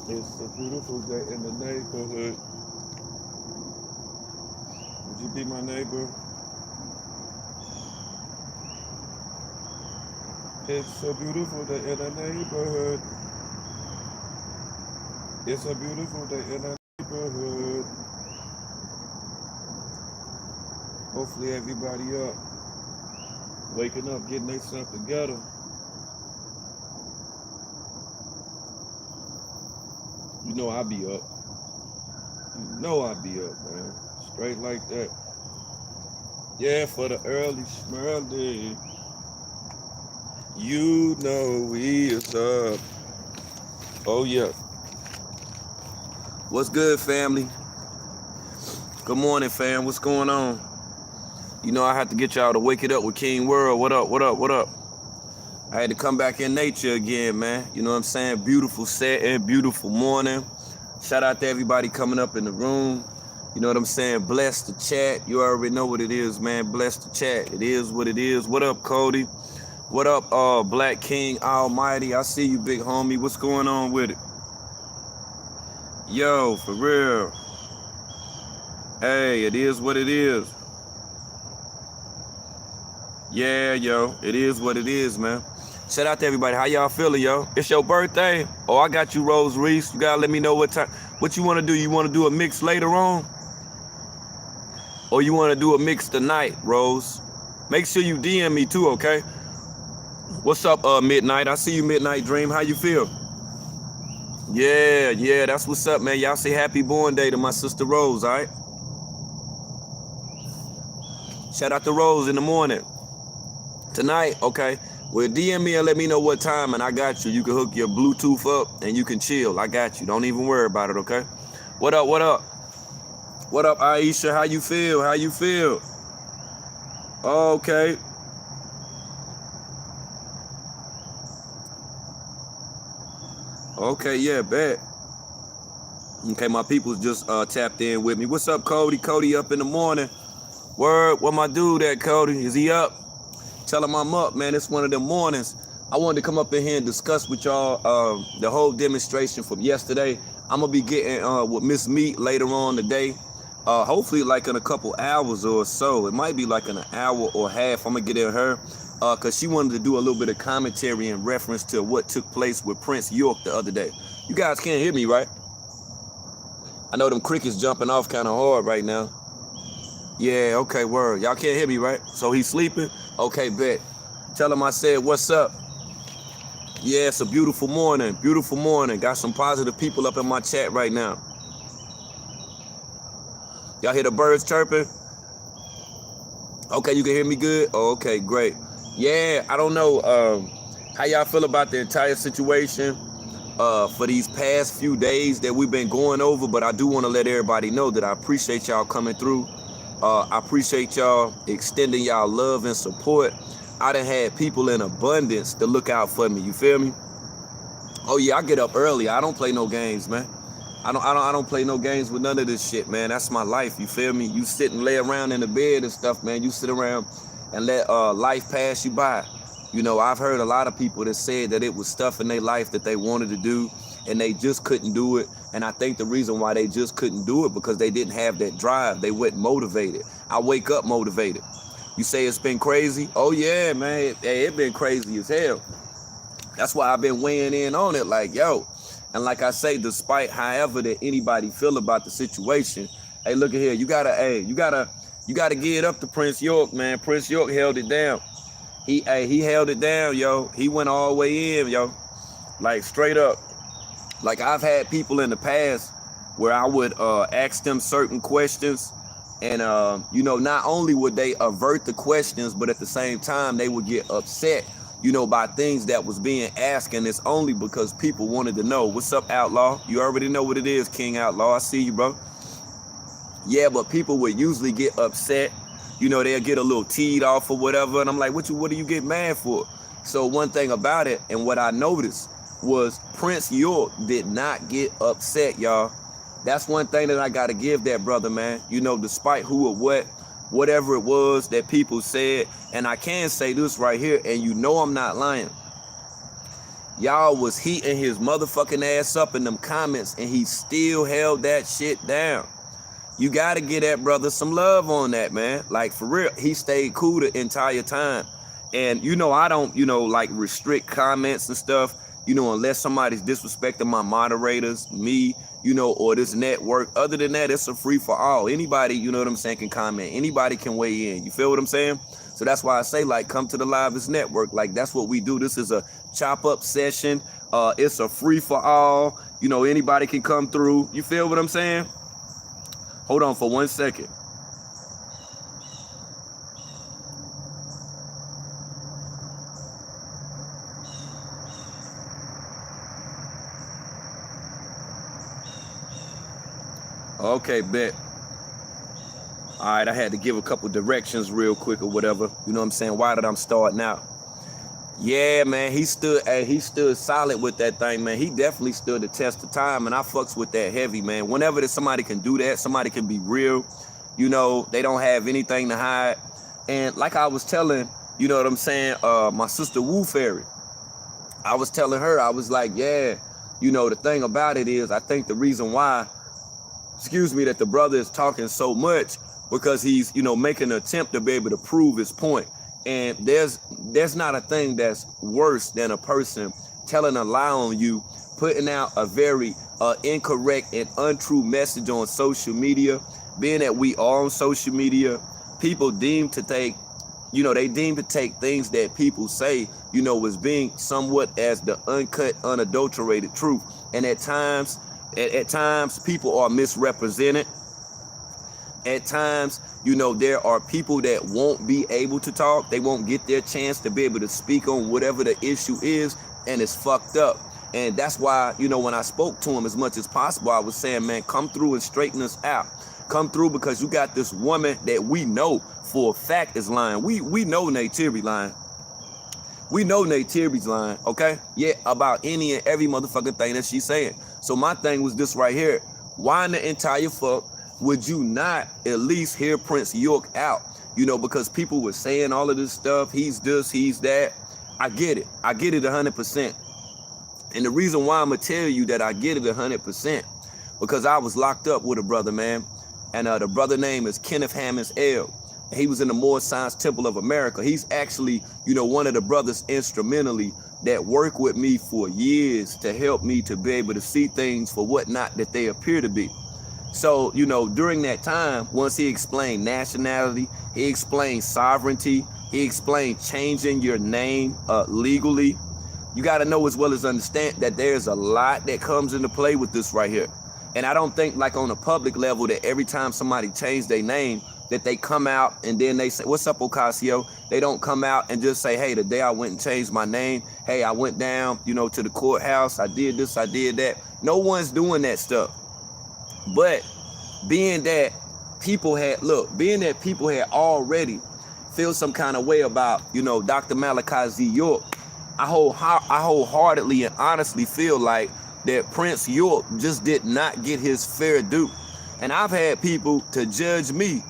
It's a beautiful day in the neighborhood. Would you be my neighbor? It's a beautiful day in the neighborhood. It's a beautiful day in the neighborhood. Hopefully everybody up, waking up, getting themselves together. You know I be up. You know I be up, man. Straight like that. Yeah, for the early smurly. You know we is up. Oh yeah. What's good, family? Good morning, fam. What's going on? You know I had to get y'all to wake it up with King World. What up? What up? What up? I had to come back in nature again, man. You know what I'm saying? Beautiful setting, beautiful morning. Shout out to everybody coming up in the room. You know what I'm saying? Bless the chat. You already know what it is, man. Bless the chat. It is what it is. What up, Cody? What up, Black King Almighty? I see you, big homie. What's going on with it? Yo, for real. Hey, it is what it is. Yeah, yo, it is what it is, man. Shout out to everybody. How y'all feeling, yo? It's your birthday. Oh, I got you, Rose Reese. You gotta let me know what time. What you want to do? You want to do a mix later on, or you want to do a mix tonight, Rose? Make sure you DM me too, okay? What's up, Midnight? I see you, Midnight Dream. How you feel? Yeah, that's what's up, man. Y'all say happy born day to my sister Rose, all right? Shout out to Rose in the morning. Tonight, okay? Well, DM me and let me know what time, and I got you. You can hook your Bluetooth up, and you can chill. I got you. Don't even worry about it, okay? What up, what up? What up, Aisha? How you feel? How you feel? Okay. Okay, yeah, bet. Okay, my people's just tapped in with me. What's up, Cody? Cody up in the morning. Word, where my dude at, Cody? Is he up? Tell him I'm up, man. It's one of them mornings. I wanted to come up in here and discuss with y'all the whole demonstration from yesterday. I'm going to be getting with Miss Meat later on today. Hopefully like in a couple hours or so. It might be like in an hour or half. I'm going to get in her because she wanted to do a little bit of commentary in reference to what took place with Prince York the other day. You guys can't hear me, right? I know them crickets jumping off kind of hard right now. Yeah, okay, word. Y'all can't hear me, right? So he's sleeping? Okay, bet. Tell him I said, what's up? Yeah, it's a beautiful morning. Beautiful morning. Got some positive people up in my chat right now. Y'all hear the birds chirping? Okay, you can hear me good? Oh, okay, great. Yeah, I don't know how y'all feel about the entire situation for these past few days that we've been going over, but I do want to let everybody know that I appreciate y'all coming through. I appreciate y'all extending y'all love and support. I done had people in abundance to look out for me. You feel me? Oh yeah, I get up early. I don't play no games, man. I don't play no games with none of this shit, man. That's my life. You feel me? You sit and lay around in the bed and stuff, man. You sit around and let life pass you by. You know, I've heard a lot of people that said that it was stuff in their life that they wanted to do and they just couldn't do it. And I think the reason why they just couldn't do it because they didn't have that drive. They weren't motivated. I wake up motivated. You say it's been crazy? Oh yeah, man. It's been crazy as hell. That's why I've been weighing in on it like, yo. And like I say, despite however that anybody feel about the situation, hey, look at here. You gotta give it up to Prince York, man. Prince York held it down. He held it down, yo. He went all the way in, yo. Like straight up. Like I've had people in the past where I would ask them certain questions and you know, not only would they avert the questions, but at the same time they would get upset, you know, by things that was being asked, and it's only because people wanted to know. What's up, Outlaw? You already know what it is, King Outlaw. I see you, bro. Yeah, but people would usually get upset. You know, they'll get a little teed off or whatever, and I'm like, what do you get mad for? So one thing about it, and what I noticed was Prince York did not get upset, y'all. That's one thing that I got to give that brother, man. You know, despite who or whatever it was that people said, and I can say this right here, and you know I'm not lying. Y'all was heating his motherfucking ass up in them comments, and he still held that shit down. You gotta get that brother some love on that, man. Like, for real, he stayed cool the entire time. And, I don't, like, restrict comments and stuff, unless somebody's disrespecting my moderators, me, or this network. Other than that, it's a free for all. Anybody, you know what I'm saying, can comment. Anybody can weigh in. You feel what I'm saying? So that's why I say, like, come to the Livest Network. Like, that's what we do. This is a chop up session. It's a free for all. Anybody can come through. You feel what I'm saying? Hold on for 1 second. Okay, bet. All right, I had to give a couple directions real quick or whatever. You know what I'm saying? Why did I start now? Yeah, man, he stood solid with that thing, man. He definitely stood the test of time, and I fucks with that heavy, man. Whenever somebody can do that, somebody can be real, they don't have anything to hide. And like I was telling, you know what I'm saying, my sister Woo Fairy, I was telling her, I was like, yeah, the thing about it is, I think the reason why, that the brother is talking so much, because he's, making an attempt to be able to prove his point. And there's not a thing that's worse than a person telling a lie on you, putting out a very incorrect and untrue message on social media. Being that we are on social media, people deem to take, they deem to take things that people say, as being somewhat as the uncut, unadulterated truth. And at times people are misrepresented. At times, there are people that won't be able to talk. They won't get their chance to be able to speak on whatever the issue is, and it's fucked up. And that's why, when I spoke to him as much as possible, I was saying, man, come through and straighten us out. Come through, because you got this woman that we know for a fact is lying. We know Naytiri lying. We know Naytiri's lying, okay? Yeah, about any and every motherfucking thing that she's saying. So my thing was this right here. Why in the entire fuck would you not at least hear Prince York out? Because people were saying all of this stuff. He's this, he's that. I get it. I get it 100%. And the reason why I'm going to tell you that I get it 100%, because I was locked up with a brother, man. And the brother name is Kenneth Hammonds L. He was in the Moore Science Temple of America. He's actually, one of the brothers instrumentally that work with me for years to help me to be able to see things for whatnot that they appear to be. So, during that time, once he explained nationality, he explained sovereignty, he explained changing your name legally. You got to know as well as understand that there's a lot that comes into play with this right here. And I don't think, like, on a public level, that every time somebody changed their name, that they come out and then they say, what's up, Ocasio? They don't come out and just say, hey, the day I went and changed my name, hey, I went down, to the courthouse, I did this, I did that. No one's doing that stuff. But being that people had already feel some kind of way about, Dr. Malachi Z. York, I wholeheartedly and honestly feel like that Prince York just did not get his fair due. And I've had people to judge me,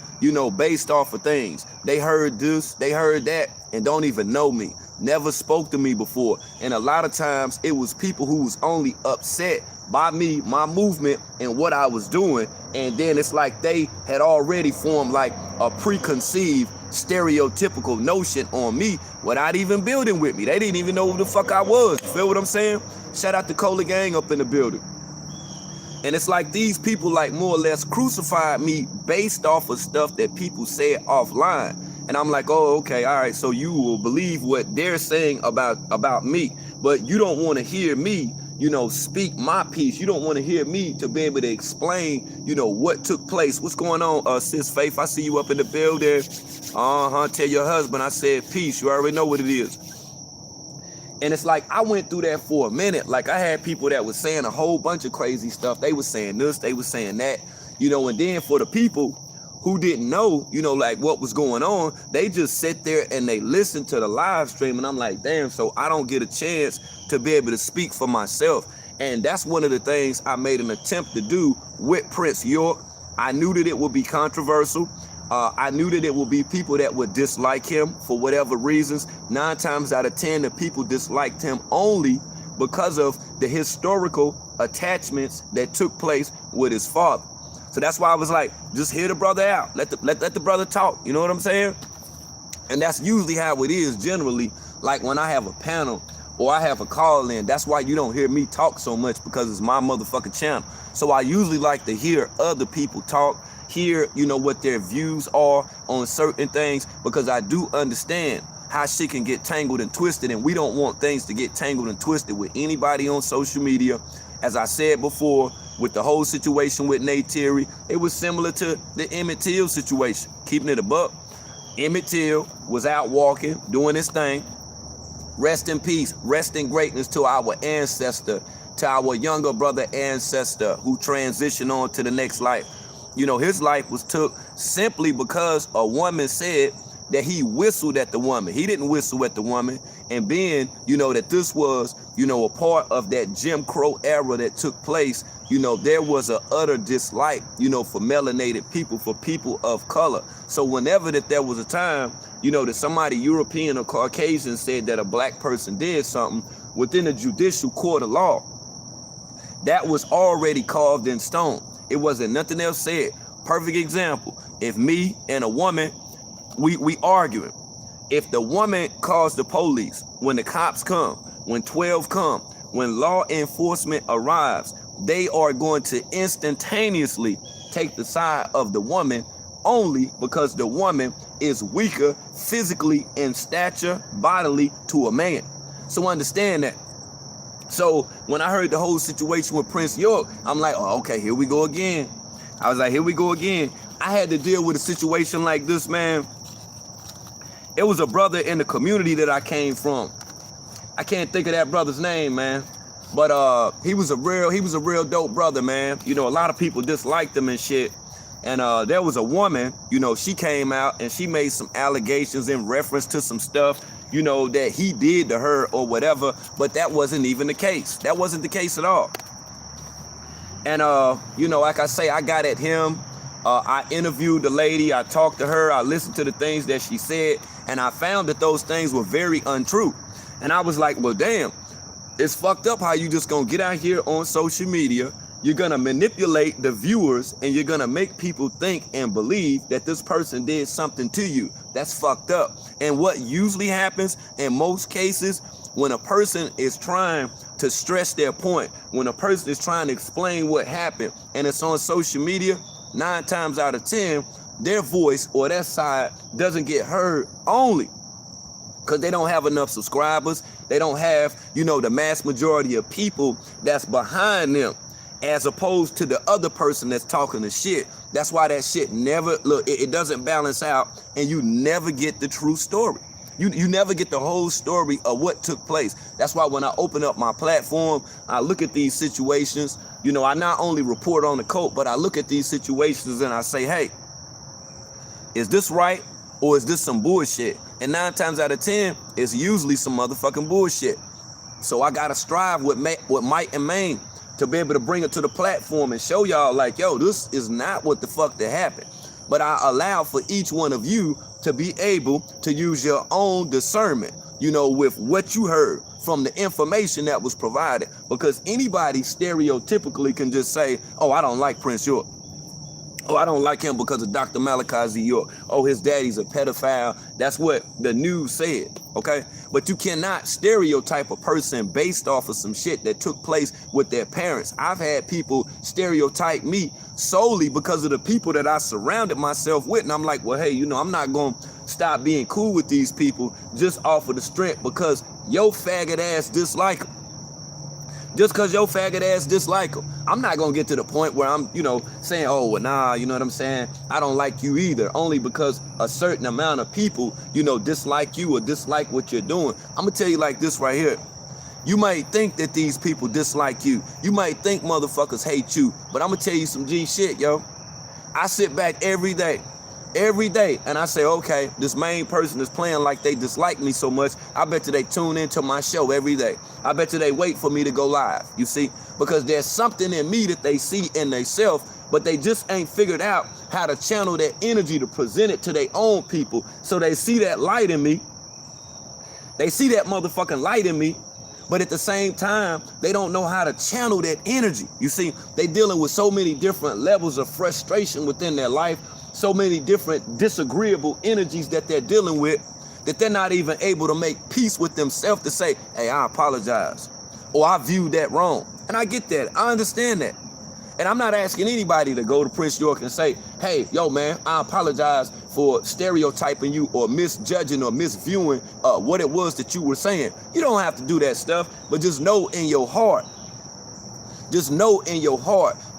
based off of things. They heard this, they heard that, and don't even know me. Never spoke to me before. And a lot of times it was people who was only upset by me, my movement, and what I was doing. And then it's like they had already formed like a preconceived stereotypical notion on me without even building with me. They didn't even know who the fuck I was. You feel what I'm saying? Shout out to Cola Gang up in the building. And it's like these people like more or less crucified me based off of stuff that people said offline. And I'm like, oh, okay, all right, so you will believe what they're saying about me, but you don't want to hear me, speak my piece. You don't want to hear me to be able to explain, what took place. What's going on, Sis Faith? I see you up in the building. Tell your husband I said peace. You already know what it is. And it's like I went through that for a minute. Like I had people that was saying a whole bunch of crazy stuff. They was saying this, they was saying that, and then for the people who didn't know, like what was going on, they just sit there and they listen to the live stream. And I'm like, damn, so I don't get a chance to be able to speak for myself. And that's one of the things I made an attempt to do with Prince York. I knew that it would be controversial. I knew that it would be people that would dislike him for whatever reasons. 9 times out of 10, the people disliked him only because of the historical attachments that took place with his father. So that's why I was like, just hear the brother out. Let the brother talk. You know what I'm saying? And that's usually how it is generally. Like when I have a panel or I have a call in, that's why you don't hear me talk so much, because it's my motherfucking channel. So I usually like to hear other people talk, hear, you know, what their views are on certain things, because I do understand how shit can get tangled and twisted, and we don't want things to get tangled and twisted with anybody on social media. As I said before, with the whole situation with Nate Terry, it was similar to the Emmett Till situation. Keeping it a buck, Emmett Till was out walking, doing his thing. Rest in peace, rest in greatness to our ancestor, to our younger brother ancestor who transitioned on to the next life. You know, his life was took simply because a woman said that he whistled at the woman. He didn't whistle at the woman. And being, you know, that this was, you know, a part of that Jim Crow era that took place, you know, there was an utter dislike, you know, for melanated people, for people of color. So whenever that there was a time, you know, that somebody European or Caucasian said that a black person did something within the judicial court of law, that was already carved in stone. It wasn't nothing else said. Perfect example. If me and a woman, we arguing. If the woman calls the police, when the cops come, when 12 come, when law enforcement arrives, they are going to instantaneously take the side of the woman, only because the woman is weaker physically in stature, bodily, to a man. So understand that. So when I heard the whole situation with Prince York, I'm like, oh, okay, here we go again. I was like, here we go again. I had to deal with a situation like this, man. It was a brother in the community that I came from. I can't think of that brother's name, man. But he was a real dope brother, man. You know, a lot of people disliked him and shit. And there was a woman, you know, she came out and she made some allegations in reference to some stuff, you know, that he did to her or whatever. But that wasn't even the case. That wasn't the case at all. And, you know, like I say, I got at him. I interviewed the lady. I talked to her. I listened to the things that she said. And I found that those things were very untrue. And I was like, well, damn, it's fucked up how you just gonna get out here on social media. You're gonna manipulate the viewers and you're gonna make people think and believe that this person did something to you. That's fucked up. And what usually happens in most cases, when a person is trying to stress their point, when a person is trying to explain what happened and it's on social media, 9 times out of 10, their voice or their side doesn't get heard, only because they don't have enough subscribers. They don't have, you know, the mass majority of people that's behind them, as opposed to the other person that's talking the shit. That's why that shit never, look, it doesn't balance out, and you never get the true story. You never get the whole story of what took place. That's why when I open up my platform, I look at these situations. You know, I not only report on the cult, but I look at these situations and I say, hey, is this right or is this some bullshit? And 9 times out of 10, it's usually some motherfucking bullshit. So I gotta strive with might and main to be able to bring it to the platform and show y'all like, yo, this is not what the fuck that happened. But I allow for each one of you to be able to use your own discernment, you know, with what you heard from the information that was provided. Because anybody stereotypically can just say, oh, I don't like Prince York. Oh, I don't like him because of Dr. Malachi Z. York. Oh, his daddy's a pedophile. That's what the news said, okay? But you cannot stereotype a person based off of some shit that took place with their parents. I've had people stereotype me solely because of the people that I surrounded myself with. And I'm like, well, hey, you know, I'm not going to stop being cool with these people just off of the strength because your faggot ass dislike them. Just because your faggot ass dislike them. I'm not going to get to the point where I'm, you know, saying, oh, well, nah, you know what I'm saying? I don't like you either. Only because a certain amount of people, you know, dislike you or dislike what you're doing. I'm going to tell you like this right here. You might think that these people dislike you. You might think motherfuckers hate you. But I'm going to tell you some G shit, yo. I sit back every day, and I say, okay, this main person is playing like they dislike me so much. I bet you they tune into my show every day. I bet you they wait for me to go live, you see? Because there's something in me that they see in themselves, but they just ain't figured out how to channel that energy to present it to their own people. So they see that light in me. They see that motherfucking light in me, But at the same time, they don't know how to channel that energy. You see, they dealing with so many different levels of frustration within their life, so many different disagreeable energies that they're dealing with, that they're not even able to make peace with themselves to say, hey, I apologize, or I viewed that wrong. And I get that. I understand that. And I'm not asking anybody to go to Prince York and say, hey, yo, man, I apologize for stereotyping you or misjudging or misviewing what it was that you were saying. You don't have to do that stuff, but just know in your heart,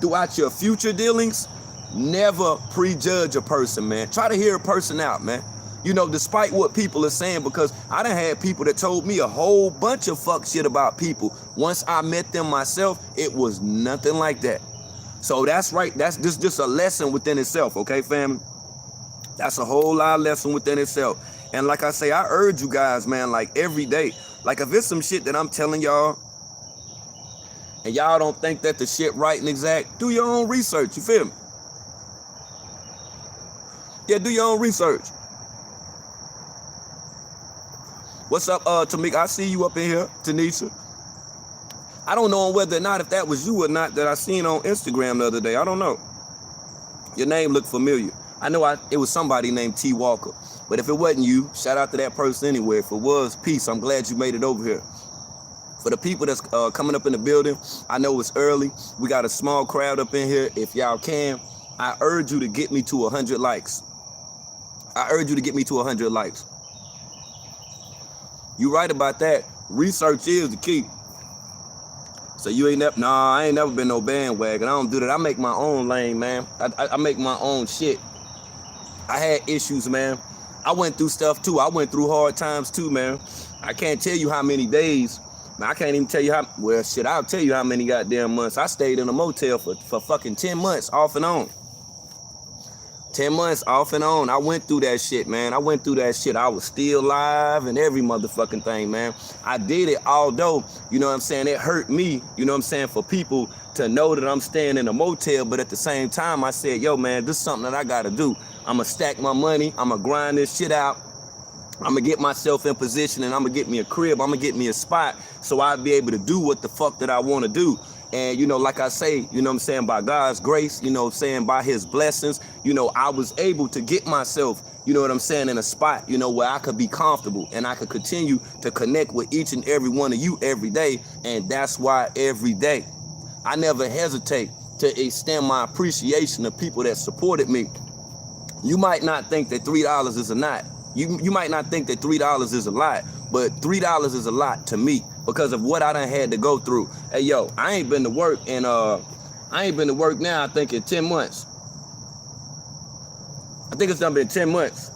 throughout your future dealings, never prejudge a person, man. Try to hear a person out, man. You know, despite what people are saying, because I done had people that told me a whole bunch of fuck shit about people. Once I met them myself, it was nothing like that. So that's right. That's just a lesson within itself, okay, family? That's a whole lot of lesson within itself. And like I say, I urge you guys, man, like every day. Like if it's some shit that I'm telling y'all and y'all don't think that the shit right and exact, do your own research, you feel me? Yeah, do your own research. What's up, Tamika? I see you up in here, Tanisha. I don't know whether or not if that was you or not that I seen on Instagram the other day. I don't know. Your name looked familiar. I know it was somebody named T. Walker. But if it wasn't you, shout out to that person anyway. If it was, peace. I'm glad you made it over here. For the people that's coming up in the building, I know it's early. We got a small crowd up in here. If y'all can, I urge you to get me to 100 likes. I urge you to get me to 100 likes. You right about that. Research is the key. So you ain't never, nah, I ain't never been no bandwagon. I don't do that. I make my own lane, man. I make my own shit. I had issues, man. I went through stuff too. I went through hard times too, man. I can't tell you how many days. Man, I can't even tell you how, well, shit, I'll tell you how many goddamn months. I stayed in a motel for fucking 10 months off and on. 10 months off and on. I went through that shit, man. I went through that shit. I was still alive and every motherfucking thing, man. I did it, although, you know what I'm saying, it hurt me, you know what I'm saying, for people to know that I'm staying in a motel. But at the same time, I said, yo, man, this is something that I got to do. I'm going to stack my money. I'm going to grind this shit out. I'm going to get myself in position and I'm going to get me a crib. I'm going to get me a spot so I'll be able to do what the fuck that I want to do. And, you know, like I say, you know what I'm saying, by God's grace, you know what I'm saying, by his blessings, you know, I was able to get myself, you know what I'm saying, in a spot, you know, where I could be comfortable and I could continue to connect with each and every one of you every day. And that's why every day I never hesitate to extend my appreciation to people that supported me. You might not think that $3 is a lot. You might not think that $3 is a lot, but $3 is a lot to me because of what I done had to go through. Hey, yo, I ain't been to work now, I think in 10 months. I think it's done been 10 months.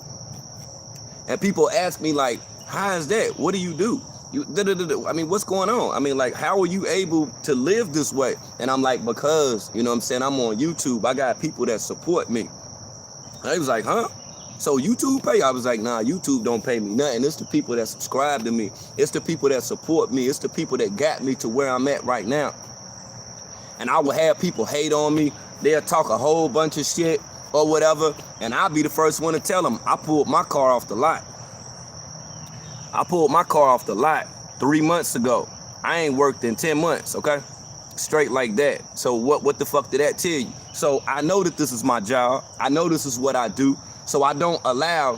And people ask me like, how is that? What do you do? I mean, what's going on? I mean, like, how are you able to live this way? And I'm like, because, you know what I'm saying, I'm on YouTube. I got people that support me. And they was like, huh? So YouTube pay? I was like, nah, YouTube don't pay me nothing. It's the people that subscribe to me. It's the people that support me. It's the people that got me to where I'm at right now. And I will have people hate on me. They'll talk a whole bunch of shit or whatever. And I'll be the first one to tell them, I pulled my car off the lot. 3 months ago. I ain't worked in 10 months, okay? Straight like that. So what the fuck did that tell you? So I know that this is my job. I know this is what I do. So I don't allow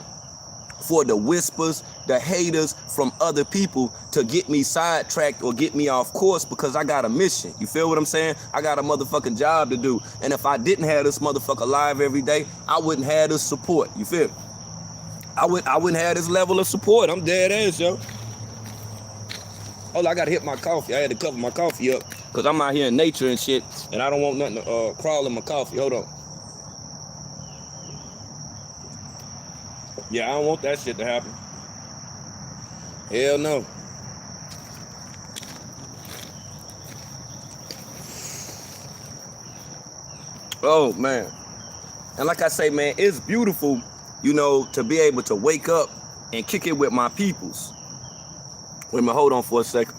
for the whispers, the haters from other people to get me sidetracked or get me off course because I got a mission. You feel what I'm saying? I got a motherfucking job to do. And if I didn't have this motherfucker live every day, I wouldn't have this support. You feel me? I wouldn't have this level of support. I'm dead ass, yo. Oh, I gotta hit my coffee. I had to cover my coffee up because I'm out here in nature and shit, and I don't want nothing to crawl in my coffee. Hold on. Yeah, I don't want that shit to happen. Hell no. Oh, man. And like I say, man, it's beautiful, you know, to be able to wake up and kick it with my peoples. Wait a minute, hold on for a second.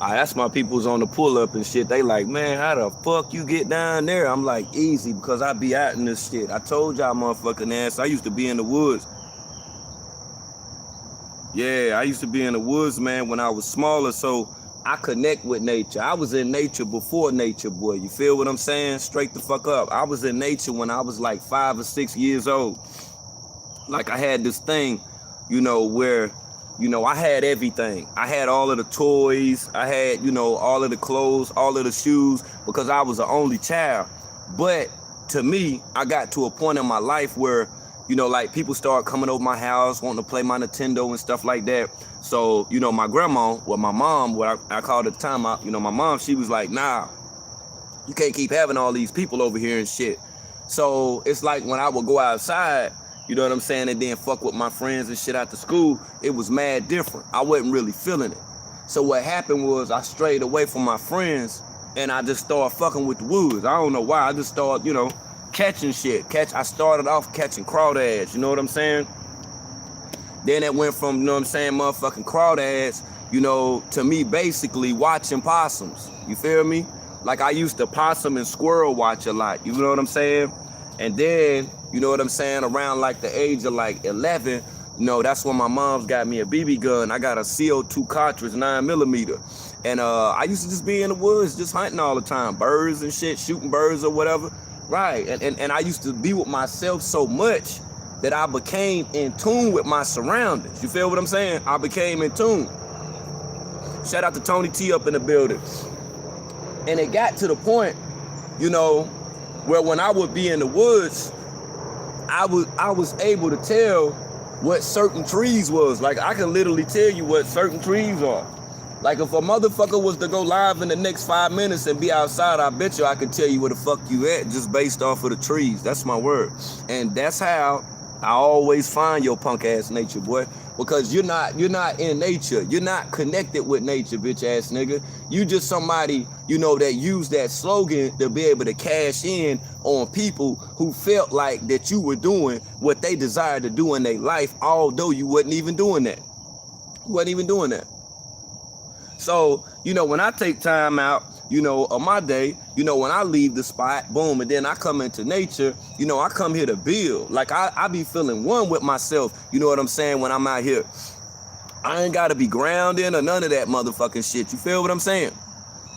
I asked my peoples on the pull up and shit. They like, man, how the fuck you get down there? I'm like, easy, because I be out in this shit. I told y'all motherfucking ass, I used to be in the woods. Yeah, I used to be in the woods, man, when I was smaller, so I connect with nature. I was in nature before nature, boy. You feel what I'm saying? Straight the fuck up. I was in nature when I was like 5 or 6 years old. Like I had this thing, where, I had everything. I had all of the toys. I had, all of the clothes, all of the shoes, because I was the only child. But to me, I got to a point in my life where, like people start coming over my house, wanting to play my Nintendo and stuff like that. So, my grandma, my mom, what I called at the time, my mom, she was like, nah, you can't keep having all these people over here and shit. So it's like when I would go outside, you know what I'm saying, and then fuck with my friends and shit after school, it was mad different. I wasn't really feeling it. So what happened was I strayed away from my friends and I just started fucking with the woods. I don't know why. I just started, catching shit. I started off catching crawdads, you know what I'm saying? Then it went from, motherfucking crawdads, to me basically watching possums. You feel me? Like I used to possum and squirrel watch a lot. You know what I'm saying? And then, around like the age of like 11, that's when my mom's got me a BB gun. I got a CO2 cartridge, 9mm. And I used to just be in the woods, just hunting all the time. Birds and shit, shooting birds or whatever. Right. And I used to be with myself so much that I became in tune with my surroundings. You feel what I'm saying? I became in tune. Shout out to Tony T up in the building. And it got to the point, where when I would be in the woods, I was able to tell what certain trees was. Like I can literally tell you what certain trees are. Like if a motherfucker was to go live in the next 5 minutes and be outside, I bet you I can tell you where the fuck you at just based off of the trees. That's my word. And that's how I always find your punk ass nature, boy. Because you're not in nature. You're not connected with nature, bitch ass nigga. You just somebody, that used that slogan to be able to cash in on people who felt like that you were doing what they desired to do in their life, although you wasn't even doing that. You wasn't even doing that. So, when I take time out, of my day, when I leave the spot, boom, and then I come into nature, I come here to build. Like I be feeling one with myself, you know what I'm saying, when I'm out here. I ain't gotta be grounded or none of that motherfucking shit. You feel what I'm saying?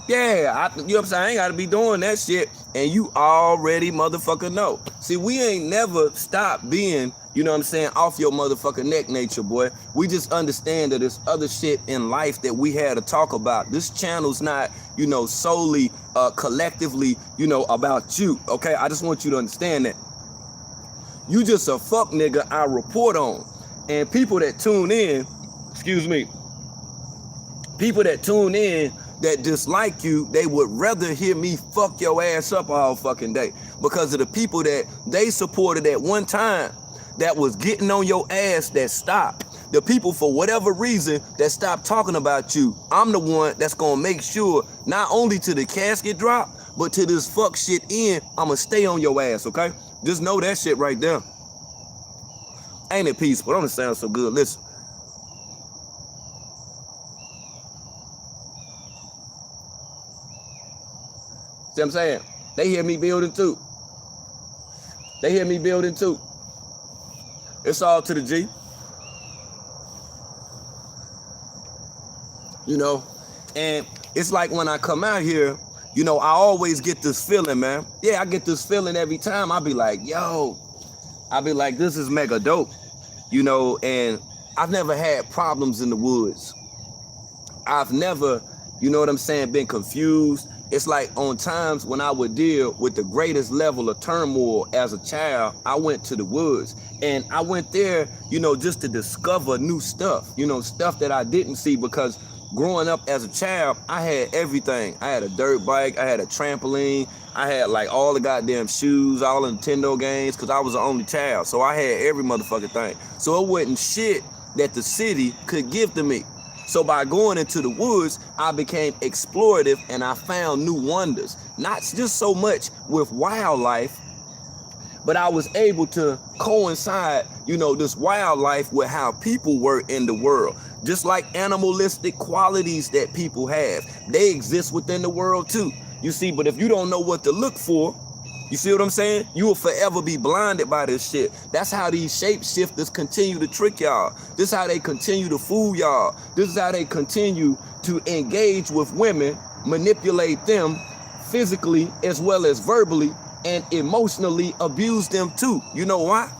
Yeah, you know what I'm saying? I ain't gotta be doing that shit. And you already motherfucker know. See, we ain't never stopped being, off your motherfucking neck nature, boy. We just understand that there's other shit in life that we had to talk about. This channel's not, solely, collectively, about you, okay? I just want you to understand that. You just a fuck nigga I report on. And people that tune in, people that tune in that dislike you, they would rather hear me fuck your ass up all fucking day because of the people that they supported at one time that was getting on your ass that stopped. The people, for whatever reason, that stopped talking about you. I'm the one that's gonna make sure not only to the casket drop, but to this fuck shit end, I'ma stay on your ass, okay? Just know that shit right there. Ain't it peaceful? Don't it sound so good? Listen. See what I'm saying? They hear me building too. They hear me building too. It's all to the G. And it's like when I come out here, I always get this feeling, man. Yeah, I get this feeling every time. I be like, this is mega dope, and I've never had problems in the woods. I've never, been confused. It's like on times when I would deal with the greatest level of turmoil as a child, I went to the woods and I went there, just to discover new stuff, stuff that I didn't see because growing up as a child, I had everything. I had a dirt bike, I had a trampoline, I had like all the goddamn shoes, all the Nintendo games because I was the only child. So I had every motherfucking thing. So it wasn't shit that the city could give to me. So by going into the woods, I became explorative and I found new wonders. Not just so much with wildlife, but I was able to coincide, this wildlife with how people were in the world. Just like animalistic qualities that people have, they exist within the world too. You see, but if you don't know what to look for, you see what I'm saying? You will forever be blinded by this shit. That's how these shapeshifters continue to trick y'all. This is how they continue to fool y'all. This is how they continue to engage with women, manipulate them physically as well as verbally, and emotionally abuse them too. You know why?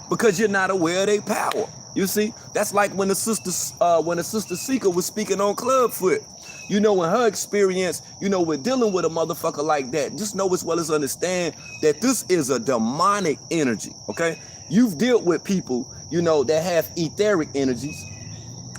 Because you're not aware of their power. You see, that's like when the sister Seeker was speaking on Clubfoot. You know, in her experience, you know, with dealing with a motherfucker like that, just know as well as understand that this is a demonic energy, okay? You've dealt with people, you know, that have etheric energies.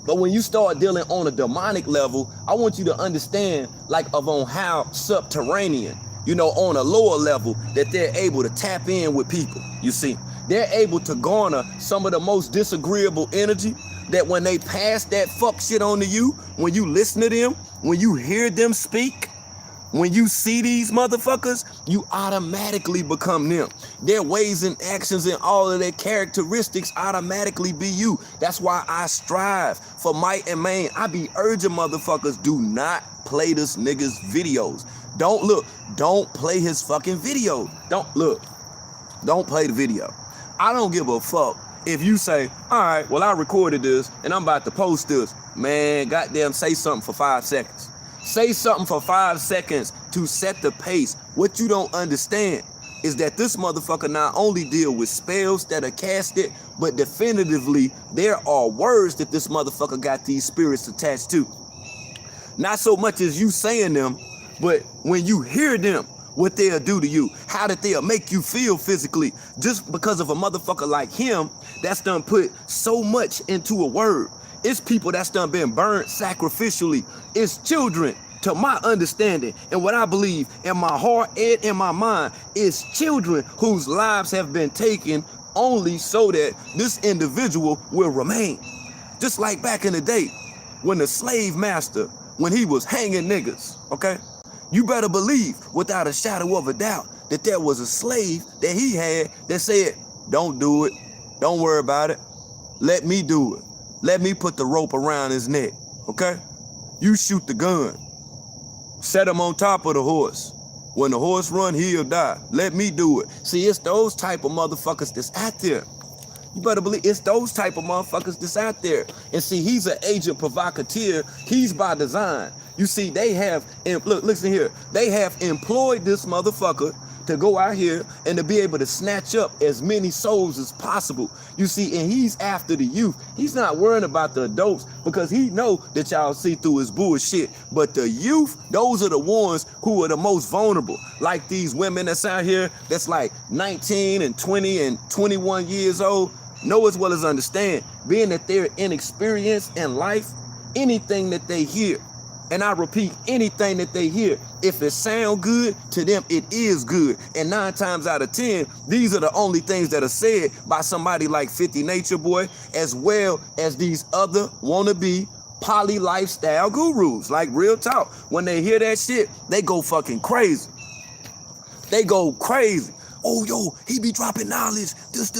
But when you start dealing on a demonic level, I want you to understand, like, on how subterranean, you know, on a lower level, that they're able to tap in with people, you see. They're able to garner some of the most disagreeable energy that when they pass that fuck shit on to you, when you listen to them, when you hear them speak, when you see these motherfuckers, you automatically become them. Their ways and actions and all of their characteristics automatically be you. That's why I strive for might and main. I be urging motherfuckers, do not play this nigga's videos. Don't play his fucking video. Don't play the video. I don't give a fuck if you say, all right, well, I recorded this and I'm about to post this. Man, goddamn, say something for 5 seconds. Say something for 5 seconds to set the pace. What you don't understand is that this motherfucker not only deal with spells that are casted, but definitively there are words that this motherfucker got these spirits attached to. Not so much as you saying them, but when you hear them, what they'll do to you, how that they'll make you feel physically, just because of a motherfucker like him that's done put so much into a word. It's people that's done been burnt sacrificially. It's children, to my understanding, and what I believe in my heart and in my mind, is children whose lives have been taken only so that this individual will remain. Just like back in the day, when the slave master, when he was hanging niggas, okay? You better believe, without a shadow of a doubt, that there was a slave that he had that said, don't do it. Don't worry about it. Let me do it. Let me put the rope around his neck, okay? You shoot the gun. Set him on top of the horse. When the horse run, he'll die. Let me do it. See, it's those type of motherfuckers that's out there. You better believe it's those type of motherfuckers that's out there. And see, he's an agent provocateur. He's by design. You see, they have, look, listen here. They have employed this motherfucker to go out here and to be able to snatch up as many souls as possible. You see, and he's after the youth. He's not worrying about the adults because he know that y'all see through his bullshit. But the youth, those are the ones who are the most vulnerable. Like these women that's out here that's like 19 and 20 and 21 years old. Know as well as understand, being that they're inexperienced in life, anything that they hear, and I repeat, anything that they hear, if it sound good, to them it is good. And 9 times out of 10, these are the only things that are said by somebody like 50 Nature Boy, as well as these other wannabe poly lifestyle gurus. Like, real talk, when they hear that shit, they go fucking crazy. They go crazy. Oh, yo, he be dropping knowledge, this,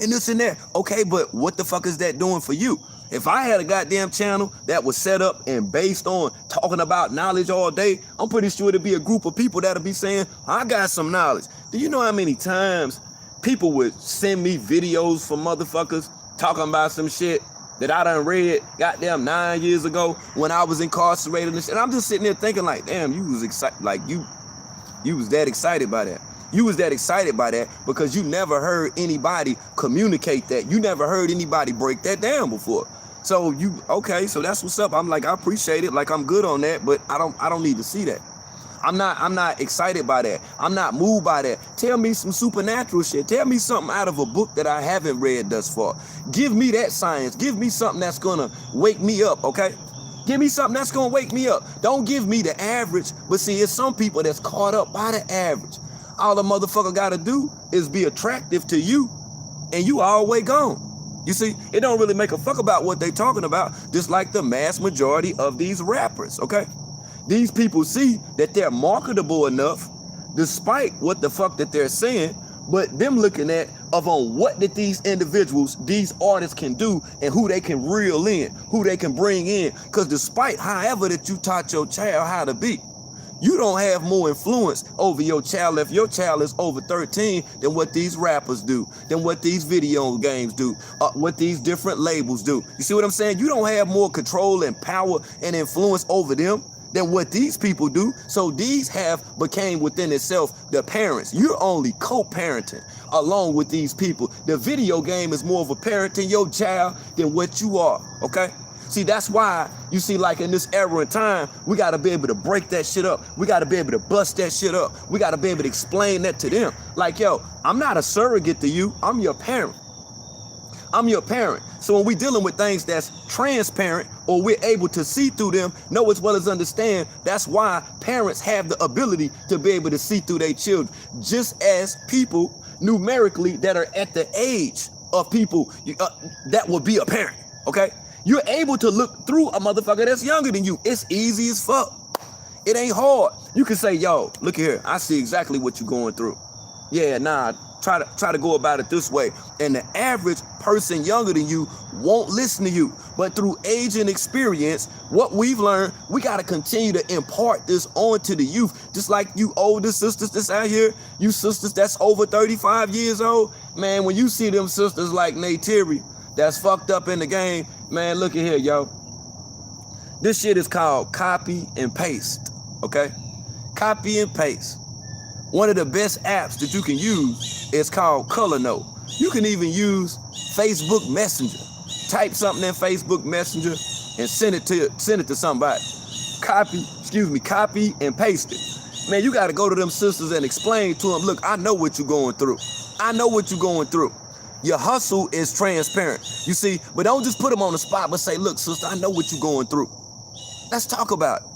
and this and that. Okay, but what the fuck is that doing for you? If I had a goddamn channel that was set up and based on talking about knowledge all day, I'm pretty sure there'd be a group of people that'll be saying, I got some knowledge. Do you know how many times people would send me videos from motherfuckers talking about some shit that I done read goddamn 9 years ago when I was incarcerated and shit? And I'm just sitting there thinking like, damn, you was excited, like you was that excited by that. You was that excited by that because you never heard anybody communicate that. You never heard anybody break that down before. So okay, so that's what's up. I'm like, I appreciate it. Like, I'm good on that, but I don't need to see that. I'm not excited by that. I'm not moved by that. Tell me some supernatural shit. Tell me something out of a book that I haven't read thus far. Give me that science. Give me something that's gonna wake me up, okay? Give me something that's gonna wake me up. Don't give me the average. But see, it's some people that's caught up by the average. All the motherfucker gotta do is be attractive to you, and you all the way gone. You see, it don't really make a fuck about what they talking about, just like the mass majority of these rappers, okay? These people see that they're marketable enough, despite what the fuck that they're saying, but them looking at on what did these individuals, these artists can do and who they can reel in, who they can bring in. Because despite however that you taught your child how to be, you don't have more influence over your child if your child is over 13 than what these rappers do, than what these video games do, what these different labels do. You see what I'm saying? You don't have more control and power and influence over them than what these people do. So these have became within itself the parents. You're only co-parenting along with these people. The video game is more of a parenting your child than what you are, okay? See, that's why you see, like in this era and time, we got to be able to break that shit up. We got to be able to bust that shit up. We got to be able to explain that to them. Like, yo, I'm not a surrogate to you. I'm your parent. I'm your parent. So when we dealing with things that's transparent or we're able to see through them, know as well as understand, that's why parents have the ability to be able to see through their children. Just as people numerically that are at the age of people that will be a parent, okay? You're able to look through a motherfucker that's younger than you. It's easy as fuck. It ain't hard. You can say, yo, look here, I see exactly what you're going through. Yeah, nah, try to go about it this way. And the average person younger than you won't listen to you. But through age and experience, what we've learned, we got to continue to impart this on to the youth. Just like you older sisters that's out here, you sisters that's over 35 years old, man, when you see them sisters like Naytiri that's fucked up in the game, man, look at here, yo. This shit is called copy and paste, okay? Copy and paste. One of the best apps that you can use is called Color Note. You can even use Facebook Messenger. Type something in Facebook Messenger and send it to somebody. Copy and paste it. Man, you got to go to them sisters and explain to them, look, I know what you're going through. I know what you're going through. Your hustle is transparent, you see, but don't just put them on the spot, but say, look, sister, I know what you're going through. Let's talk about it.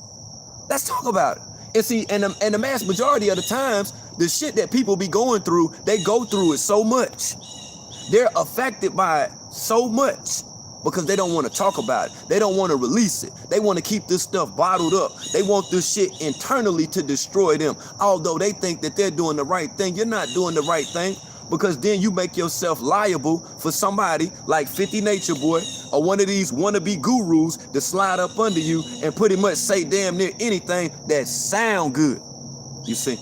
Let's talk about it. And see, and the mass majority of the times, the shit that people be going through, they go through it so much. They're affected by it so much because they don't want to talk about it. They don't want to release it. They want to keep this stuff bottled up. They want this shit internally to destroy them. Although they think that they're doing the right thing, you're not doing the right thing. Because then you make yourself liable for somebody like 50 Nature Boy or one of these wannabe gurus to slide up under you and pretty much say damn near anything that sound good. You see,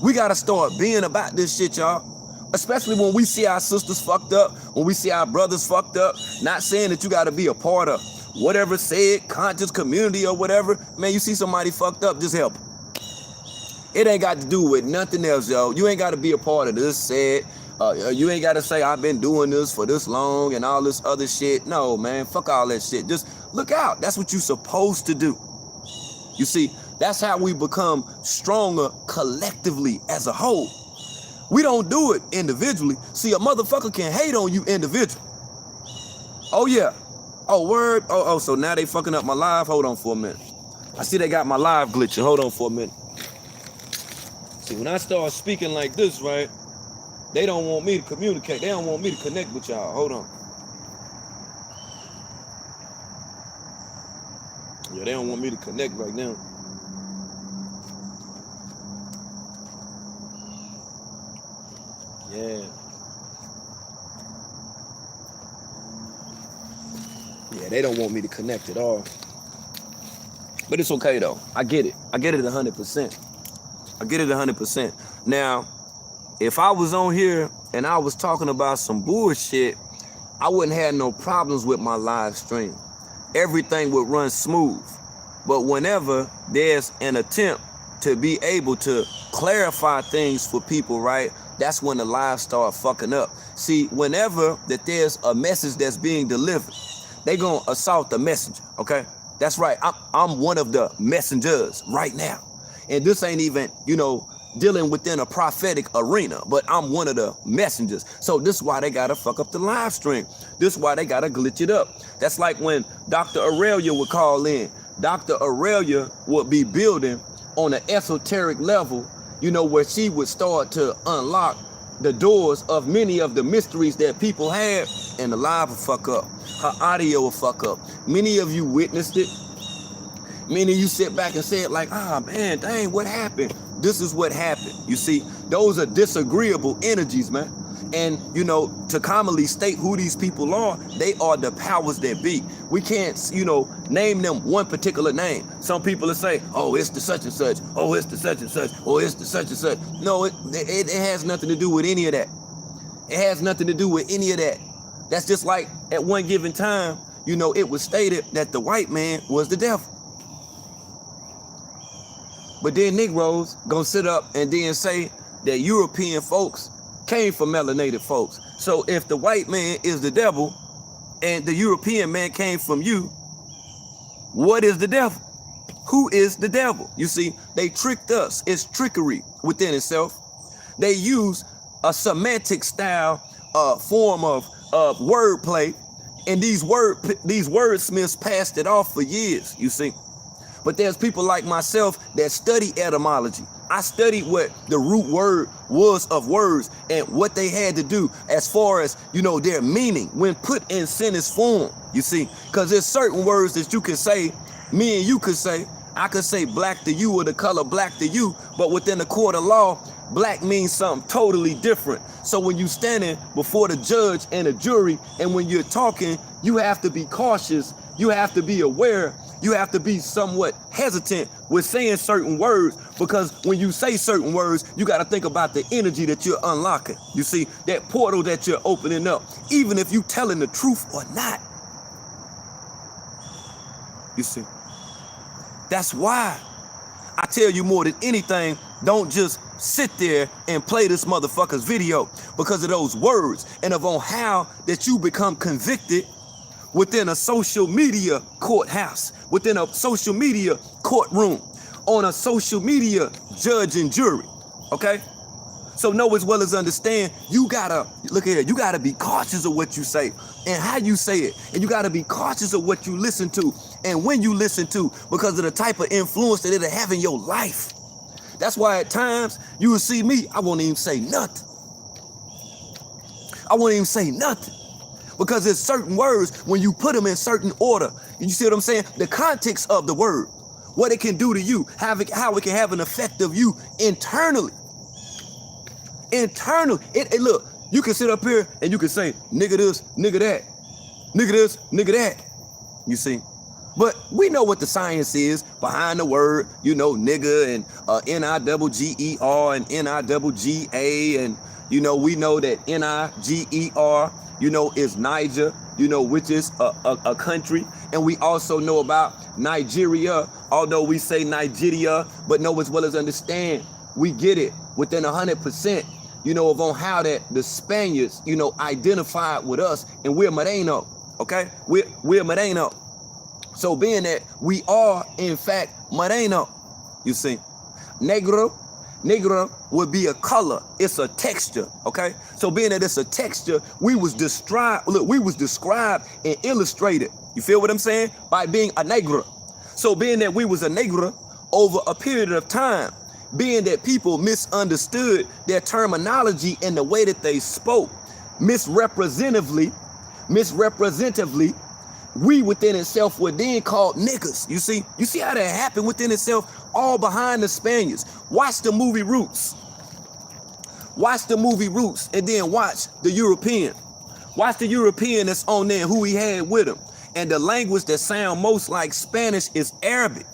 we got to start being about this shit, y'all. Especially when we see our sisters fucked up, when we see our brothers fucked up. Not saying that you got to be a part of whatever said conscious community or whatever. Man, you see somebody fucked up, just help them. It ain't got to do with nothing else, yo. You ain't got to be a part of this said. You ain't got to say, I've been doing this for this long and all this other shit. No, man, fuck all that shit. Just look out. That's what you're supposed to do. You see, that's how we become stronger collectively as a whole. We don't do it individually. See, a motherfucker can hate on you individually. Oh, yeah. Oh, word. Oh, so now they fucking up my live. Hold on for a minute. I see they got my live glitching. Hold on for a minute. See, when I start speaking like this, right? They don't want me to communicate. They don't want me to connect with y'all. Hold on. Yeah, they don't want me to connect right now. Yeah. Yeah, they don't want me to connect at all. But it's okay, though. I get it. I get it 100%. I get it 100%. Now, if I was on here and I was talking about some bullshit, I wouldn't have no problems with my live stream. Everything would run smooth. But whenever there's an attempt to be able to clarify things for people, right, that's when the live start fucking up. See, whenever that there's a message that's being delivered, they gonna assault the messenger, okay? That's right, I'm one of the messengers right now. And this ain't even, dealing within a prophetic arena, but I'm one of the messengers. So this is why they gotta fuck up the live stream. This is why they gotta glitch it up. That's like when Dr. Aurelia would call in. Dr. Aurelia would be building on an esoteric level, where she would start to unlock the doors of many of the mysteries that people have, and the live will fuck up. Her audio will fuck up. Many of you witnessed it. Many of you sit back and say it like, man, dang, what happened? This is what happened. You see, those are disagreeable energies, man. And, you know, to commonly state who these people are, they are the powers that be. We can't, you know, name them one particular name. Some people will say, oh, it's the such and such. Oh, it's the such and such. Oh, it's the such and such. No, it has nothing to do with any of that. It has nothing to do with any of that. That's just like at one given time, you know, it was stated that the white man was the devil. But then Negroes gonna sit up and then say that European folks came from melanated folks. So if the white man is the devil and the European man came from you, what is the devil? Who is the devil? You see, they tricked us. It's trickery within itself. They use a semantic style form of wordplay, and these wordsmiths passed it off for years, you see. But there's people like myself that study etymology. I studied what the root word was of words and what they had to do as far as, you know, their meaning when put in sentence form, you see. Because there's certain words that you can say, me and you could say. I could say black to you or the color black to you, but within the court of law, black means something totally different. So when you standing before the judge and the jury, and when you're talking, you have to be cautious. You have to be aware. You have to be somewhat hesitant with saying certain words, because when you say certain words, you got to think about the energy that you're unlocking. You see, that portal that you're opening up, even if you telling the truth or not. You see, that's why I tell you more than anything, don't just sit there and play this motherfucker's video because of those words and of on how that you become convicted within a social media courthouse, within a social media courtroom, on a social media judge and jury, okay? So know as well as understand, you gotta, look here, you gotta be cautious of what you say and how you say it. And you gotta be cautious of what you listen to and when you listen to, because of the type of influence that it'll have in your life. That's why at times you will see me, I won't even say nothing. I won't even say nothing. Because there's certain words, when you put them in certain order, you see what I'm saying? The context of the word, what it can do to you, how it can have an effect of you internally. Internally. Look, you can sit up here and you can say, nigga this, nigga that, nigga this, nigga that. You see? But we know what the science is behind the word, you know, nigga and N-I-double-G-E-R and N-I-double-G-A. And, you know, we know that N-I-G-E-R, you know, is Niger, you know, which is a country. And we also know about Nigeria, although we say Nigeria, but know as well as understand, we get it within 100%, you know, of on how that the Spaniards, you know, identified with us, and we're Moreno, okay? We're Moreno. So being that we are, in fact, Moreno, you see, Negro would be a color. It's a texture, okay? So being that it's a texture, we was described and illustrated. You feel what I'm saying? By being a Negro. So being that we was a Negro over a period of time, being that people misunderstood their terminology and the way that they spoke, misrepresentatively, we within itself were then called niggas. You see how that happened within itself, all behind the Spaniards. Watch the movie Roots. Watch the movie Roots, and then watch the European. Watch the European that's on there, who he had with him. And the language that sound most like Spanish is Arabic.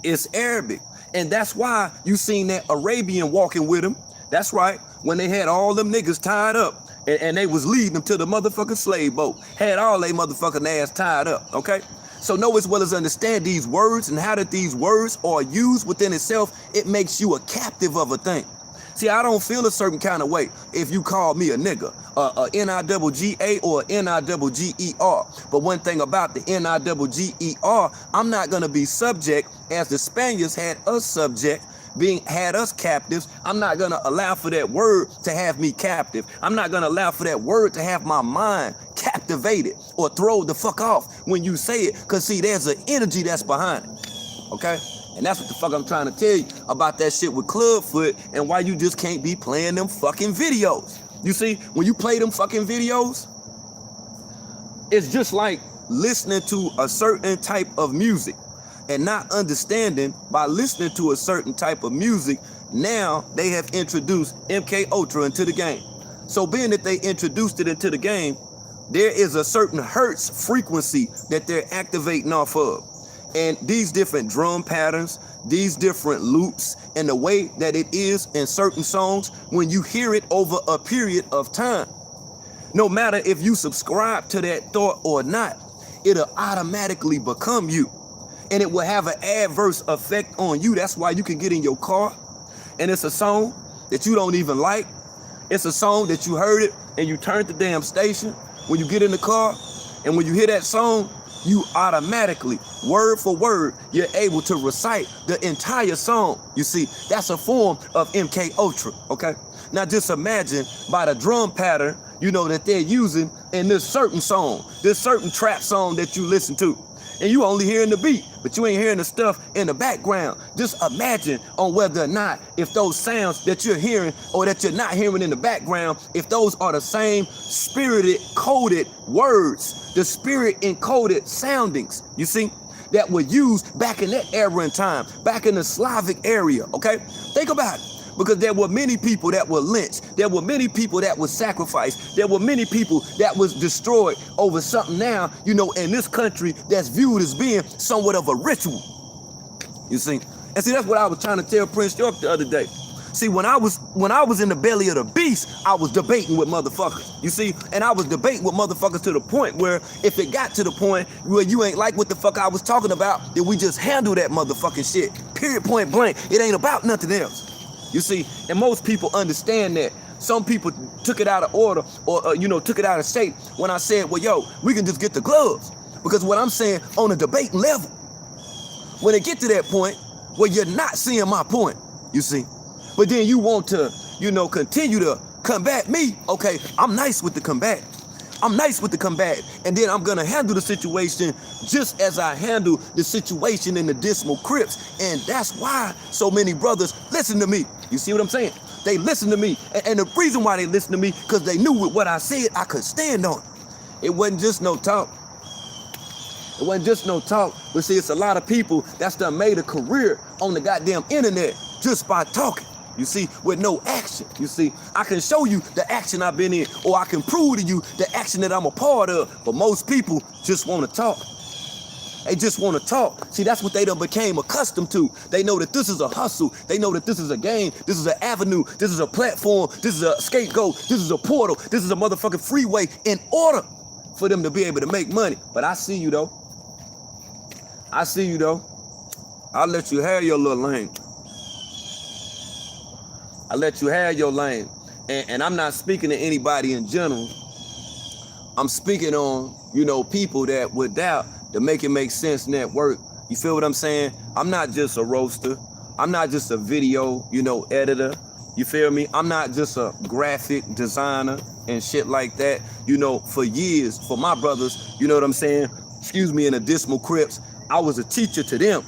It's Arabic. And that's why you seen that Arabian walking with him. That's right. When they had all them niggas tied up. And they was leading them to the motherfucking slave boat. Had all they motherfucking ass tied up, okay? So know as well as understand these words and how that these words are used within itself, it makes you a captive of a thing. See, I don't feel a certain kind of way if you call me a nigga, a N-I-double-G-A or N-I-double-G-E-R. But one thing about the N-I-double-G-E-R, I'm not gonna be subject as the Spaniards had us subject, had us captives. I'm not gonna allow for that word to have me captive. I'm not gonna allow for that word to have my mind captivated or throw the fuck off when you say it. Cause see, there's an energy that's behind it, okay? And that's what the fuck I'm trying to tell you about that shit with Clubfoot and why you just can't be playing them fucking videos. You see, when you play them fucking videos, it's just like listening to a certain type of music and not understanding by listening to a certain type of music. Now they have introduced MK Ultra into the game. So being that they introduced it into the game, there is a certain hertz frequency that they're activating off of. And these different drum patterns, these different loops, and the way that it is in certain songs, when you hear it over a period of time, no matter if you subscribe to that thought or not, it'll automatically become you. And it will have an adverse effect on you. That's why you can get in your car and it's a song that you don't even like. It's a song that you heard it and you turned the damn station when you get in the car. And when you hear that song, you automatically, word for word, you're able to recite the entire song. You see, that's a form of MK Ultra, okay? Now just imagine by the drum pattern, you know, that they're using in this certain song, this certain trap song that you listen to. And you only hearing the beat, but you ain't hearing the stuff in the background. Just imagine on whether or not, if those sounds that you're hearing or that you're not hearing in the background, if those are the same spirited, coded words, the spirit encoded soundings, you see, that were used back in that era and time, back in the Slavic area, okay? Think about it. Because there were many people that were lynched. There were many people that were sacrificed. There were many people that was destroyed over something now, you know, in this country that's viewed as being somewhat of a ritual. You see? And see, that's what I was trying to tell Prince York the other day. See, when I was in the belly of the beast, I was debating with motherfuckers. You see? And I was debating with motherfuckers to the point where if it got to the point where you ain't like what the fuck I was talking about, then we just handle that motherfucking shit. Period, point blank. It ain't about nothing else. You see, and most people understand that. Some people took it out of order or, you know, took it out of shape when I said, well, yo, we can just get the gloves. Because what I'm saying on a debating level, when it get to that point where you're not seeing my point, you see, but then you want to, you know, continue to combat me. Okay, I'm nice with the combat. I'm nice with the combat, and then I'm gonna handle the situation just as I handle the situation in the Dismal Crips. And that's why so many brothers listen to me. You see what I'm saying? They listen to me. And the reason why they listen to me, because they knew with what I said, I could stand on. It wasn't just no talk. It wasn't just no talk. But see, it's a lot of people that's done made a career on the goddamn internet just by talking. You see, with no action. You see, I can show you the action I've been in, or I can prove to you the action that I'm a part of. But most people just want to talk. They just want to talk. See, that's what they done became accustomed to. They know that this is a hustle. They know that this is a game. This is an avenue. This is a platform. This is a scapegoat. This is a portal. This is a motherfucking freeway in order for them to be able to make money. But I see you, though. I see you, though. I'll let you have your little lane. I let you have your lane. And I'm not speaking to anybody in general. I'm speaking on, you know, people that would doubt to make it make sense network. You feel what I'm saying? I'm not just a roaster. I'm not just a video, you know, editor. You feel me? I'm not just a graphic designer and shit like that. You know, for years, for my brothers, you know what I'm saying? Excuse me, in the Dismal Crips, I was a teacher to them.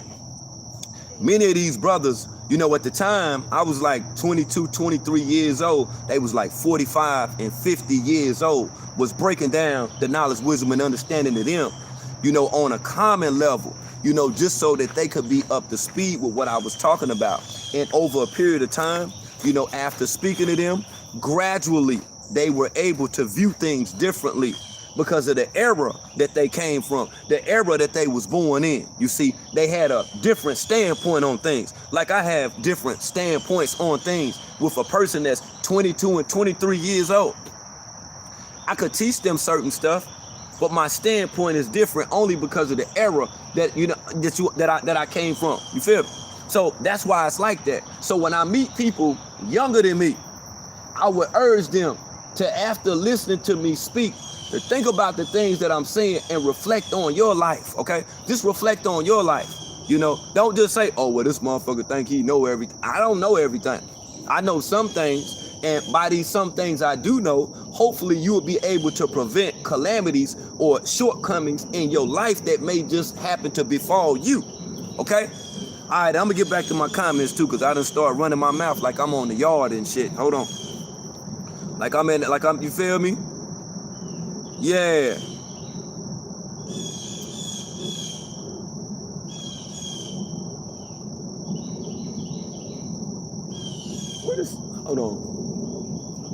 Many of these brothers, you know, at the time, I was like 22, 23 years old. They was like 45 and 50 years old, was breaking down the knowledge, wisdom, and understanding of them, you know, on a common level, you know, just so that they could be up to speed with what I was talking about. And over a period of time, you know, after speaking to them, gradually, they were able to view things differently because of the era that they came from, the era that they was born in. You see, they had a different standpoint on things. Like I have different standpoints on things with a person that's 22 and 23 years old. I could teach them certain stuff, but my standpoint is different only because of the era that, you know, that I came from. You feel me? So that's why it's like that. So when I meet people younger than me, I would urge them to, after listening to me speak, to think about the things that I'm saying and reflect on your life, okay? Just reflect on your life, you know? Don't just say, oh, well, this motherfucker think he know everything. I don't know everything. I know some things, and by these some things I do know, hopefully you will be able to prevent calamities or shortcomings in your life that may just happen to befall you, okay? All right, I'm gonna get back to my comments too, because I done start running my mouth like I'm on the yard and shit. Hold on. You feel me? Yeah. Hold on.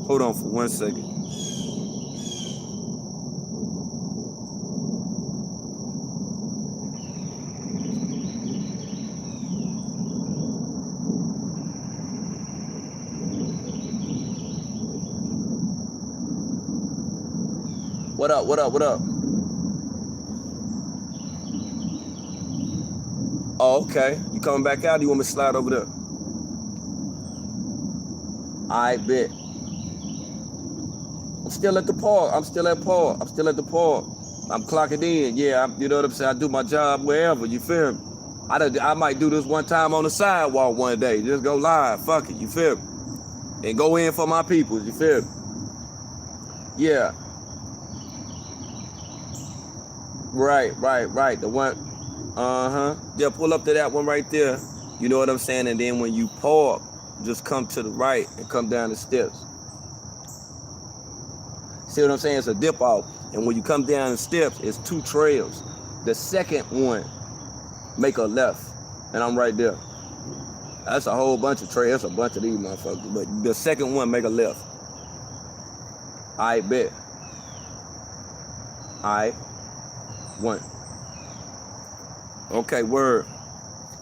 Hold on for 1 second. What up? What up? What up? Oh, okay. You coming back out? Or you want me to slide over there? I bet. I'm still at the park. I'm still at park. I'm still at the park. I'm clocking in. Yeah, you know what I'm saying? I do my job wherever. You feel me? I might do this one time on the sidewalk one day. Just go live. Fuck it. You feel me? And go in for my people. You feel me? Yeah. Right. The one. Yeah, pull up to that one right there. You know what I'm saying? And then when you park, just come to the right and come down the steps. See what I'm saying? It's a dip off. And when you come down the steps, it's 2 trails. The second one, make a left. And I'm right there. That's a whole bunch of trails. That's a bunch of these motherfuckers. But the second one, make a left. I bet. One. Okay, word.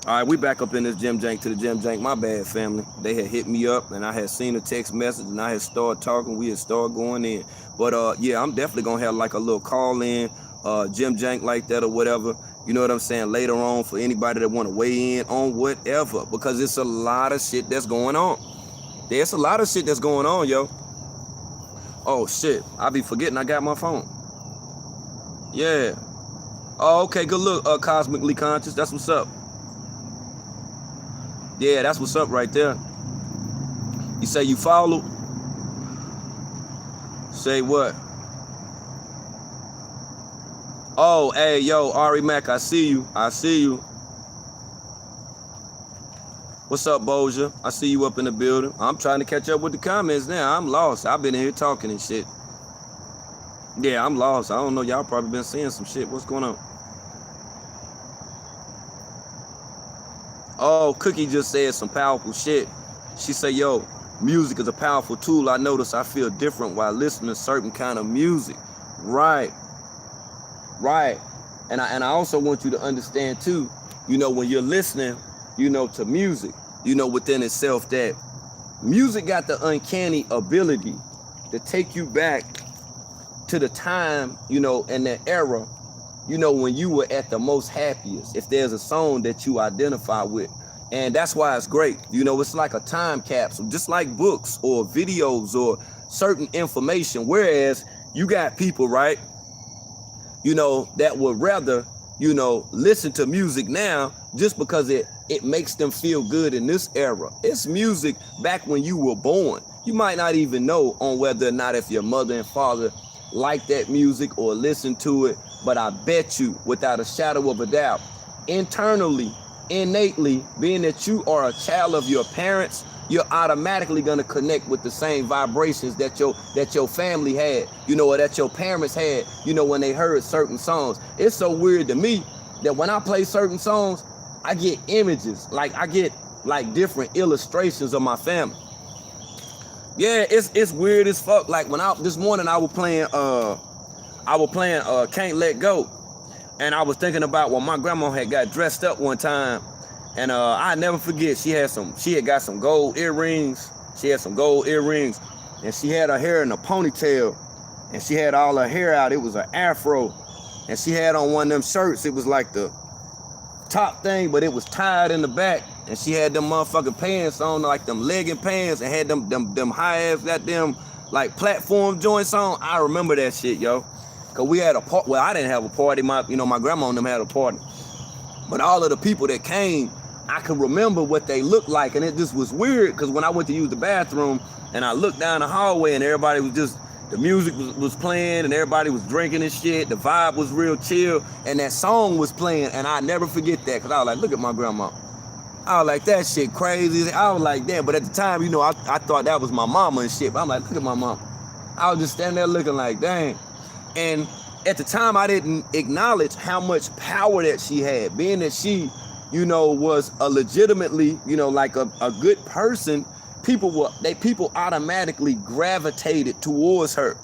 All right, we back up in this Gym Jank to the Gym Jank. My bad, family. They had hit me up, and I had seen a text message, and I had started talking. We had started going in. But, yeah, I'm definitely going to have, like, a little call-in, Gym Jank like that or whatever. You know what I'm saying? Later on for anybody that want to weigh in on whatever. Because it's a lot of shit that's going on. There's a lot of shit that's going on, yo. Oh, shit. I be forgetting I got my phone. Yeah. Oh, okay, good look, Cosmically Conscious. That's what's up. Yeah, that's what's up right there. You say you follow? Say what? Oh, hey, yo, Ari Mac, I see you. What's up, Boja? I see you up in the building. I'm trying to catch up with the comments now. I'm lost. I've been in here talking and shit. Yeah, I'm lost. I don't know. Y'all probably been seeing some shit. What's going on? Oh, Cookie just said some powerful shit. She said, yo, music is a powerful tool. I notice I feel different while listening to certain kind of music. Right. And I also want you to understand too, you know, when you're listening, you know, to music, you know, within itself that music got the uncanny ability to take you back to the time, you know, in that era, you know, when you were at the most happiest, if there's a song that you identify with. And that's why it's great. You know, it's like a time capsule, just like books or videos or certain information. Whereas you got people, right, you know, that would rather, you know, listen to music now just because it makes them feel good in this era. It's music back when you were born. You might not even know on whether or not if your mother and father like that music or listen to it, but I bet you, without a shadow of a doubt, internally, innately, being that you are a child of your parents, you're automatically gonna connect with the same vibrations that your family had, you know, or that your parents had, you know, when they heard certain songs. It's so weird to me that when I play certain songs, I get images, like I get like different illustrations of my family. Yeah, it's weird as fuck. Like when this morning I was playing Can't Let Go. And I was thinking about when my grandma had got dressed up one time. And I never forget, she had got some gold earrings. She had some gold earrings. And she had her hair in a ponytail. And she had all her hair out. It was an afro. And she had on one of them shirts. It was like the top thing, but it was tied in the back. And she had them motherfucking pants on, like them legging pants, and had them high ass goddamn like platform joints on. I remember that shit, yo. Cause we had a party. Well, I didn't have a party. My grandma and them had a party. But all of the people that came, I could remember what they looked like, and it just was weird. Cause when I went to use the bathroom, and I looked down the hallway, and everybody was just, the music was playing, and everybody was drinking and shit. The vibe was real chill, and that song was playing, and I never forget that. Cause I was like, look at my grandma. I was like, that shit crazy. I was like, damn. But at the time, you know, I thought that was my mama and shit. But I'm like, look at my mama. I was just standing there looking like, dang. And at the time, I didn't acknowledge how much power that she had. Being that she, you know, was a legitimately, you know, like a good person, people automatically gravitated towards her.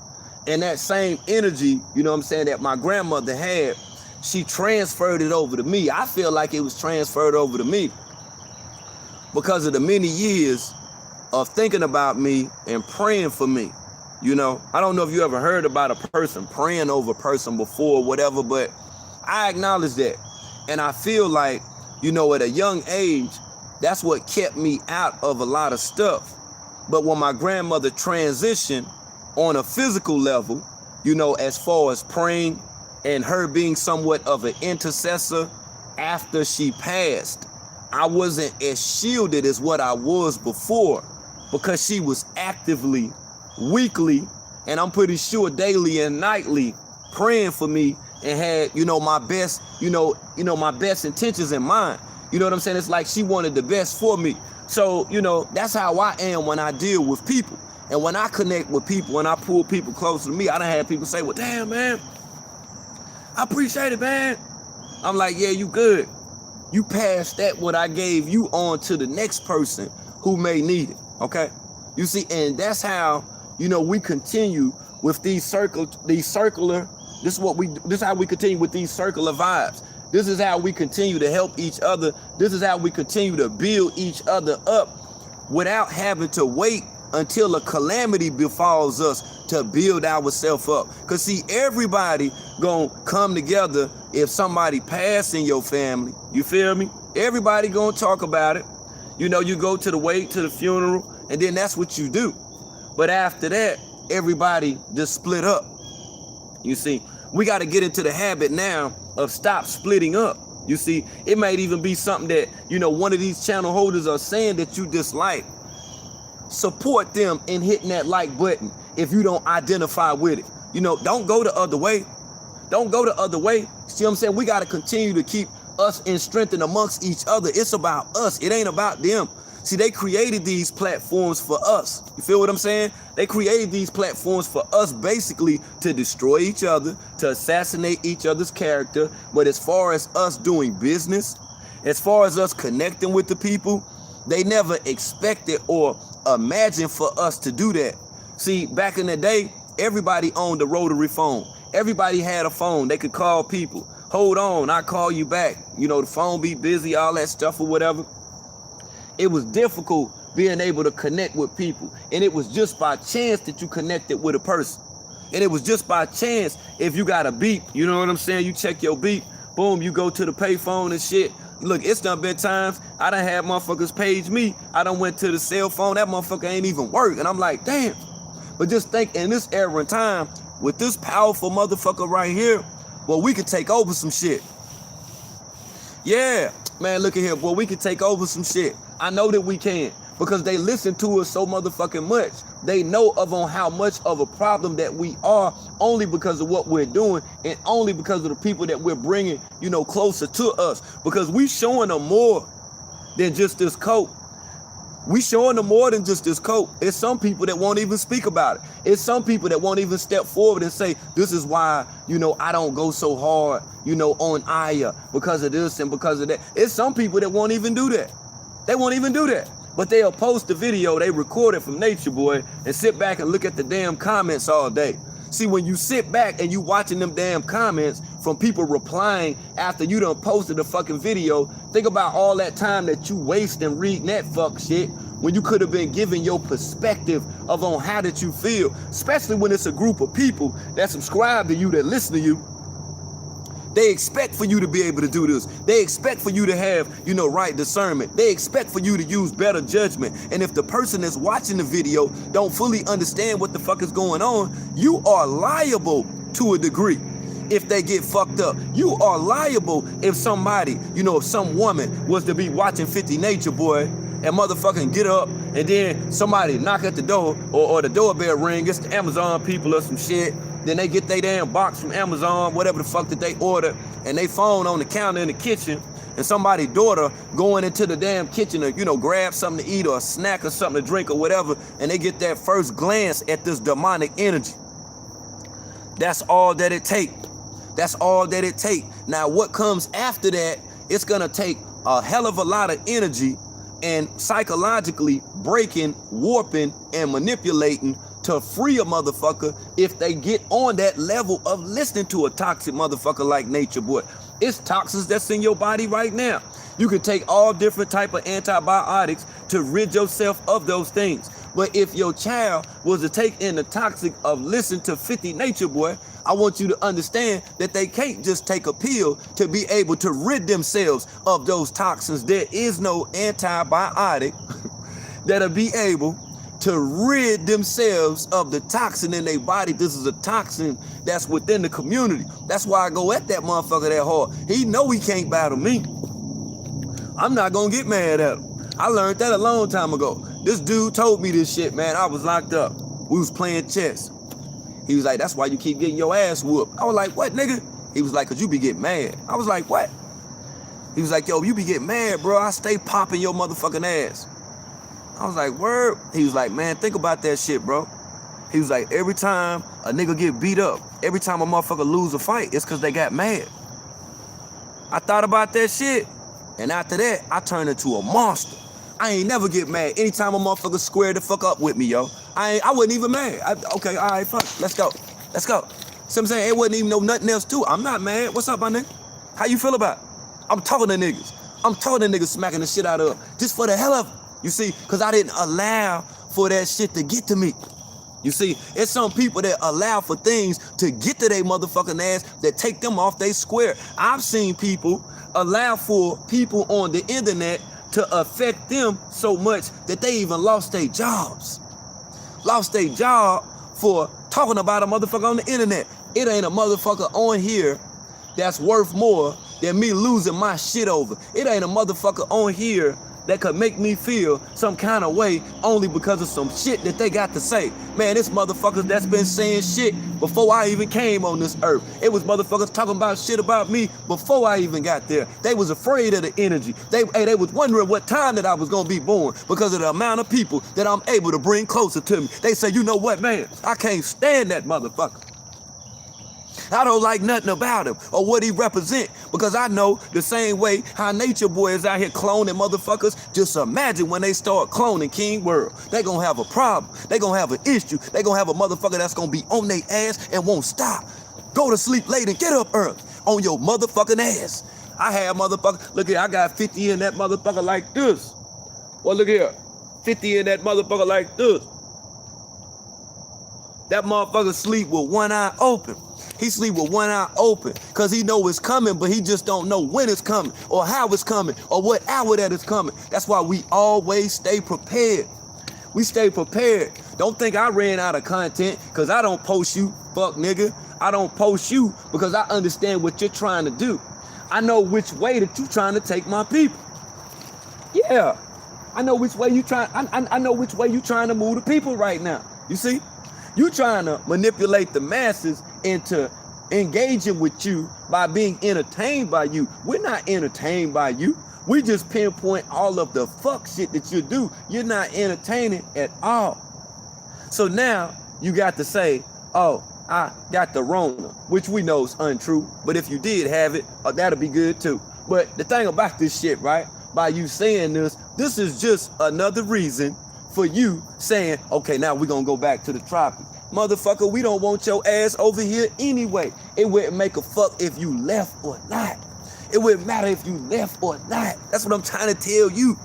And that same energy, you know what I'm saying, that my grandmother had, she transferred it over to me. I feel like it was transferred over to me because of the many years of thinking about me and praying for me. You know, I don't know if you ever heard about a person praying over a person before or whatever, but I acknowledge that. And I feel like, you know, at a young age, that's what kept me out of a lot of stuff. But when my grandmother transitioned on a physical level, you know, as far as praying and her being somewhat of an intercessor after she passed, I wasn't as shielded as what I was before because she was actively, weekly, and I'm pretty sure daily and nightly praying for me and had, you know, my best, my best intentions in mind. You know what I'm saying? It's like she wanted the best for me. So, you know, that's how I am when I deal with people. And when I connect with people, when I pull people close to me, I done had people say, well, damn, man, I appreciate it, man. I'm like, yeah, you good. You passed that what I gave you on to the next person who may need it, okay? You see, and that's how, you know, we continue with this is how we continue with these circular vibes. This is how we continue to help each other. This is how we continue to build each other up without having to wait until a calamity befalls us to build ourselves up. Because see, everybody gonna come together if somebody passed in your family. You feel me? Everybody gonna talk about it. You know, you go to the wake, to the funeral, and then that's what you do. But after that, everybody just split up. You see, we got to get into the habit now of stop splitting up. You see, it might even be something that, you know, one of these channel holders are saying that you dislike. Support them in hitting that like button if you don't identify with it. You know, don't go the other way. Don't go the other way. See what I'm saying? We got to continue to keep us in strength and amongst each other. It's about us. It ain't about them. See, they created these platforms for us. You feel what I'm saying? They created these platforms for us basically to destroy each other, to assassinate each other's character. But as far as us doing business, as far as us connecting with the people, they never expected or imagined for us to do that. See, back in the day, everybody owned a rotary phone. Everybody had a phone. They could call people. Hold on, I'll call you back. You know, the phone be busy, all that stuff or whatever. It was difficult being able to connect with people. And it was just by chance that you connected with a person. And it was just by chance if you got a beep, you know what I'm saying? You check your beep, boom, you go to the payphone and shit. Look, it's done been times I done had motherfuckers page me. I done went to the cell phone, that motherfucker ain't even work. And I'm like, damn. But just think in this era and time, with this powerful motherfucker right here, well, we could take over some shit. Yeah, man, look at here, boy, we could take over some shit. I know that we can because they listen to us so motherfucking much. They know on how much of a problem that we are only because of what we're doing and only because of the people that we're bringing, you know, closer to us, because we showing them more than just this coat. We showing them more than just this coat. It's some people that won't even speak about it. It's some people that won't even step forward and say, this is why, you know, I don't go so hard, you know, on Aya because of this and because of that. It's some people that won't even do that. They won't even do that. But they'll post a video they recorded from Nature Boy and sit back and look at the damn comments all day. See, when you sit back and you watching them damn comments from people replying after you done posted a fucking video, think about all that time that you wasting reading that fuck shit when you could have been giving your perspective of on how did you feel, especially when it's a group of people that subscribe to you, that listen to you. They expect for you to be able to do this. They expect for you to have, you know, right discernment. They expect for you to use better judgment. And if the person that's watching the video don't fully understand what the fuck is going on, you are liable to a degree if they get fucked up. You are liable if somebody, you know, if some woman was to be watching 50 Nature Boy and motherfucking get up and then somebody knock at the door or the doorbell ring, it's the Amazon people or some shit. Then they get their damn box from Amazon, whatever the fuck that they order, and they phone on the counter in the kitchen, and somebody's daughter going into the damn kitchen to, you know, grab something to eat or a snack or something to drink or whatever, and they get that first glance at this demonic energy. That's all that it take. That's all that it take. Now, what comes after that, it's gonna take a hell of a lot of energy and psychologically breaking, warping, and manipulating to free a motherfucker if they get on that level of listening to a toxic motherfucker like Nature Boy. It's toxins that's in your body right now. You can take all different type of antibiotics to rid yourself of those things. But if your child was to take in the toxic of listen to 50 Nature Boy, I want you to understand that they can't just take a pill to be able to rid themselves of those toxins. There is no antibiotic that'll be able to rid themselves of the toxin in their body. This is a toxin that's within the community. That's why I go at that motherfucker that hard. He know he can't battle me. I'm not gonna get mad at him. I learned that a long time ago. This dude told me this shit, man. I was locked up. We was playing chess. He was like, that's why you keep getting your ass whooped. I was like, what, nigga? He was like, cause you be getting mad. I was like, what? He was like, yo, you be getting mad, bro. I stay popping your motherfucking ass. I was like, word? He was like, man, think about that shit, bro. He was like, every time a nigga get beat up, every time a motherfucker lose a fight, it's cause they got mad. I thought about that shit. And after that, I turned into a monster. I ain't never get mad. Anytime a motherfucker squared the fuck up with me, yo. I wasn't even mad. Okay, all right, fuck. Let's go. Let's go. See what I'm saying? It wasn't even no nothing else too. I'm not mad. What's up, my nigga? How you feel about it? I'm talking to niggas. I'm talking to niggas smacking the shit out of them. Just for the hell of it. You see? Because I didn't allow for that shit to get to me. You see? It's some people that allow for things to get to their motherfucking ass that take them off they square. I've seen people allow for people on the internet to affect them so much that they even lost their jobs. Lost their job for talking about a motherfucker on the internet. It ain't a motherfucker on here that's worth more than me losing my shit over. It ain't a motherfucker on here that could make me feel some kind of way only because of some shit that they got to say. Man, it's motherfuckers that's been saying shit before I even came on this earth. It was motherfuckers talking about shit about me before I even got there. They was afraid of the energy. They was wondering what time that I was gonna be born because of the amount of people that I'm able to bring closer to me. They say, you know what, man, I can't stand that motherfucker. I don't like nothing about him or what he represent because I know the same way how Nature Boy is out here cloning motherfuckers. Just imagine when they start cloning King Wurld. They gonna have a problem. They gonna have an issue. They gonna have a motherfucker that's gonna be on their ass and won't stop. Go to sleep late and get up early on your motherfucking ass. I had motherfucker, look here, I got 50 in that motherfucker like this. Well, look here, 50 in that motherfucker like this. That motherfucker sleep with one eye open. He sleep with one eye open because he know it's coming, but he just don't know when it's coming or how it's coming or what hour that it's coming. That's why we always stay prepared. We stay prepared. Don't think I ran out of content because I don't post you, fuck nigga. I don't post you because I understand what you're trying to do. I know which way that you trying to take my people. Yeah, I know which way you trying. I know which way you trying to move the people right now. You see? You trying to manipulate the masses into engaging with you by being entertained by you. We're not entertained by you. We just pinpoint all of the fuck shit that you do. You're not entertaining at all. So now you got to say, oh, I got the Rona, which we know is untrue. But if you did have it, that'll be good too. But the thing about this shit, right? By you saying this is just another reason for you saying, okay, now we're gonna go back to the tropics. Motherfucker, we don't want your ass over here anyway. It wouldn't make a fuck if you left or not. It wouldn't matter if you left or not. That's what I'm trying to tell you.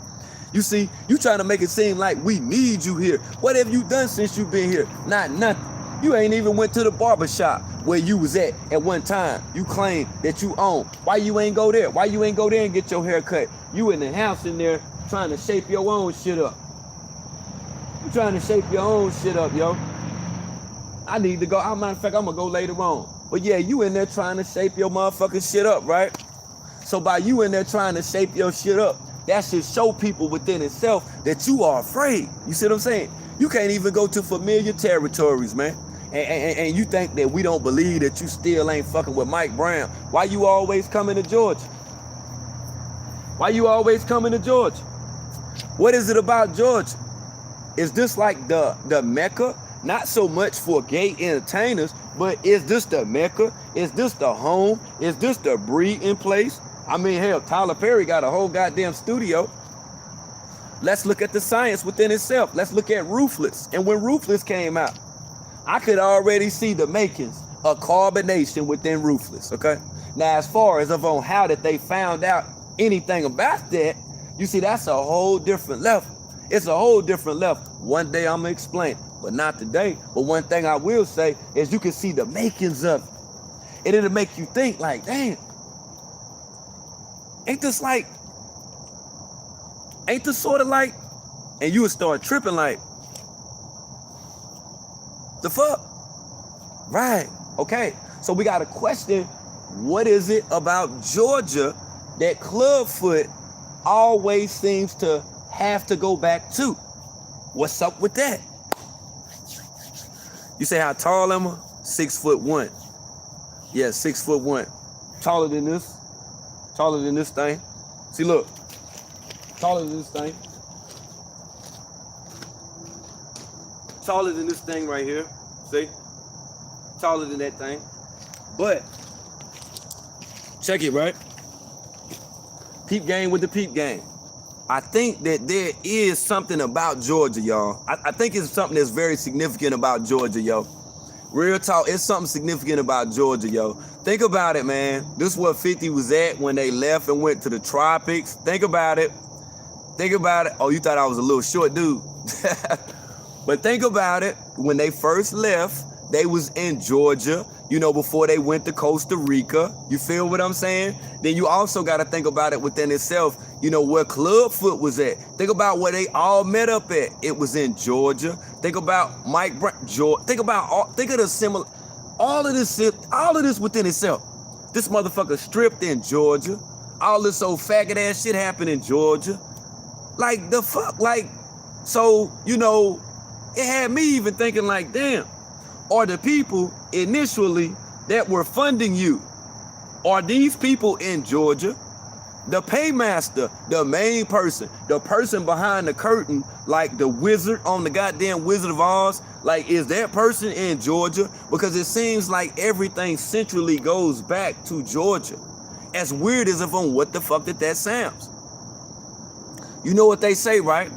You see, you trying to make it seem like we need you here. What have you done since you've been here? Not nothing. You ain't even went to the barbershop where you was at one time. You claim that you own. Why you ain't go there? Why you ain't go there and get your hair cut? You in the house in there trying to shape your own shit up. You trying to shape your own shit up, yo. I need to go. As a matter of fact, I'm gonna go later on. But yeah, you in there trying to shape your motherfucking shit up, right? So by you in there trying to shape your shit up, that should show people within itself that you are afraid. You see what I'm saying? You can't even go to familiar territories, man. And you think that we don't believe that you still ain't fucking with Mike Brown. Why you always coming to Georgia? Why you always coming to Georgia? What is it about Georgia? Is this like the Mecca? Not so much for gay entertainers, but is this the Mecca? Is this the home? Is this the breeding place? I mean, hell, Tyler Perry got a whole goddamn studio. Let's look at the science within itself. Let's look at Ruthless. And when Ruthless came out, I could already see the makings of carbonation within Ruthless, okay? Now, as far as on how that they found out anything about that, you see, that's a whole different level. It's a whole different level. One day I'm gonna explain, but not today. But one thing I will say is you can see the makings of it. And it'll make you think like, damn, ain't this sort of like, and you would start tripping like, the fuck? Right, okay. So we got a question, what is it about Georgia that Clubfoot always seems to have to go back to? What's up with that? You say how tall am I? 6'1". Yeah, 6'1". Taller than this. Taller than this thing. See, look. Taller than this thing. Taller than this thing right here. See? Taller than that thing. But, check it, right? Peep game with the peep game. I think that there is something about Georgia, y'all. I think it's something that's very significant about Georgia, yo. Real talk, it's something significant about Georgia, yo. Think about it, man. This is where 50 was at when they left and went to the tropics. Think about it. Think about it. Oh, you thought I was a little short dude. But think about it. When they first left, they was in Georgia, you know, before they went to Costa Rica. You feel what I'm saying? Then you also got to think about it within itself, you know, where Clubfoot was at. Think about where they all met up at. It was in Georgia. Think about Mike Brown, Georgia. Think of the similar, all of this within itself. This motherfucker stripped in Georgia. All this old faggot ass shit happened in Georgia. Like, the fuck? Like, so, you know, it had me even thinking like, damn, are the people initially that were funding you, are these people in Georgia? The paymaster, the main person, the person behind the curtain, like the wizard on the goddamn Wizard of Oz, like, is that person in Georgia? Because it seems like everything centrally goes back to Georgia. As weird as if on what the fuck that sounds. You know what they say, right?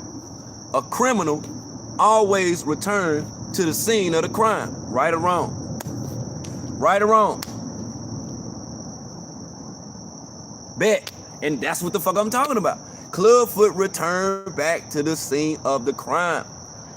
A criminal always return to the scene of the crime, right or wrong. Right or wrong. Bet. And that's what the fuck I'm talking about. Clubfoot returned back to the scene of the crime.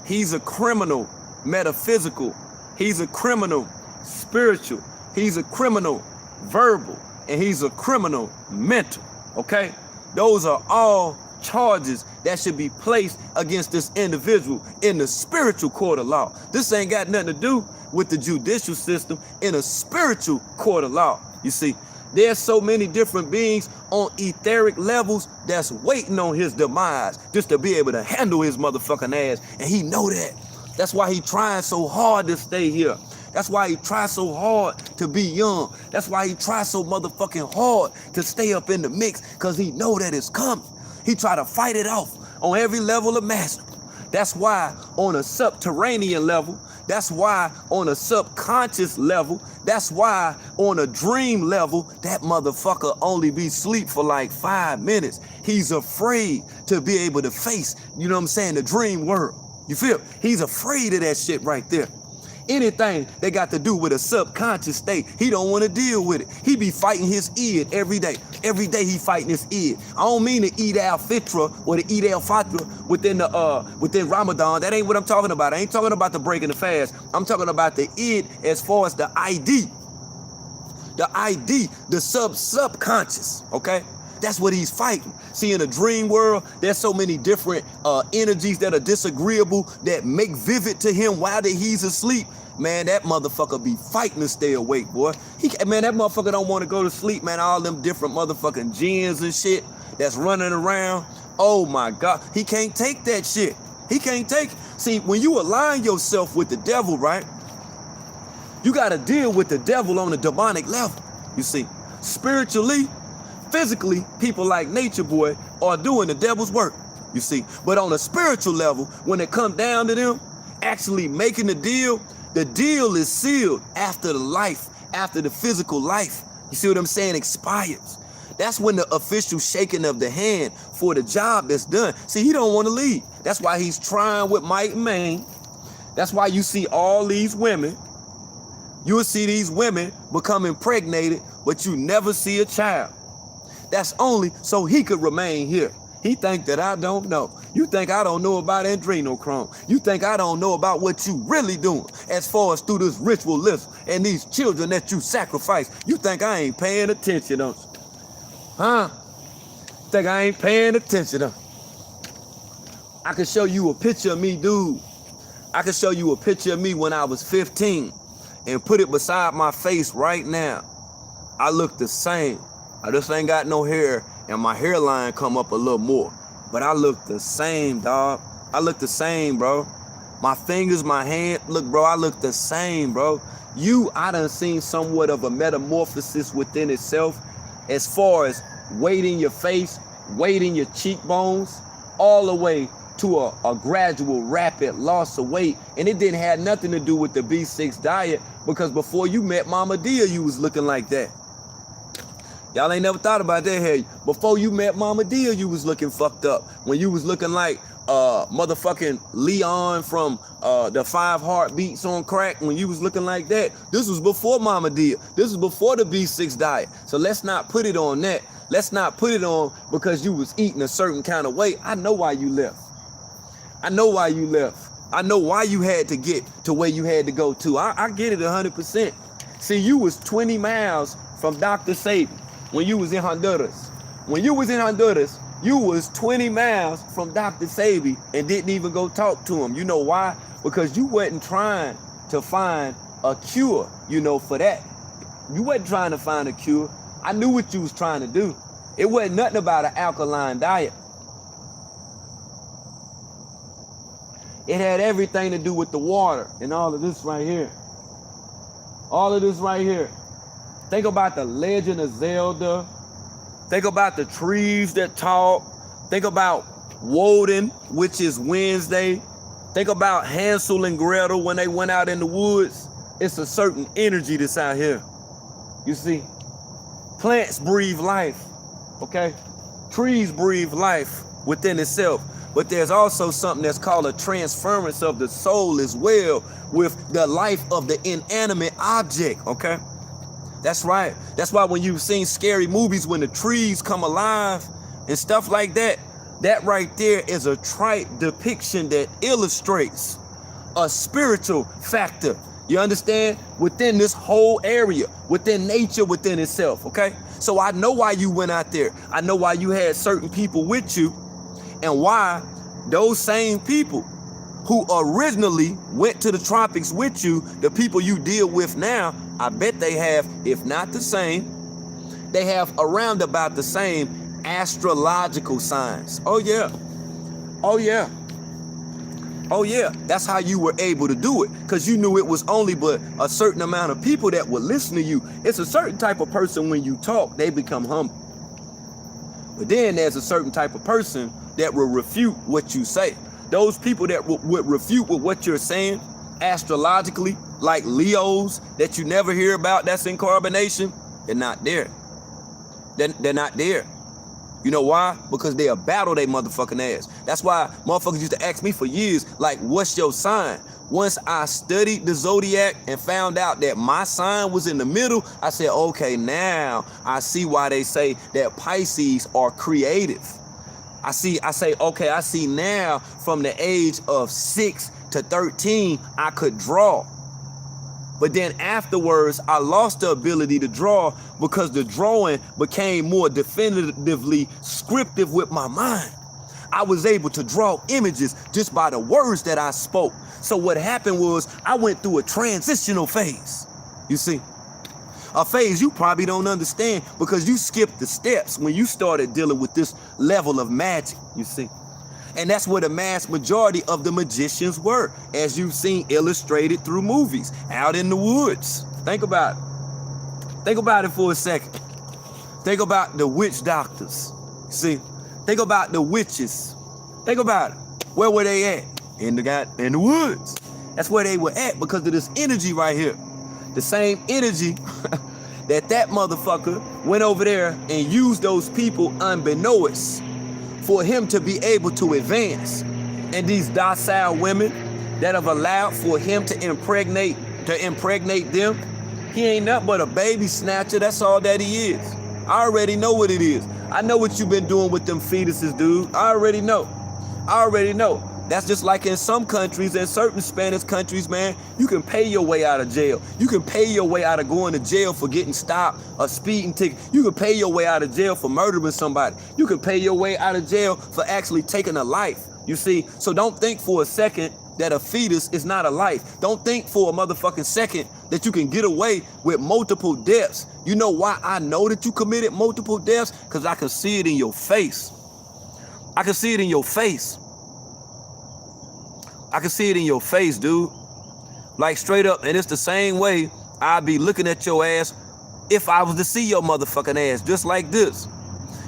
He's a criminal metaphysical. He's a criminal spiritual. He's a criminal verbal. And he's a criminal mental. Okay? Those are all charges that should be placed against this individual in the spiritual court of law. This ain't got nothing to do with the judicial system in a spiritual court of law. You see, there's so many different beings on etheric levels that's waiting on his demise just to be able to handle his motherfucking ass. And he know that. That's why he trying so hard to stay here. That's why he tries so hard to be young. That's why he tries so motherfucking hard to stay up in the mix, because he know that it's coming. He try to fight it off on every level of mastery. That's why on a subterranean level, that's why on a subconscious level, that's why on a dream level, that motherfucker only be asleep for like 5 minutes. He's afraid to be able to face, you know what I'm saying, the dream world. You feel? He's afraid of that shit right there. Anything that got to do with a subconscious state, he don't want to deal with it. He be fighting his id every day. Every day he fighting his id. I don't mean the Eid al-Fitr or the Eid al-Fitr within Ramadan. That ain't what I'm talking about. I ain't talking about the breaking the fast. I'm talking about the id as far as the ID. The ID, the subconscious, okay? That's what he's fighting. See, in a dream world, there's so many different energies that are disagreeable that make vivid to him while that he's asleep. Man, that motherfucker be fighting to stay awake, boy. Man, that motherfucker don't want to go to sleep, man. All them different motherfucking jinns and shit that's running around. Oh my God, he can't take that shit. He can't take it. See, when you align yourself with the devil, right? You got to deal with the devil on a demonic level. You see, spiritually, physically, people like Nature Boy are doing the devil's work, you see. But on a spiritual level, when it comes down to them actually making the deal is sealed after the life, after the physical life, you see what I'm saying, expires. That's when the official shaking of the hand for the job that's done. See, he don't want to leave. That's why he's trying with might and main. That's why you see all these women. You'll see these women become impregnated, but you never see a child. That's only so he could remain here. He think that I don't know. You think I don't know about adrenochrome. You think I don't know about what you really doing as far as through this ritualism and these children that you sacrifice. You think I ain't paying attention, don't you? Huh? Think I ain't paying attention, don't you? I can show you a picture of me, dude. I can show you a picture of me when I was 15 and put it beside my face right now. I look the same. I just ain't got no hair and my hairline come up a little more. But I look the same, dog. I look the same, bro. My fingers, my hand, look, bro, I look the same, bro. I done seen somewhat of a metamorphosis within itself as far as weight in your face, weight in your cheekbones, all the way to a gradual, rapid loss of weight. And it didn't have nothing to do with the B6 diet, because before you met Mama Dia, you was looking like that. Y'all ain't never thought about that, had you? Before you met Mama Dia, you was looking fucked up. When you was looking like motherfucking Leon from the 5 Heartbeats on Crack, when you was looking like that, this was before Mama Dia. This was before the B6 diet. So let's not put it on that. Let's not put it on because you was eating a certain kind of way. I know why you left. I know why you left. I know why you had to get to where you had to go to. I get it 100%. See, you was 20 miles from Dr. Sabi when you was in Honduras. When you was in Honduras, you was 20 miles from Dr. Sabi and didn't even go talk to him. You know why? Because you wasn't trying to find a cure, for that. You wasn't trying to find a cure. I knew what you was trying to do. It wasn't nothing about an alkaline diet. It had everything to do with the water and all of this right here. All of this right here. Think about the Legend of Zelda. Think about the trees that talk. Think about Woden, which is Wednesday. Think about Hansel and Gretel when they went out in the woods. It's a certain energy that's out here. You see, plants breathe life, okay? Trees breathe life within itself. But there's also something that's called a transference of the soul as well with the life of the inanimate object, okay? That's right. That's why when you've seen scary movies, when the trees come alive and stuff like that, that right there is a trite depiction that illustrates a spiritual factor. You understand? Within this whole area, within nature, within itself, okay? So I know why you went out there. I know why you had certain people with you, and why those same people who originally went to the tropics with you, the people you deal with now, I bet they have, if not the same, they have around about the same astrological signs. Oh yeah. Oh yeah. Oh yeah. That's how you were able to do it, because you knew it was only but a certain amount of people that would listen to you. It's a certain type of person, when you talk, they become humble. But then there's a certain type of person that will refute what you say. Those people that would refute with what you're saying astrologically, like Leos that you never hear about, that's in carbonation, they're not there. They're not there. You know why? Because they'll battle they motherfucking ass. That's why motherfuckers used to ask me for years, like, what's your sign? Once I studied the zodiac and found out that my sign was in the middle, I said, okay, now I see why they say that Pisces are creative. I see now from the age of 6 to 13, I could draw. But then afterwards, I lost the ability to draw because the drawing became more definitively scriptive with my mind. I was able to draw images just by the words that I spoke. So what happened was I went through a transitional phase. You see, a phase you probably don't understand because you skipped the steps when you started dealing with this level of magic, you see. And that's where the mass majority of the magicians were, as you've seen illustrated through movies, out in the woods. Think about it. Think about it for a second. Think about the witch doctors. See, think about the witches. Think about it. Where were they at? In the woods. That's where they were at because of this energy right here. The same energy that motherfucker went over there and used those people unbeknownst for him to be able to advance. And these docile women that have allowed for him to impregnate them, he ain't nothing but a baby snatcher. That's all that he is. I already know what it is. I know what you've been doing with them fetuses, dude. I already know. That's just like in some countries, in certain Spanish countries, man, you can pay your way out of jail. You can pay your way out of going to jail for getting stopped, a speeding ticket. You can pay your way out of jail for murdering somebody. You can pay your way out of jail for actually taking a life. You see? So don't think for a second that a fetus is not a life. Don't think for a motherfucking second that you can get away with multiple deaths. You know why I know that you committed multiple deaths? Because I can see it in your face. I can see it in your face. I can see it in your face, dude. Like straight up. And it's the same way I'd be looking at your ass if I was to see your motherfucking ass just like this.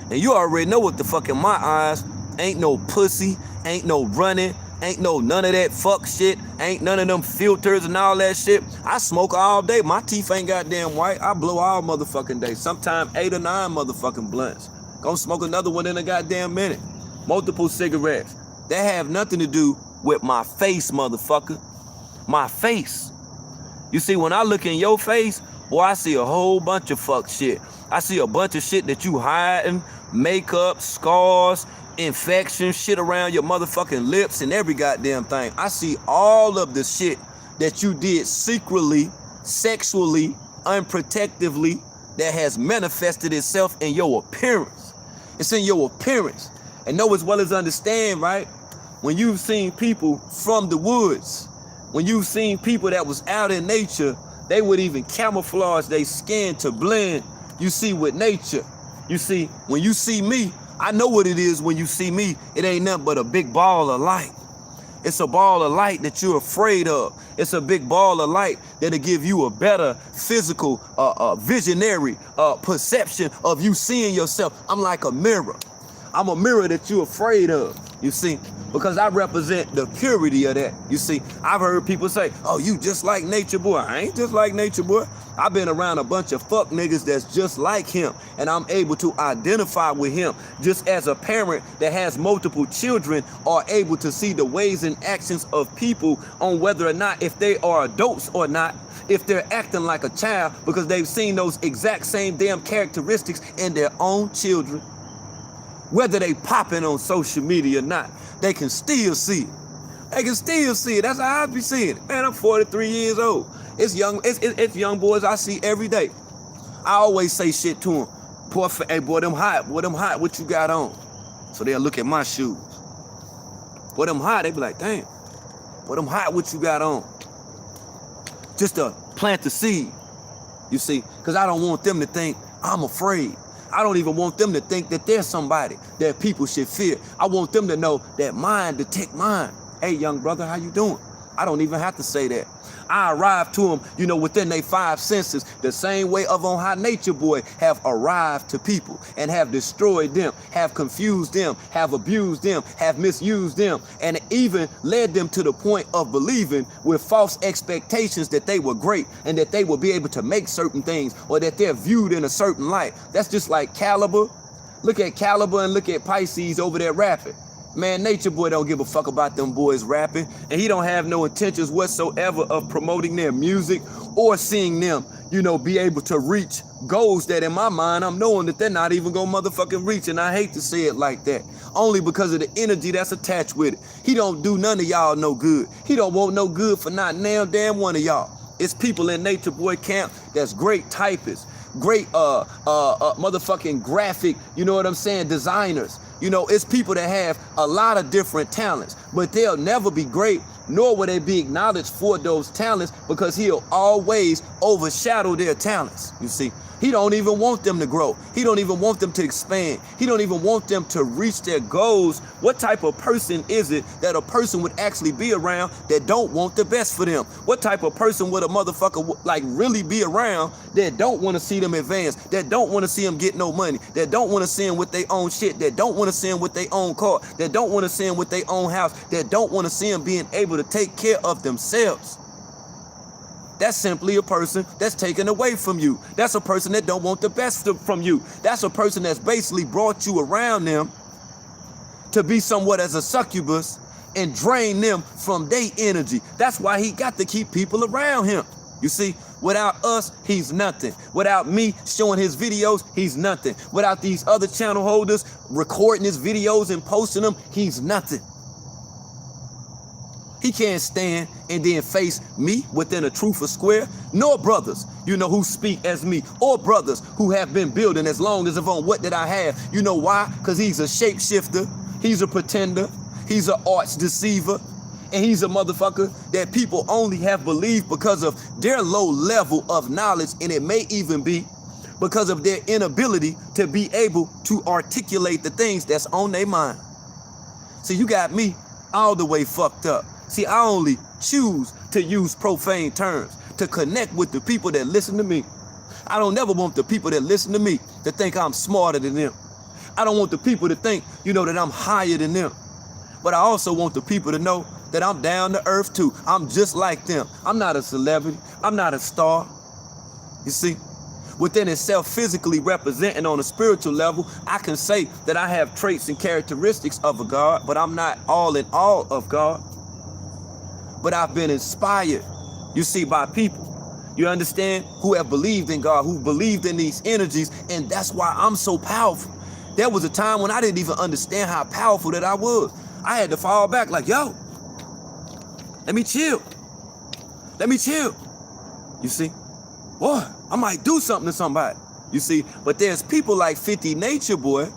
And you already know what the fuck in my eyes. Ain't no pussy, ain't no running, ain't no none of that fuck shit, ain't none of them filters and all that shit. I smoke all day. My teeth ain't goddamn white. I blow all motherfucking day. Sometimes 8 or 9 motherfucking blunts. Gonna smoke another one in a goddamn minute. Multiple cigarettes. That have nothing to do with my face, motherfucker. My face. You see, when I look in your face, boy, I see a whole bunch of fuck shit. I see a bunch of shit that you hiding, makeup, scars, infection, shit around your motherfucking lips and every goddamn thing. I see all of the shit that you did secretly, sexually, unprotectively, that has manifested itself in your appearance. It's in your appearance. And know as well as understand, right? When you've seen people from the woods, when you've seen people that was out in nature, they would even camouflage their skin to blend, you see, with nature. You see, when you see me, I know what it is when you see me. It ain't nothing but a big ball of light. It's a ball of light that you're afraid of. It's a big ball of light that'll give you a better physical, visionary perception of you seeing yourself. I'm like a mirror. I'm a mirror that you're afraid of, you see, because I represent the purity of that. You see, I've heard people say, oh, you just like Nature Boy. I ain't just like Nature Boy. I've been around a bunch of fuck niggas that's just like him, and I'm able to identify with him. Just as a parent that has multiple children are able to see the ways and actions of people on whether or not if they are adults or not, if they're acting like a child, because they've seen those exact same damn characteristics in their own children. Whether they popping on social media or not, they can still see it. They can still see it. That's how I be seeing it. Man, I'm 43 years old. It's young boys I see every day. I always say shit to them. Boy, hey, boy, them hot. Boy, them hot. What you got on? So they'll look at my shoes. Boy, them hot. They be like, damn. Boy, them hot. What you got on? Just to plant the seed, you see, because I don't want them to think I'm afraid. I don't even want them to think that there's somebody that people should fear. I want them to know that mine detect mine. Hey, young brother, how you doing? I don't even have to say that. I arrived to them, you know, within their 5 senses, the same way of on how Nature Boy have arrived to people and have destroyed them, have confused them, have abused them, have misused them, and even led them to the point of believing with false expectations that they were great and that they would be able to make certain things or that they're viewed in a certain light. That's just like Caliber. Look at Caliber and look at Pisces over there rapping. Man, Nature Boy don't give a fuck about them boys rapping, and he don't have no intentions whatsoever of promoting their music or seeing them, you know, be able to reach goals that in my mind, I'm knowing that they're not even gonna motherfucking reach, and I hate to say it like that, only because of the energy that's attached with it. He don't do none of y'all no good. He don't want no good for not damn one of y'all. It's people in Nature Boy camp that's great typists, great motherfucking graphic, you know what I'm saying, designers. You know, it's people that have a lot of different talents, but they'll never be great, nor will they be acknowledged for those talents, because he'll always overshadow their talents, you see. He don't even want them to grow. He don't even want them to expand. He don't even want them to reach their goals. What type of person is it that a person would actually be around that don't want the best for them? What type of person would a motherfucker like really be around that don't want to see them advance, that don't want to see them get no money, that don't want to see them with their own shit, that don't want to see them with their own car, that don't want to see them with their own house, that don't want to see them being able to take care of themselves? That's simply a person that's taken away from you. That's a person that don't want the best from you. That's a person that's basically brought you around them to be somewhat as a succubus and drain them from their energy. That's why he got to keep people around him. You see, without us, he's nothing. Without me showing his videos, he's nothing. Without these other channel holders recording his videos and posting them, he's nothing. He can't stand and then face me within a truth or square, nor brothers, who speak as me, or brothers who have been building as long as on what did I have. You know why? Because he's a shapeshifter, he's a pretender, he's an arch deceiver, and he's a motherfucker that people only have believed because of their low level of knowledge, and it may even be because of their inability to be able to articulate the things that's on their mind. So you got me all the way fucked up. See, I only choose to use profane terms to connect with the people that listen to me. I don't never want the people that listen to me to think I'm smarter than them. I don't want the people to think, that I'm higher than them. But I also want the people to know that I'm down to earth too. I'm just like them. I'm not a celebrity. I'm not a star. You see, within itself, physically representing on a spiritual level, I can say that I have traits and characteristics of a God, but I'm not all in all of God. But I've been inspired, you see, by people, you understand, who have believed in God, who believed in these energies, and that's why I'm so powerful. There was a time when I didn't even understand how powerful that I was. I had to fall back like, yo, let me chill. Let me chill. You see, boy, I might do something to somebody, you see, but there's people like 50 Nature Boy,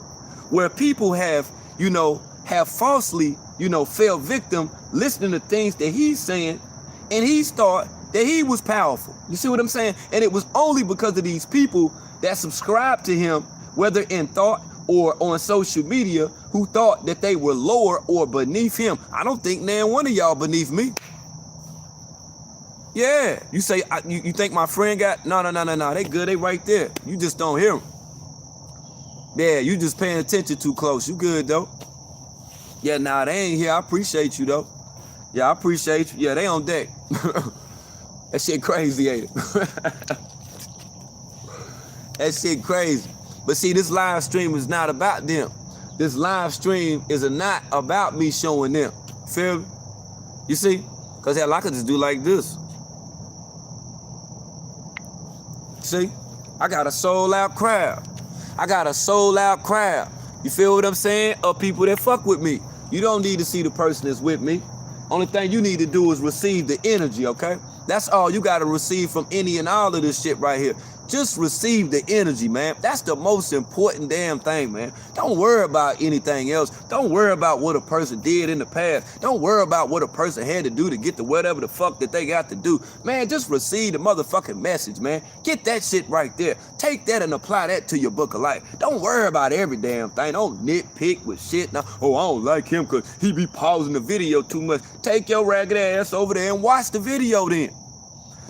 where people have, have falsely, fell victim listening to things that he's saying, and he thought that he was powerful. You see what I'm saying? And it was only because of these people that subscribed to him, whether in thought or on social media, who thought that they were lower or beneath him. I don't think nan one of y'all beneath me. Yeah, you say, you think my friend got, no, they good, they right there. You just don't hear them. Yeah, you just paying attention too close. You good though. Yeah, nah, they ain't here. I appreciate you though. Yeah, I appreciate you. Yeah, they on deck. That shit crazy, ain't it? That shit crazy. But see, this live stream is not about them. This live stream is not about me showing them. Feel me? You see? Because hell, I could just do like this. See? I got a sold out crowd. I got a sold out crowd. You feel what I'm saying? Of people that fuck with me. You don't need to see the person that's with me. Only thing you need to do is receive the energy, okay? That's all you got to receive from any and all of this shit right here. Just receive the energy, man. That's the most important damn thing, man. Don't worry about anything else. Don't worry about what a person did in the past. Don't worry about what a person had to do to get to whatever the fuck that they got to do. Man, just receive the motherfucking message, man. Get that shit right there. Take that and apply that to your book of life. Don't worry about every damn thing. Don't nitpick with shit. Now, oh, I don't like him because he be pausing the video too much. Take your ragged ass over there and watch the video then.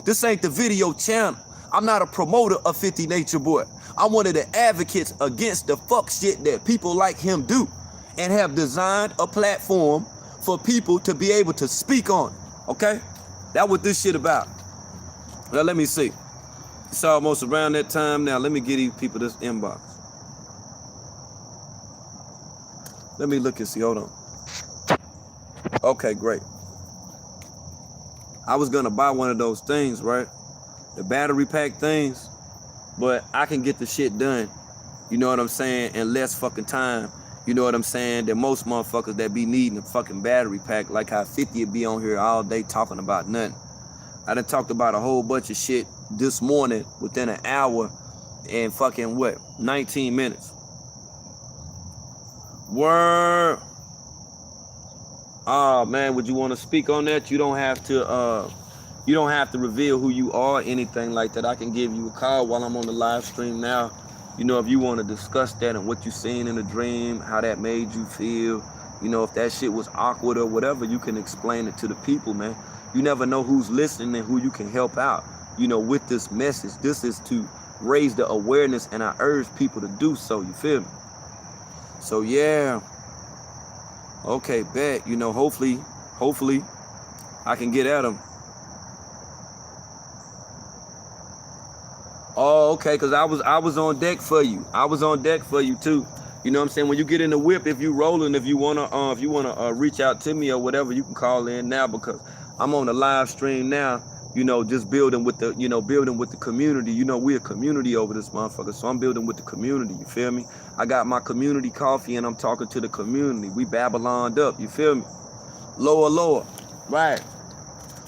This ain't the video channel. I'm not a promoter of 50 Nature Boy. I'm one of the advocates against the fuck shit that people like him do, and have designed a platform for people to be able to speak on it, okay? That's what this shit about. Now, let me see. It's almost around that time now. Let me get these people this inbox. Let me look and see. Hold on. Okay, great. I was gonna buy one of those things, right? The battery pack things, but I can get the shit done, you know what I'm saying, in less fucking time, you know what I'm saying, than most motherfuckers that be needing a fucking battery pack, like how 50 would be on here all day talking about nothing. I done talked about a whole bunch of shit this morning within an hour and fucking 19 minutes. Word. Oh man, would you want to speak on that? You don't have to reveal who you are or anything like that. I can give you a call while I'm on the live stream now. You know, if you want to discuss that and what you seen in the dream, how that made you feel, you know, if that shit was awkward or whatever, you can explain it to the people, man. You never know who's listening and who you can help out, you know, with this message. This is to raise the awareness, and I urge people to do so, you feel me? So, yeah. Okay, bet. You know, hopefully, I can get at them. Oh, okay, because I was on deck for you. I was on deck for you too. You know what I'm saying? When you get in the whip, if you rolling, if you wanna reach out to me or whatever, you can call in now because I'm on the live stream now. You know, just building with the building with the community. You know, we're a community over this motherfucker, so I'm building with the community. You feel me? I got my community coffee and I'm talking to the community. We Babyloned up. You feel me? Lower, right?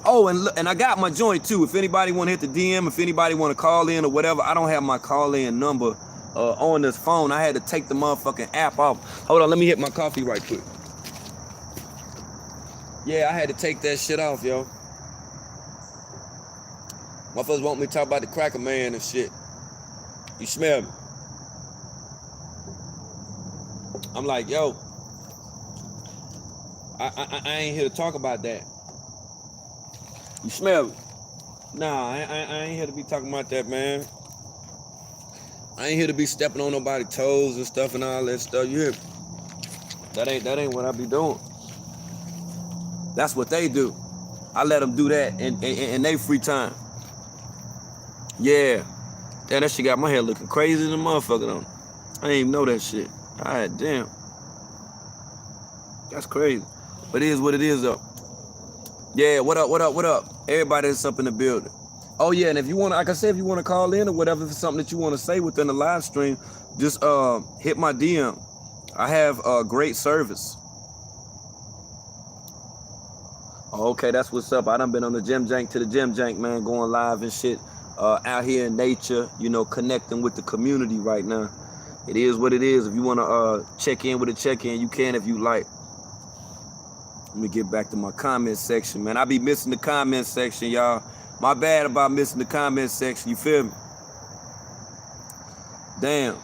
Oh, and I got my joint too. If anybody want to hit the DM, if anybody want to call in or whatever, I don't have my call-in number on this phone. I had to take the motherfucking app off. Hold on, let me hit my coffee right quick. Yeah, I had to take that shit off, yo. Motherfuckers want me to talk about the Cracker Man and shit. You smell me? I'm like, yo, I ain't here to talk about that. You smell me? Nah, I ain't here to be talking about that, man. I ain't here to be stepping on nobody's toes and stuff and all that stuff. You hear me? That ain't what I be doing. That's what they do. I let them do that in their free time. Yeah. Damn, that shit got my hair looking crazy than a motherfucker on. I didn't even know that shit. God damn. That's crazy. But it is what it is, though. Yeah, what up? Everybody that's up in the building. Oh, yeah, and if you want to, like I said, if you want to call in or whatever, if it's something that you want to say within the live stream, just hit my DM. I have great service. Oh, okay, that's what's up. I done been on the Gym Jank to the Gym Jank, man, going live and shit. Out here in nature, you know, connecting with the community right now. It is what it is. If you want to check in with a check-in, you can if you like. Let me get back to my comment section, man. I be missing the comment section, y'all. My bad about missing the comment section, you feel me? Damn.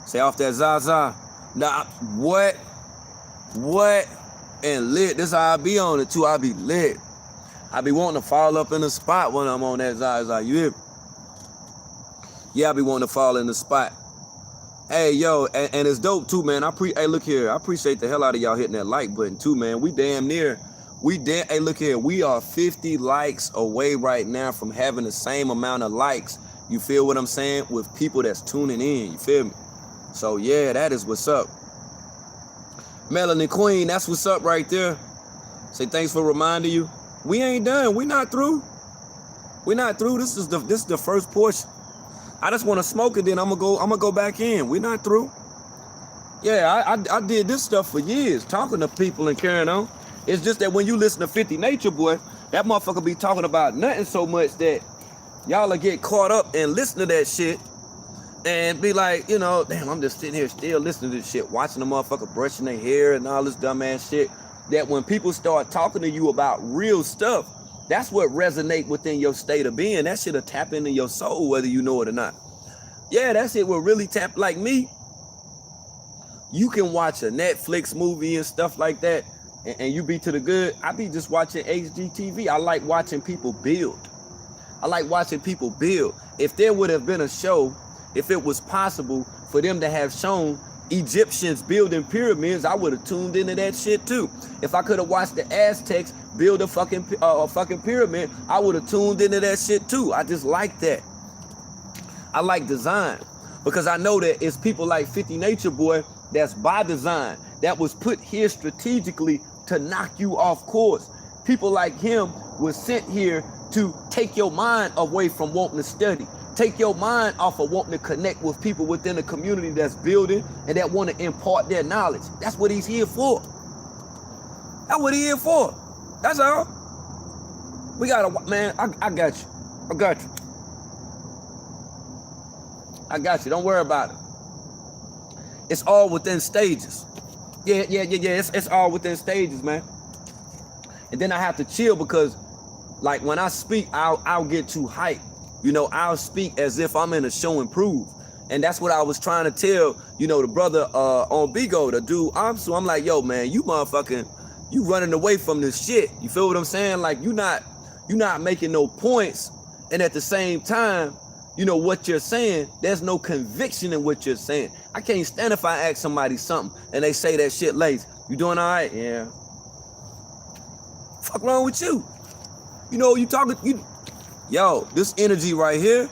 Say off that Zaza. Nah, what? And lit. This how I be on it, too. I be lit. I be wanting to fall up in the spot when I'm on that Zaza, you hear me? Yeah, I be wanting to fall in the spot. Hey, yo, and it's dope, too, man. Hey, look here. I appreciate the hell out of y'all hitting that like button, too, man. We damn near. Hey, look here. We are 50 likes away right now from having the same amount of likes. You feel what I'm saying? With people that's tuning in. You feel me? So, yeah, that is what's up. Melanie Queen, that's what's up right there. Say thanks for reminding you. We ain't done. We not through. We not through. This is the first portion. I just want to smoke it, then I'm gonna go back in. We're not through. Yeah, I did this stuff for years, talking to people and carrying on. It's just that when you listen to 50 Nature Boy, that motherfucker be talking about nothing so much that y'all will get caught up and listen to that shit and be like, you know, damn, I'm just sitting here still listening to this shit, watching the motherfucker brushing their hair and all this dumbass shit. That when people start talking to you about real stuff, that's what resonate within your state of being. That shit'll tap into your soul, whether you know it or not. Yeah, that shit will really tap. Like me, you can watch a Netflix movie and stuff like that, and you be to the good. I be just watching HGTV. I like watching people build. If there would have been a show, if it was possible for them to have shown Egyptians building pyramids, I would have tuned into that shit too. If I could have watched the Aztecs build a fucking pyramid, I would have tuned into that shit too. I just like that. I like design because I know that it's people like 50 Nature Boy that's by design, that was put here strategically to knock you off course. People like him was sent here to take your mind away from wanting to study. Take your mind off of wanting to connect with people within the community that's building and that want to impart their knowledge. That's what he's here for. That's what he's here for. That's all. We gotta, man, I got you. I got you. Don't worry about it. It's all within stages. Yeah. It's all within stages, man. And then I have to chill because, like, when I speak, I'll get too hyped. You know, I'll speak as if I'm in a show and prove. And that's what I was trying to tell, you know, the brother on Bigo, the dude Amsu. I'm like, yo, man, you running away from this shit. You feel what I'm saying? Like, you not making no points. And at the same time, you know, what you're saying, there's no conviction in what you're saying. I can't stand if I ask somebody something and they say that shit lazy. You doing all right? Yeah. Fuck wrong with you? You know, you talking, yo, this energy right here,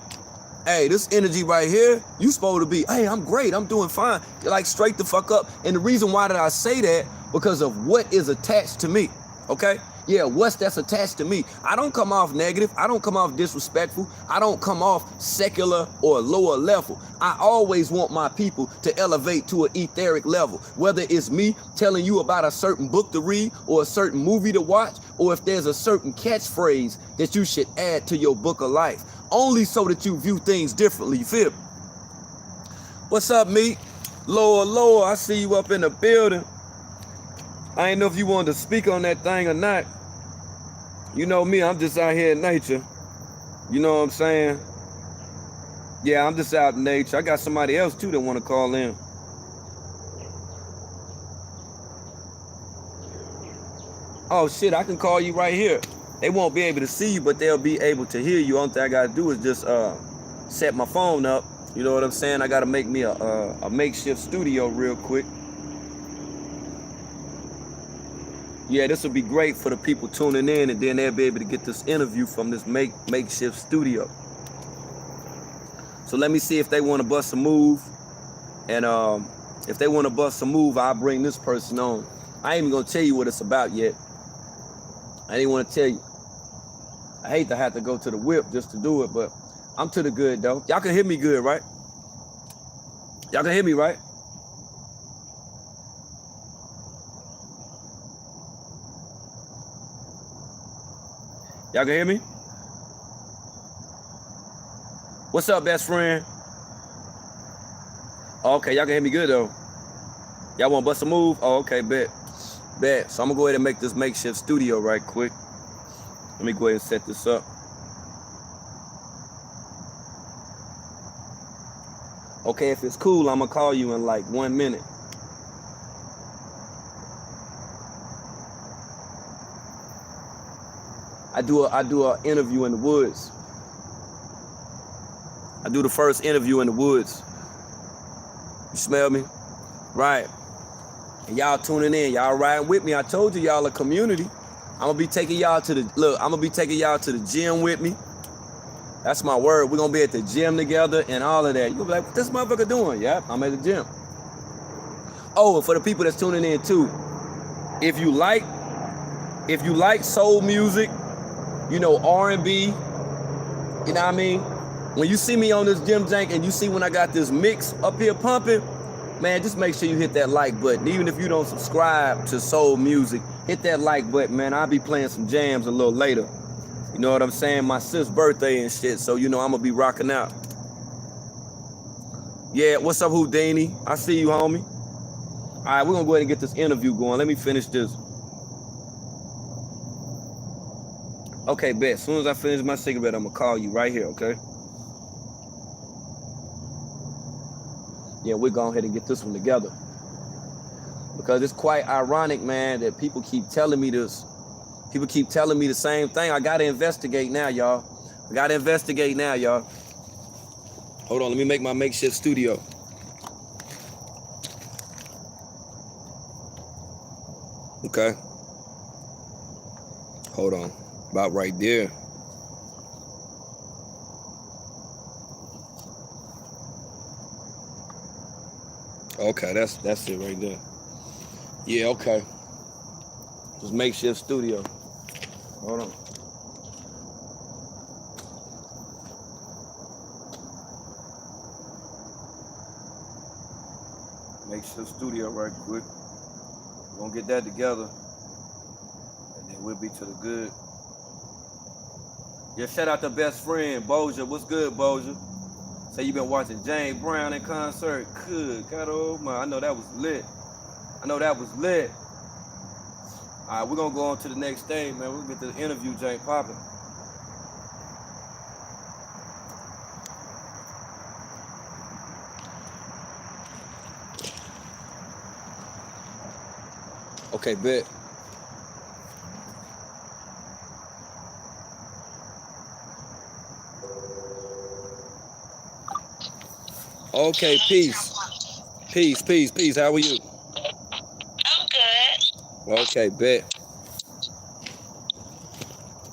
Hey, this energy right here, you supposed to be, hey, I'm great, I'm doing fine. Like straight the fuck up. And the reason why did I say that? Because of what is attached to me. Okay? Yeah, what's that's attached to me. I don't come off negative. I don't come off disrespectful. I don't come off secular or lower level. I always want my people to elevate to an etheric level. Whether it's me telling you about a certain book to read or a certain movie to watch, or if there's a certain catchphrase that you should add to your book of life. Only so that you view things differently. You feel me? What's up, me? Lower, I see you up in the building. I ain't know if you wanted to speak on that thing or not. You know me, I'm just out here in nature. You know what I'm saying? Yeah, I'm just out in nature. I got somebody else too that want to call in. Oh shit, I can call you right here. They won't be able to see you, but they'll be able to hear you. Only thing I gotta do is just set my phone up. You know what I'm saying? I gotta make me a makeshift studio real quick. Yeah, this will be great for the people tuning in, and then they'll be able to get this interview from this makeshift studio. So let me see if they want to bust a move. And if they want to bust a move, I'll bring this person on. I ain't even going to tell you what it's about yet. I didn't want to tell you. I hate to have to go to the whip just to do it, but I'm to the good, though. Y'all can hear me good, right? Y'all can hear me, right? Y'all can hear me? What's up, best friend? Oh, okay, y'all can hear me good, though. Y'all want to bust a move? Oh, okay, bet. So I'm going to go ahead and make this makeshift studio right quick. Let me go ahead and set this up. Okay, if it's cool, I'm going to call you in like 1 minute. I do an interview in the woods. I do the first interview in the woods. You smell me? Right. And y'all tuning in. Y'all riding with me. I told you y'all a community. I'm going to be taking y'all to the gym with me. That's my word. We're going to be at the gym together and all of that. You'll be like, what this motherfucker doing? Yeah, I'm at the gym. Oh, and for the people that's tuning in too, if you like soul music, you know, R&B, you know what I mean? When you see me on this gym jank and you see when I got this mix up here pumping, man, just make sure you hit that like button. Even if you don't subscribe to soul music, hit that like button, man. I'll be playing some jams a little later. You know what I'm saying? My sis' birthday and shit, so you know I'm gonna be rocking out. Yeah, what's up, Houdini? I see you, homie. All right, we're gonna go ahead and get this interview going. Let me finish this. Okay, bet. As soon as I finish my cigarette, I'm gonna call you right here, okay? Yeah, we're going ahead and get this one together. Because it's quite ironic, man, that people keep telling me this. People keep telling me the same thing. I gotta investigate now, y'all. Hold on, let me make my makeshift studio. Okay. Hold on. About right there. Okay, that's it right there. Yeah, okay. Just makeshift studio. Hold on. Makeshift studio right quick. We're gonna get that together. And then we'll be to the good. Yeah, shout out to best friend, Boja. What's good, Boja? Say you been watching James Brown in concert. Good God, oh my, I know that was lit. All right, we're gonna go on to the next stage, man. We'll get the interview jank popping. Okay, bet. Okay, peace. How are you? I'm good. Okay, bet.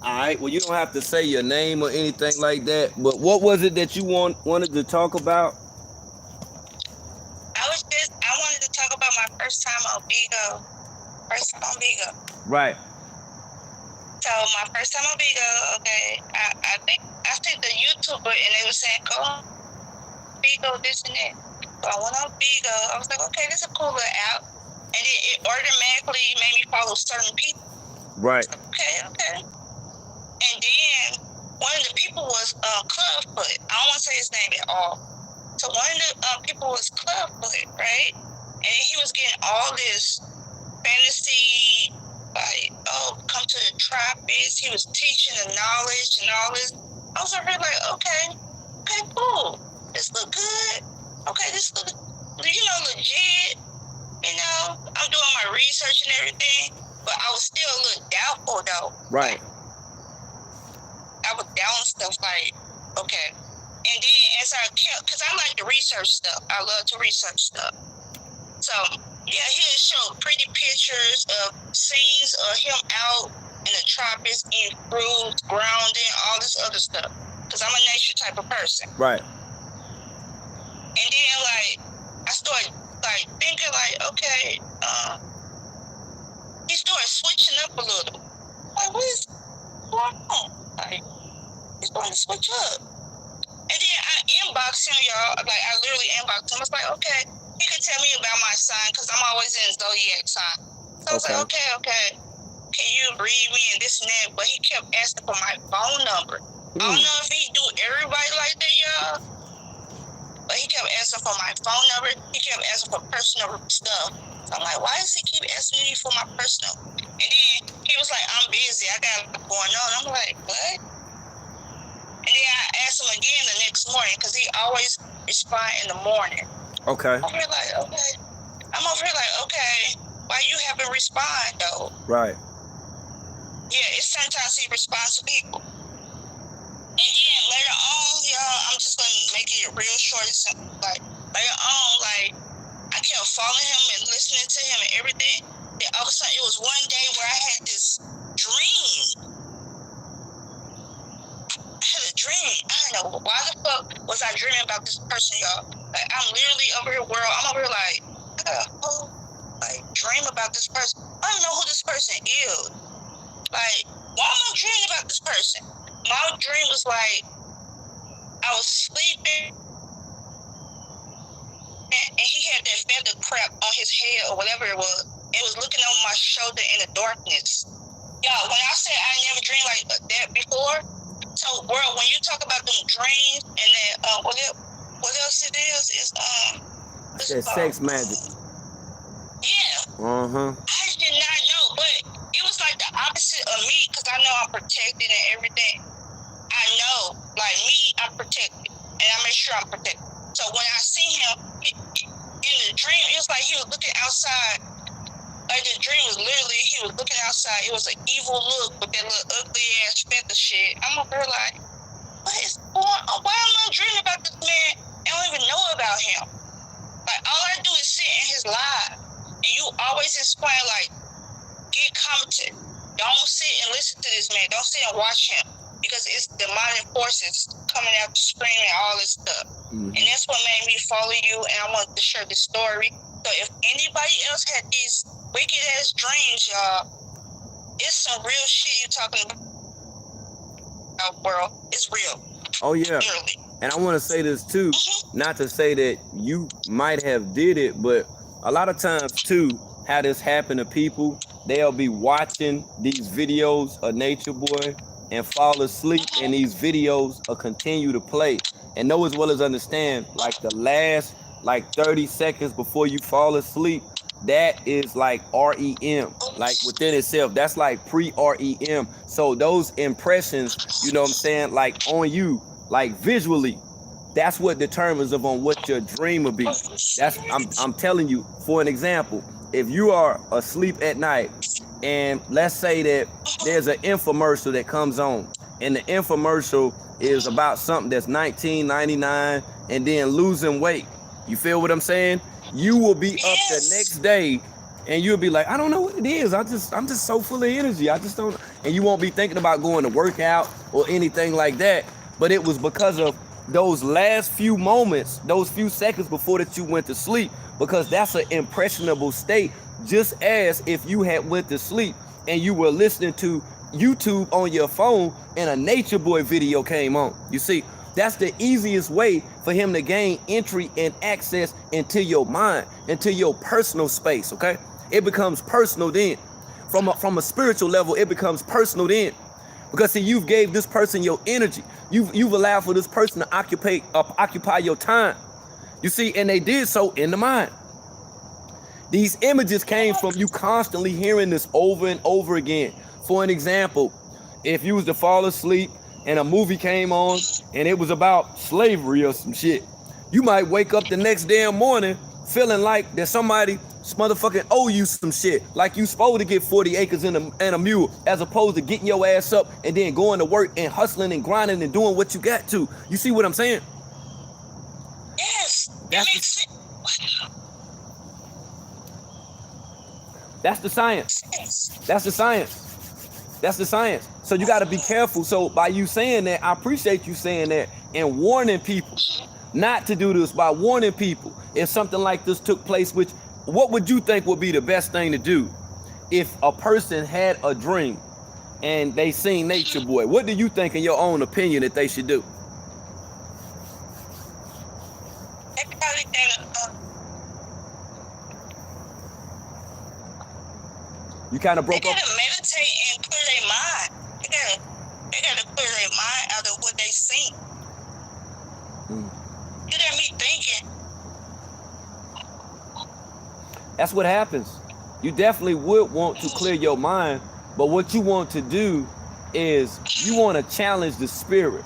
All right. Well, you don't have to say your name or anything like that. But what was it that you wanted to talk about? I wanted to talk about my first time on Bigo. First time on Bigo. Right. So my first time on Bigo, okay, I think I seen the YouTuber and they were saying go on Bigo, this and that. So I went on Bigo. I was like, okay, this is a cool little app. And it automatically made me follow certain people. Right. Okay. And then one of the people was Clubfoot. I don't want to say his name at all. So one of the people was Clubfoot, right? And he was getting all this fantasy, like, oh, come to the tropics. He was teaching the knowledge and all this. I was over here like, okay, cool. This look good. Okay, this look, legit. I'm doing my research and everything, but I was still a little doubtful though. Right. I was doubting stuff like, okay. And then as I kept, because I like to research stuff. I love to research stuff. So, yeah, he'll show pretty pictures of scenes of him out in the tropics, eating fruits, grounding, all this other stuff. Because I'm a nature type of person. Right. And then, like, I started, like, thinking, like, okay, he started switching up a little. Like, what is going on? Like, he's going to switch up. And then I inboxed him, y'all. Like, I literally inboxed him. I was like, okay, he could tell me about my sign, because I'm always in zodiac sign. So I was like, okay, can you read me and this and that? But he kept asking for my phone number. I don't know if he do everybody like that, y'all. But he kept asking for my phone number. He kept asking for personal stuff. So I'm like, why does he keep asking me for my personal? And then he was like, I'm busy. I got a lot going on. I'm like, what? And then I asked him again the next morning, because he always respond in the morning. Okay. I'm over here like, okay, why you haven't respond though? Right. Yeah, it's sometimes he responds to people. And then later on, y'all, I'm just gonna make it real short and simple. Like, later on, like, I kept following him and listening to him and everything. Then all of a sudden, it was one day where I had this dream. I had a dream. I don't know why the fuck was I dreaming about this person, y'all. Like, I'm literally over here, I'm over here like, I got a whole, like, dream about this person. I don't know who this person is. Like, why am I dreaming about this person? My dream was like, I was sleeping, and he had that feather crap on his head or whatever it was. It was looking over my shoulder in the darkness. Y'all, when I said I never dreamed like that before, so, World, when you talk about them dreams and that, what else it is It's sex magic. Yeah. I did not know, but it was like the opposite of me, because I know I'm protected and everything. I know, like me, I'm protected, and I make sure I'm protected. So when I see him in the dream, it was like he was looking outside. Like, the dream was literally, he was looking outside. It was an evil look with that little ugly ass feather shit. I'm over there like, what is going on? Why am I dreaming about this man? I don't even know about him. Like, all I do is sit in his live, and you always explain, like, get commented. Don't sit and listen to this man. Don't sit and watch him, because it's demonic forces coming out screaming all this stuff. And that's what made me follow you, and I wanted to share this story. So if anybody else had these wicked ass dreams, y'all, it's some real shit you're talking about, World. It's real. Oh yeah. Literally. And I want to say this too, not to say that you might have did it, but a lot of times too, how this happen to people, they'll be watching these videos of Nature Boy and fall asleep, and these videos will continue to play. And know as well as understand, like the last 30 seconds before you fall asleep, that is like REM, like within itself. That's like pre-REM. So those impressions, you know what I'm saying, like on you, like visually, that's what determines on what your dream will be. That's I'm telling you, for an example, if you are asleep at night, and let's say that there's an infomercial that comes on, and the infomercial is about something that's $19.99 and then losing weight. You feel what I'm saying? You will be up the next day and you'll be like, I don't know what it is. I'm just so full of energy. I just don't. and you won't be thinking about going to work out or anything like that. But it was because of those last few moments, those few seconds before that you went to sleep, because that's an impressionable state, just as if you had went to sleep and you were listening to YouTube on your phone and a Nature Boy video came on. You see, that's the easiest way for him to gain entry and access into your mind, into your personal space, okay? It becomes personal then. From a spiritual level, it becomes personal then. Because see, you've gave this person your energy. You've allowed for this person to occupy your time. You see, and they did so in the mind. These images came from you constantly hearing this over and over again. For an example, if you was to fall asleep and a movie came on and it was about slavery or some shit, you might wake up the next damn morning feeling like that somebody motherfucking owe you some shit, like you supposed to get 40 acres and a mule, as opposed to getting your ass up and then going to work and hustling and grinding and doing what you got to. You see what I'm saying? Yes, it makes sense. That's the science. That's the science. That's the science. So you got to be careful. So by you saying that, I appreciate you saying that and warning people not to do this, by warning people if something like this took place. Which, what would you think would be the best thing to do if a person had a dream and they seen Nature Boy? What do you think, in your own opinion, that they should do? You kind of broke up. They gotta meditate and clear their mind. They gotta clear their mind out of what they see. You got me thinking. That's what happens. You definitely would want to clear your mind, but what you want to do is you want to challenge the spirit.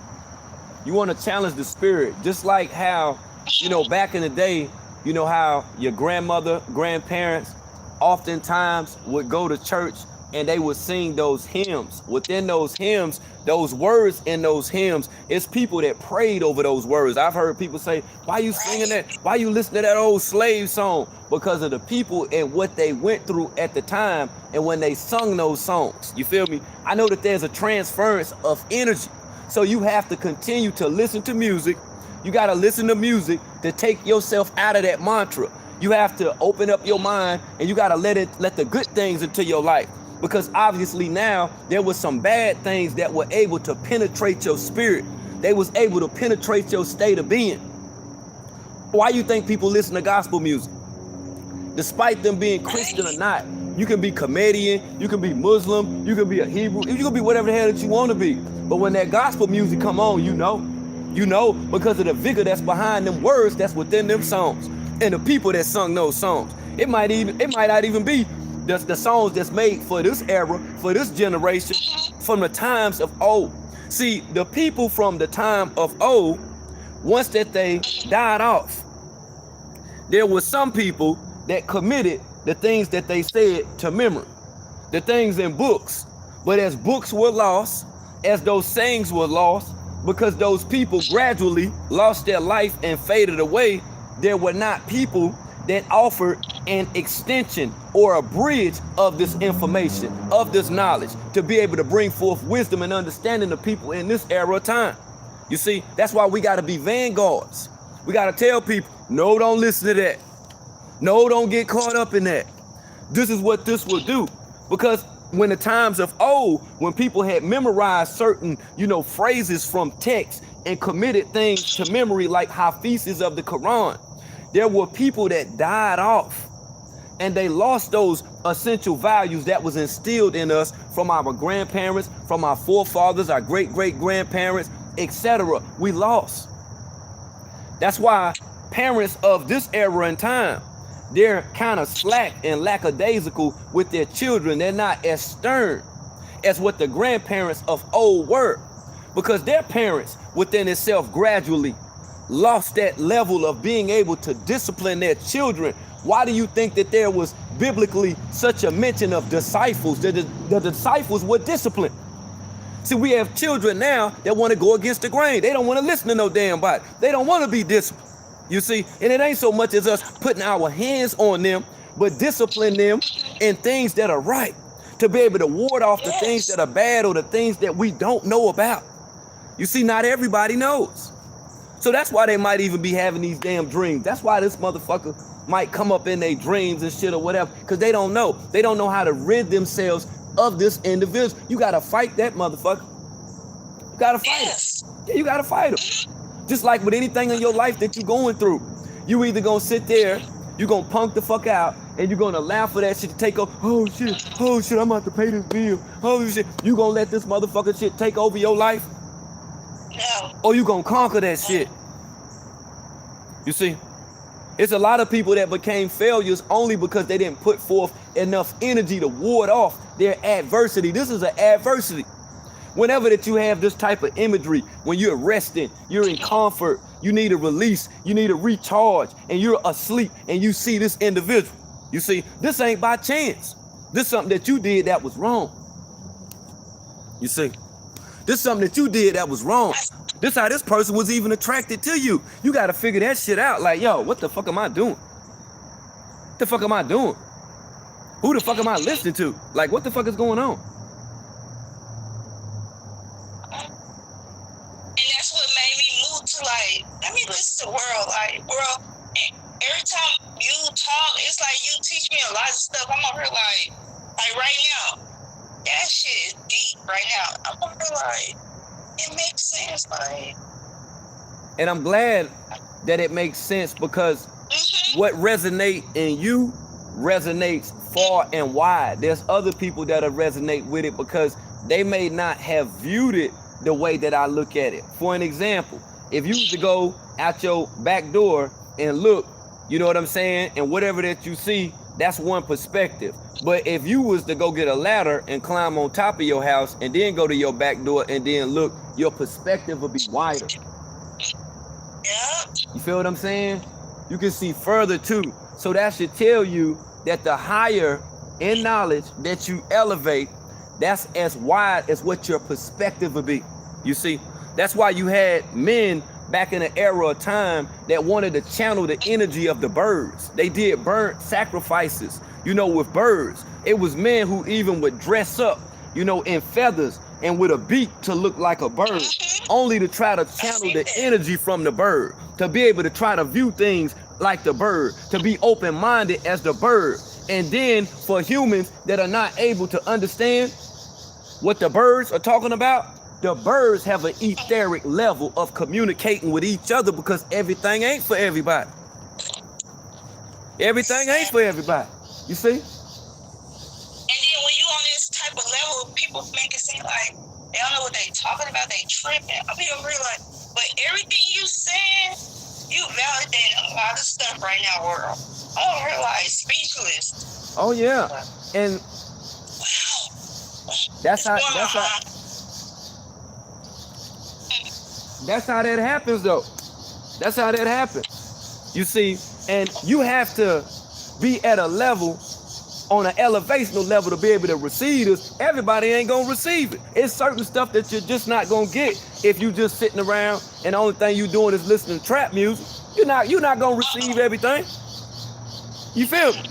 You want to challenge the spirit, just like how, you know, back in the day, you know how your grandmother, grandparents oftentimes would go to church and they would sing those hymns. Within those hymns, those words in those hymns, it's people that prayed over those words. I've heard people say, why you singing that? Why you listening to that old slave song? Because of the people and what they went through at the time and when they sung those songs. You feel me? I know that there's a transference of energy. So you have to continue to listen to music. You got to listen to music to take yourself out of that mantra. You have to open up your mind and you got to let the good things into your life. Because obviously now there was some bad things that were able to penetrate your spirit. They was able to penetrate your state of being. Why you think people listen to gospel music? Despite them being Christian or not, you can be comedian, you can be Muslim, you can be a Hebrew, you can be whatever the hell that you want to be. But when that gospel music come on, you know, because of the vigor that's behind them words that's within them songs and the people that sung those songs. It might not even be the songs that's made for this era, for this generation, from the times of old. See, the people from the time of old, once that they died off, there were some people that committed the things that they said to memory, the things in books. But as books were lost, as those sayings were lost, because those people gradually lost their life and faded away, there were not people that offered an extension or a bridge of this information, of this knowledge, to be able to bring forth wisdom and understanding to people in this era of time. You see, that's why we got to be vanguards. We got to tell people, no, don't listen to that. No, don't get caught up in that. This is what this will do. Because when the times of old, when people had memorized certain, phrases from text and committed things to memory like Hafiz of the Quran, there were people that died off and they lost those essential values that was instilled in us from our grandparents, from our forefathers, our great-great-grandparents, etc. We lost. That's why parents of this era and time, they're kind of slack and lackadaisical with their children. They're not as stern as what the grandparents of old were, because their parents within itself gradually lost that level of being able to discipline their children. Why do you think that there was biblically such a mention of disciples? The disciples were disciplined. See, we have children now that want to go against the grain. They don't want to listen to no damn body. They don't want to be disciplined. You see, and it ain't so much as us putting our hands on them, but discipline them in things that are right. to be able to ward off the things that are bad or the things that we don't know about. You see, not everybody knows. So that's why they might even be having these damn dreams. That's why this motherfucker might come up in their dreams and shit or whatever, because they don't know. They don't know how to rid themselves of this individual. You got to fight that motherfucker. You got to fight him. Yeah, you got to fight him. Just like with anything in your life that you're going through. You either going to sit there, you're going to punk the fuck out, and you're going to allow for that shit to take over. Oh shit, I'm about to pay this bill. Oh shit. You going to let this motherfucking shit take over your life? No. Or you going to conquer that shit? You see? It's a lot of people that became failures only because they didn't put forth enough energy to ward off their adversity. This is an adversity. Whenever that you have this type of imagery, when you're resting, you're in comfort, you need a release, you need a recharge, and you're asleep and you see this individual. You see, this ain't by chance. This is something that you did that was wrong. You see, this is something that you did that was wrong. This is how this person was even attracted to you. You got to figure that shit out. Like, yo, what the fuck am I doing? What the fuck am I doing? Who the fuck am I listening to? Like, what the fuck is going on? And that's what made me move to, like, let me listen to Wurld. Like, Wurld, every time you talk, it's like you teach me a lot of stuff. I'm over here like right now, that shit is deep right now. I'm over here like, it makes sense, like. And I'm glad that it makes sense, because what resonates in you resonates far and wide. There's other people that'll resonate with it because they may not have viewed it the way that I look at it. For an example, if you was to go out your back door and look, you know what I'm saying, and whatever that you see, that's one perspective. But if you was to go get a ladder and climb on top of your house and then go to your back door and then look, your perspective will be wider. Yeah. You feel what I'm saying? You can see further too. So that should tell you that the higher in knowledge that you elevate, that's as wide as what your perspective will be. You see, that's why you had men back in the era of time that wanted to channel the energy of the birds. They did burnt sacrifices, you know, with birds. It was men who even would dress up, you know, in feathers and with a beak to look like a bird, only to try to channel the energy from the bird, to be able to try to view things like the bird, to be open-minded as the bird. And then for humans that are not able to understand what the birds are talking about, the birds have an etheric level of communicating with each other, because everything ain't for everybody. Everything ain't for everybody. You see? And then when you on this type of level, people make it seem like they don't know what they talking about, they tripping. I mean, I'm really like, but everything you saying, you validating a lot of stuff right now, Wurld. I'm really like speechless. Oh yeah. And that's how that happens though. That's how that happens. You see, and you have to be at a level, on an elevational level, to be able to receive this. Everybody ain't gonna receive it. It's certain stuff that you're just not gonna get if you just sitting around and the only thing you doing is listening to trap music. You're not gonna receive everything. You feel me?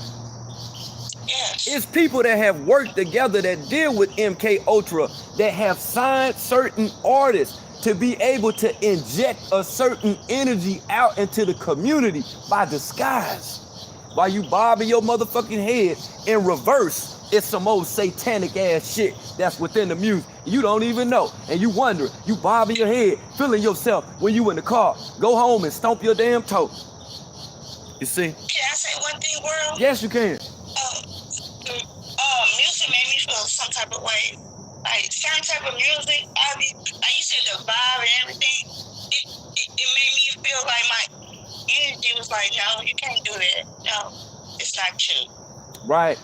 Yes. It's people that have worked together that deal with MK Ultra, that have signed certain artists to be able to inject a certain energy out into the community by disguise. While you bobbing your motherfucking head in reverse, it's some old satanic ass shit that's within the music. You don't even know. And you wonder, you bobbing your head, feeling yourself when you in the car. Go home and stomp your damn toe. You see? Can I say one thing, Wurld? Yes, you can. Music made me feel some type of way. Like certain type of music, like you said, the vibe and everything, it made me feel like my energy was like, no, you can't do that. No, it's not you. Right.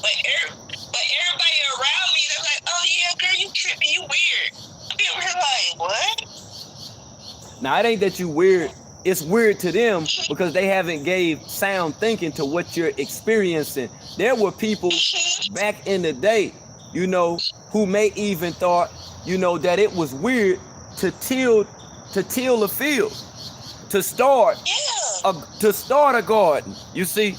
But everybody around me, they're like, oh yeah, girl, you tripping, you weird. I be over here like, what? Now, it ain't that you weird. It's weird to them because they haven't gave sound thinking to what you're experiencing. There were people back in the day, you know, who may even thought, you know, that it was weird to till a field, to start a garden. You see,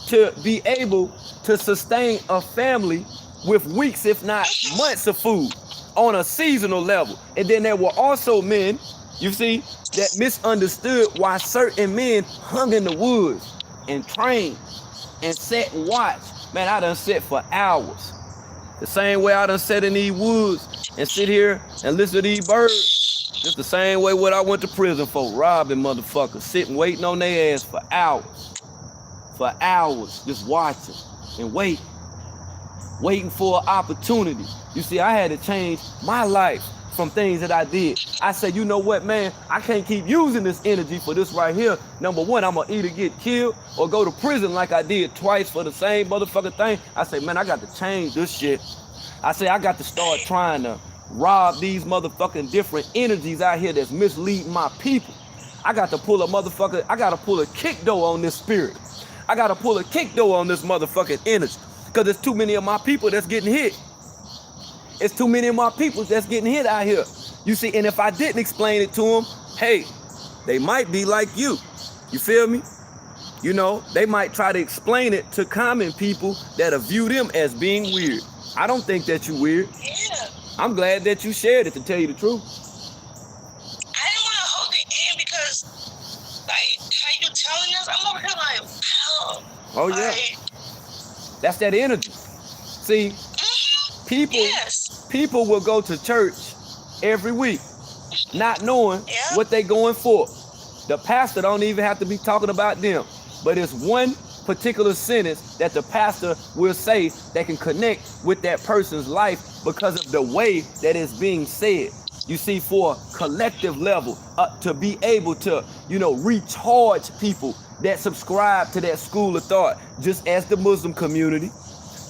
to be able to sustain a family with weeks, if not months of food on a seasonal level. And then there were also men, you see, that misunderstood why certain men hung in the woods and trained and sat and watched. Man, I done sat for hours. The same way I done sat in these woods and sit here and listen to these birds. Just the same way what I went to prison for, robbing motherfuckers, sitting waiting on their ass for hours. For hours, just watching and waiting for an opportunity. You see, I had to change my life from things that I did. I said, you know what, man, I can't keep using this energy for this right here. Number one, I'm gonna either get killed or go to prison like I did twice for the same motherfucking thing. I say, man, I got to change this shit. I say, I got to start trying to rob these motherfucking different energies out here that's misleading my people. I got to pull a kick door on this spirit. I got to pull a kick door on this motherfucking energy. Because there's too many of my people that's getting hit. It's too many of my people that's getting hit out here. You see, and if I didn't explain it to them, hey, they might be like you. You feel me? You know, they might try to explain it to common people that'll view them as being weird. I don't think that you weird. Yeah. I'm glad that you shared it, to tell you the truth. I didn't want to hold it in because, like, how you telling us, I'm over here like, wow. Oh, yeah. Like, that's that energy. See, people will go to church every week, not knowing what they going for. The pastor don't even have to be talking about them, but it's one particular sentence that the pastor will say that can connect with that person's life because of the way that it's being said. You see, for a collective level, to be able to, you know, recharge people that subscribe to that school of thought, just as the Muslim community,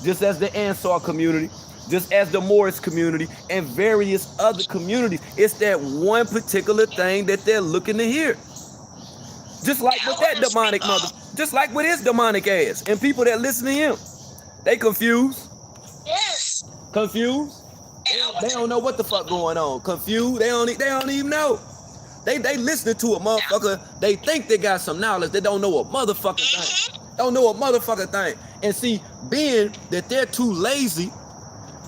just as the Ansar community, just as the Morris community, and various other communities. It's that one particular thing that they're looking to hear. Just like with that demonic mother, just like with his demonic ass, and people that listen to him, they confused. Yes. Confused. They don't know what the fuck going on. Confused. They don't even know. They listening to a motherfucker. They think they got some knowledge. They don't know a motherfucking thing. Don't know a motherfucking thing. And see, being that they're too lazy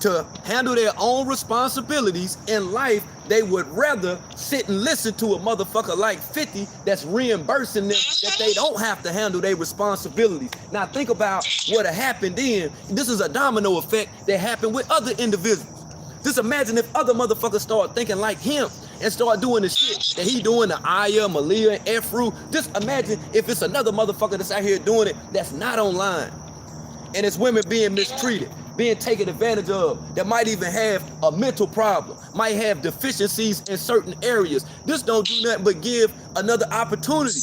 to handle their own responsibilities in life, they would rather sit and listen to a motherfucker like 50 that's reimbursing them that they don't have to handle their responsibilities. Now think about what happened then. This is a domino effect that happened with other individuals. Just imagine if other motherfuckers start thinking like him and start doing the shit that he doing, the Aya, Malia, and Efru. Just imagine if it's another motherfucker that's out here doing it that's not online. And it's women being mistreated, being taken advantage of, that might even have a mental problem, might have deficiencies in certain areas. This don't do nothing but give another opportunity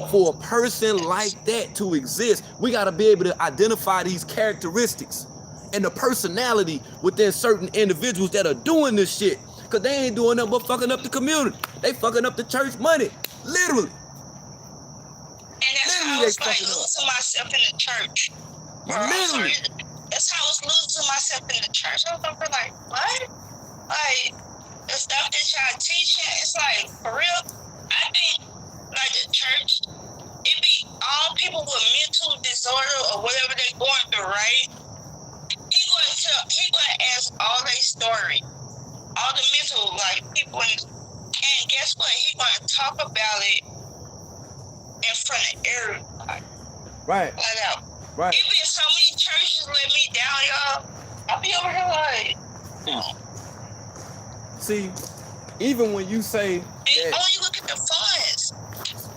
for a person like that to exist. We got to be able to identify these characteristics and the personality within certain individuals that are doing this shit. Because they ain't doing nothing but fucking up the community. They fucking up the church money. Literally. And that's how I was like losing myself in the church. Literally. That's how I was losing myself in the church. I was over like, what? Like, the stuff that y'all teaching, it's like, for real, I think, like, the church, it be all people with mental disorder or whatever they going through, right? He gonna ask all their story, all the mental, like, people, and guess what? He gonna talk about it in front of everybody. Right. Like that. Right. It been so many churches let me down, y'all. I'll be over here like, see, even when you say that, only look at the funds.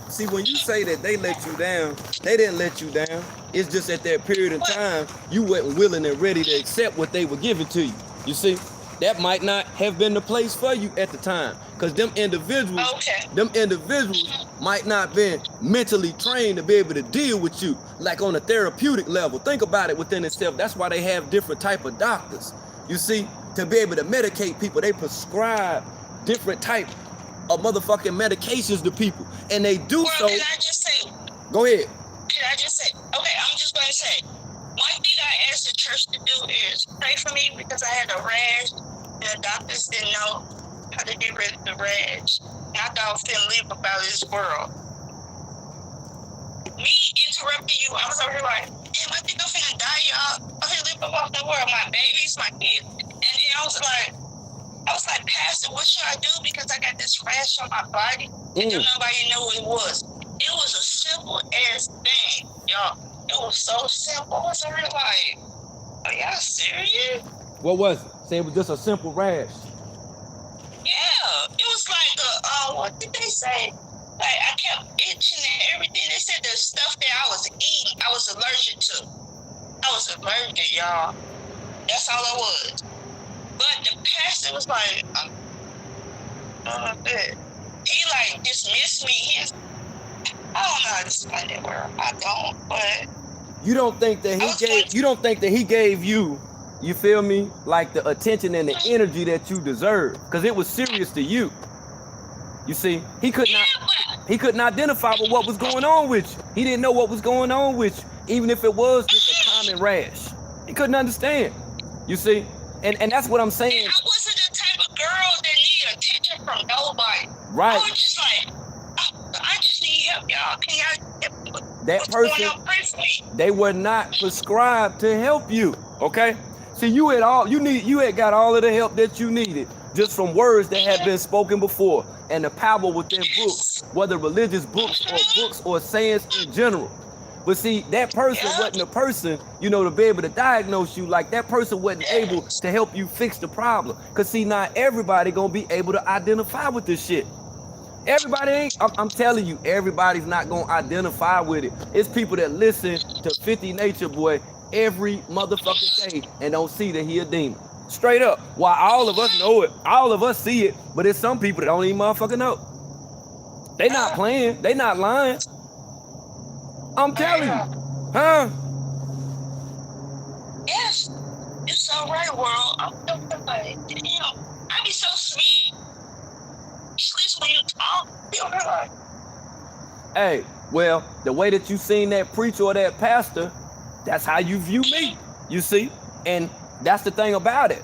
See, when you say that they let you down, they didn't let you down. It's just at that period of time, you weren't willing and ready to accept what they were giving to you. You see, that might not have been the place for you at the time. Because them individuals might not been mentally trained to be able to deal with you, like on a therapeutic level. Think about it within itself. That's why they have different type of doctors. You see, to be able to medicate people, they prescribe different type of motherfucking medications to people. And they do so. Can I just say? Go ahead. Can I just say? Okay, I'm just going to say. One thing I asked the church to do is pray for me because I had a rash and the doctors didn't know how to get rid of the rash. And I thought I was going to live about this world. Me interrupting you, I was over here like, damn, I think I'm finna die, y'all. I'm finna live about the world. My baby my kid. And then I was like, Pastor, what should I do? Because I got this rash on my body. And nobody knew what it was. It was a simple ass thing, y'all. It was so simple. I was really like, are y'all serious? What was it? Say it was just a simple rash. Yeah, it was like what did they say? Like I kept itching and everything. They said the stuff that I was eating, I was allergic to. I was allergic, y'all. That's all it was. But the pastor was like, he like dismissed me. I don't know how to explain that word. I don't, but you don't think that he gave you, you feel me, like the attention and the energy that you deserve, because it was serious to you. You see, he couldn't identify with what was going on with you. He didn't know what was going on with you, even if it was just a common rash. He couldn't understand. You see, and that's what I'm saying. I wasn't the type of girl that needed attention from nobody. Right. I was just like, I just need help, y'all. Can y'all help me? That person, they were not prescribed to help you. Okay. See, you had got all of the help that you needed just from words that had been spoken before and the power within books, whether religious books or sayings in general. But see, that person wasn't a person, you know, to be able to diagnose you. Like that person wasn't able to help you fix the problem. Cause see, not everybody gonna be able to identify with this shit. Everybody ain't, I'm telling you, everybody's not gonna identify with it. It's people that listen to 50 Nature Boy every motherfucking day and don't see that he a demon. Straight up. While all of us know it, all of us see it, but it's some people that don't even motherfucking know. They not playing, they not lying. I'm telling you. Huh? Yes. You're so right, World. I'm like, damn. I be so sweet. When you talk, you're like, hey, well, the way that you seen that preacher or that pastor, that's how you view me, you see? And that's the thing about it.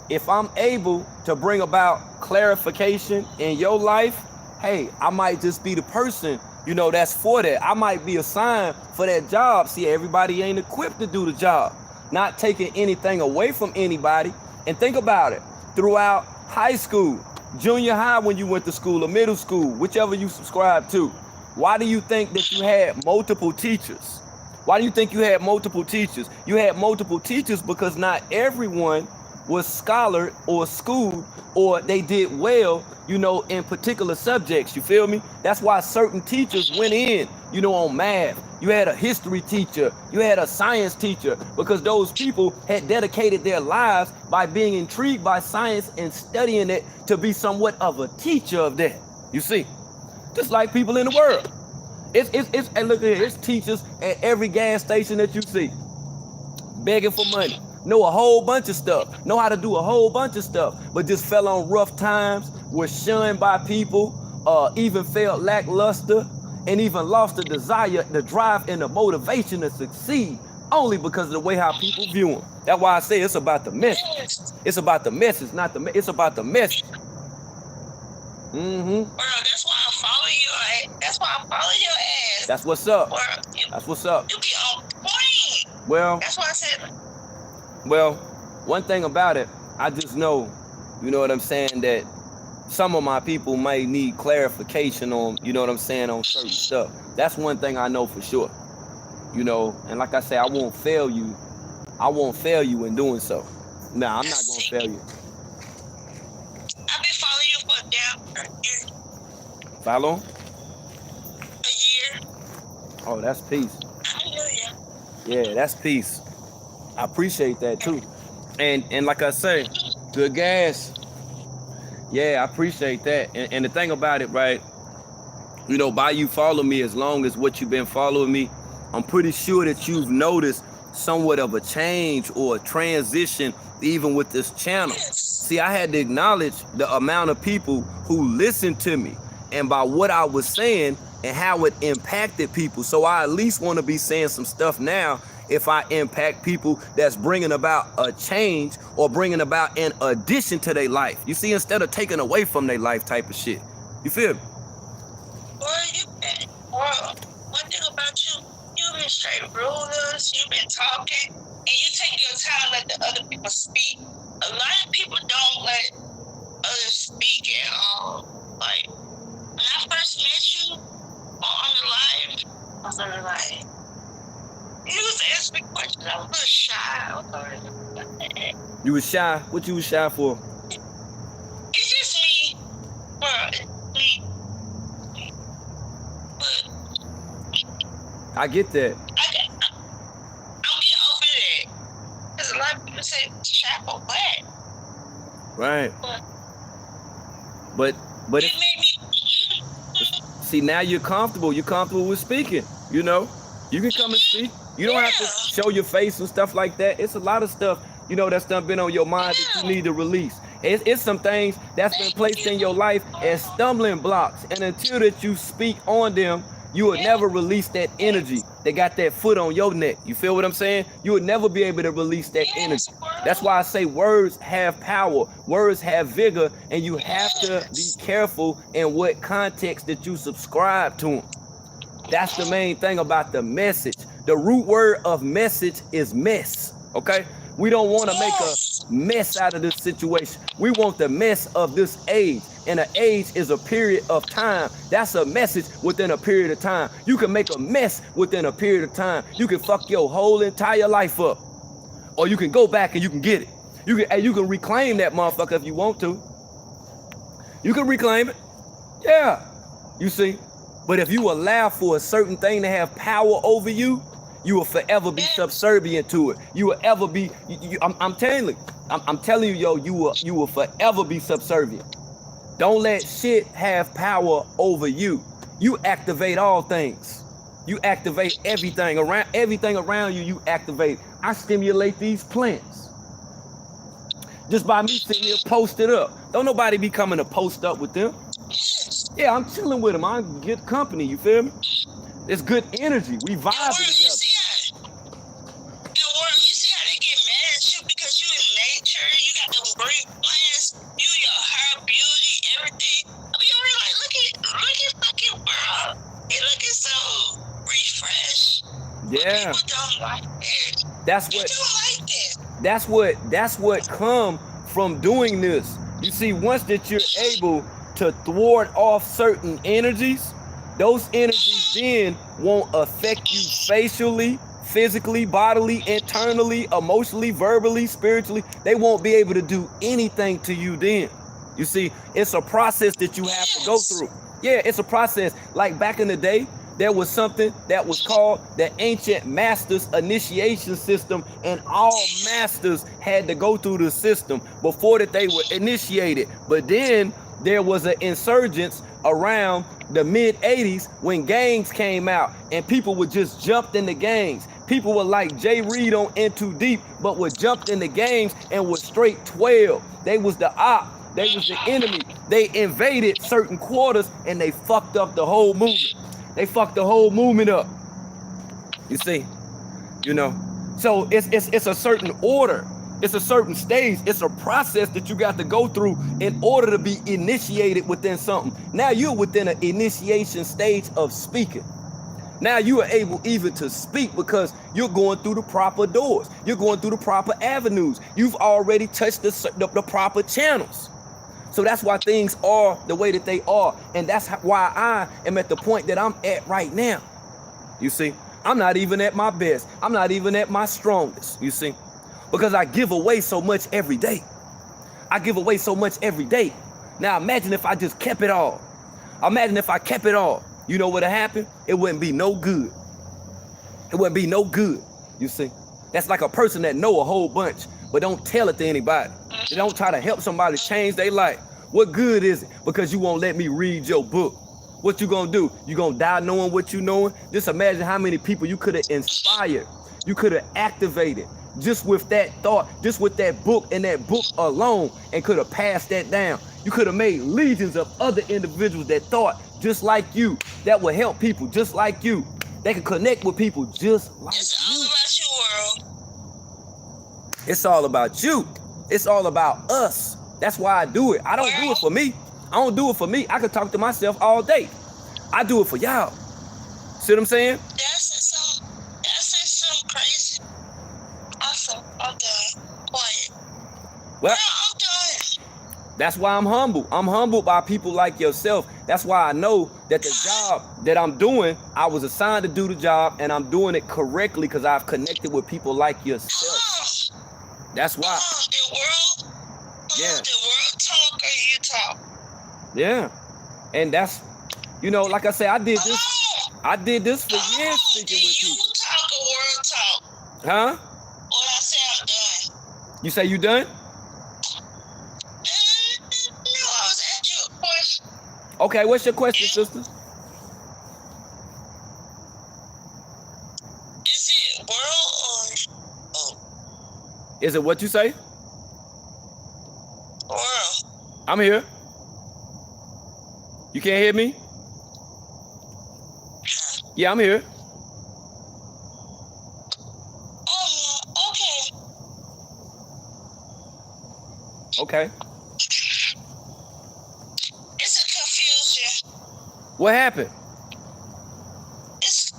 If I'm able to bring about clarification in your life, hey, I might just be the person, you know, that's for that. I might be assigned for that job. See, everybody ain't equipped to do the job. Not taking anything away from anybody. And think about it. Throughout high school, junior high when you went to school, or middle school, whichever you subscribe to, why do you think that you had multiple teachers? Why do you think you had multiple teachers? You had multiple teachers because not everyone was scholared or schooled or they did well, you know, in particular subjects. You feel me? That's why certain teachers went in, you know, on math. You had a history teacher, you had a science teacher, because those people had dedicated their lives by being intrigued by science and studying it to be somewhat of a teacher of that. You see, just like people in the world. And look at here, it's teachers at every gas station that you see, begging for money, know a whole bunch of stuff, know how to do a whole bunch of stuff, but just fell on rough times, were shunned by people, even felt lackluster, and even lost the desire, the drive, and the motivation to succeed, only because of the way how people view them. That's why I say it's about the message. It's about the message, not the. It's about the message. Bro, that's why I follow you. That's why I follow your ass. That's what's up. Bro, that's what's up. You be on point. Well, that's why I said. Well, one thing about it, I just know, you know what I'm saying, that some of my people might need clarification on, you know what I'm saying, on certain stuff. That's one thing I know for sure. You know, and like I say, I won't fail you. I won't fail you in doing so. Nah, I'm not gonna fail you. I've been following you for a year. Follow? A year. Oh, that's peace. Hallelujah. Yeah, that's peace. I appreciate that too. And like I say, good gas. Yeah, I appreciate that. And the thing about it, right, you know, by you follow me as long as what you've been following me, I'm pretty sure that you've noticed somewhat of a change or a transition even with this channel. See, I had to acknowledge the amount of people who listened to me and by what I was saying and how it impacted people. So I at least want to be saying some stuff now if I impact people that's bringing about a change or bringing about an addition to their life. You see, instead of taking away from their life type of shit. You feel me? Well, one thing about you, you've been straight rulers, you've been talking, and you take your time to let the other people speak. A lot of people don't let others speak at all. Like, when I first met you on the live, I was like, you was asking me questions. I was a little shy. I was like, You was shy? What you was shy for? it's just me. Bro, it's me. But I get that. I'm getting over that. Because a lot of people say shy for what? Right. But it made me. see, now you're comfortable. You're comfortable with speaking. You know, you can come and speak. You don't have to show your face and stuff like that. It's a lot of stuff, you know, that's done been on your mind that you need to release. It's some things that's been placed in your life as stumbling blocks, and until that you speak on them, you will never release that energy that got that foot on your neck. You feel what I'm saying? You would never be able to release that energy. That's why I say words have power, words have vigor, and you have to be careful in what context that you subscribe to them. That's the main thing about the message. The root word of message is mess, okay? We don't want to make a mess out of this situation. We want the mess of this age. And an age is a period of time. That's a message within a period of time. You can make a mess within a period of time. You can fuck your whole entire life up. Or you can go back and you can get it. You can reclaim that motherfucker if you want to. You can reclaim it. Yeah. You see? But if you allow for a certain thing to have power over you, you will forever be subservient to it. You will ever be. I'm telling you, yo. You will forever be subservient. Don't let shit have power over you. You activate all things. You activate everything around you. You activate. I stimulate these plants just by me sitting here posted up. Don't nobody be coming to post up with them. Yeah, I'm chilling with them. I get company. You feel me? It's good energy. We vibing together. You see how they get mad at you because you in nature. You got them great plans. You your hair, beauty, everything. I mean, you're like, look at fucking world. It looking so refreshed. Yeah. But people don't like it. That's what come from doing this. You see, once that you're able to thwart off certain energies, those energies then won't affect you facially, physically, bodily, internally, emotionally, verbally, spiritually. They won't be able to do anything to you then. You see, it's a process that you have to go through. Yeah, it's a process. Like back in the day, there was something that was called the ancient masters initiation system, and all masters had to go through the system before that they were initiated. But then there was an insurgence around the mid-80s when gangs came out and people would just jump in the gangs. People were like Jay Reed on In Too Deep, but would jump in the gangs and was straight 12. They was the op. They was the enemy. They invaded certain quarters and they fucked up the whole movement. They fucked the whole movement up. You see, you know. So it's a certain order. It's a certain stage. It's a process that you got to go through in order to be initiated within something. Now you're within an initiation stage of speaking. Now you are able even to speak because you're going through the proper doors. You're going through the proper avenues. You've already touched the proper channels. So that's why things are the way that they are. And that's why I am at the point that I'm at right now. You see, I'm not even at my best. I'm not even at my strongest, you see, because I give away so much every day. I give away so much every day. Now imagine if I just kept it all. Imagine if I kept it all. You know what would happen? It wouldn't be no good. It wouldn't be no good, you see. That's like a person that know a whole bunch, but don't tell it to anybody. They don't try to help somebody change their life. What good is it? Because you won't let me read your book. What you gonna do? You gonna die knowing what you knowing? Just imagine how many people you could have inspired. You could have activated just with that thought, just with that book and that book alone, and could have passed that down. You could have made legions of other individuals that thought just like you, that would help people just like you. They could connect with people just like you. It's all about you, world. It's all about you. It's all about us. That's why I do it. I don't do it for me. I don't do it for me. I could talk to myself all day. I do it for y'all. See what I'm saying? That's some crazy. Awesome. Well, I'm done. that's why I'm humble. I'm humbled by people like yourself. That's why I know that the job that I'm doing, I was assigned to do the job, and I'm doing it correctly because I've connected with people like yourself. That's why. The world, Yeah. the world talk or you talk. Yeah. And that's, you know, like I say, I did this for years speaking with people. You talk or world talk? Huh? Or I say I'm done. You say you done? No, I was asking you a question. Okay, what's your question, sister? Is it world or Is it what you say? world? I'm here. You can't hear me? Yeah, I'm here. Okay. Okay. It's a confusion. What happened? It's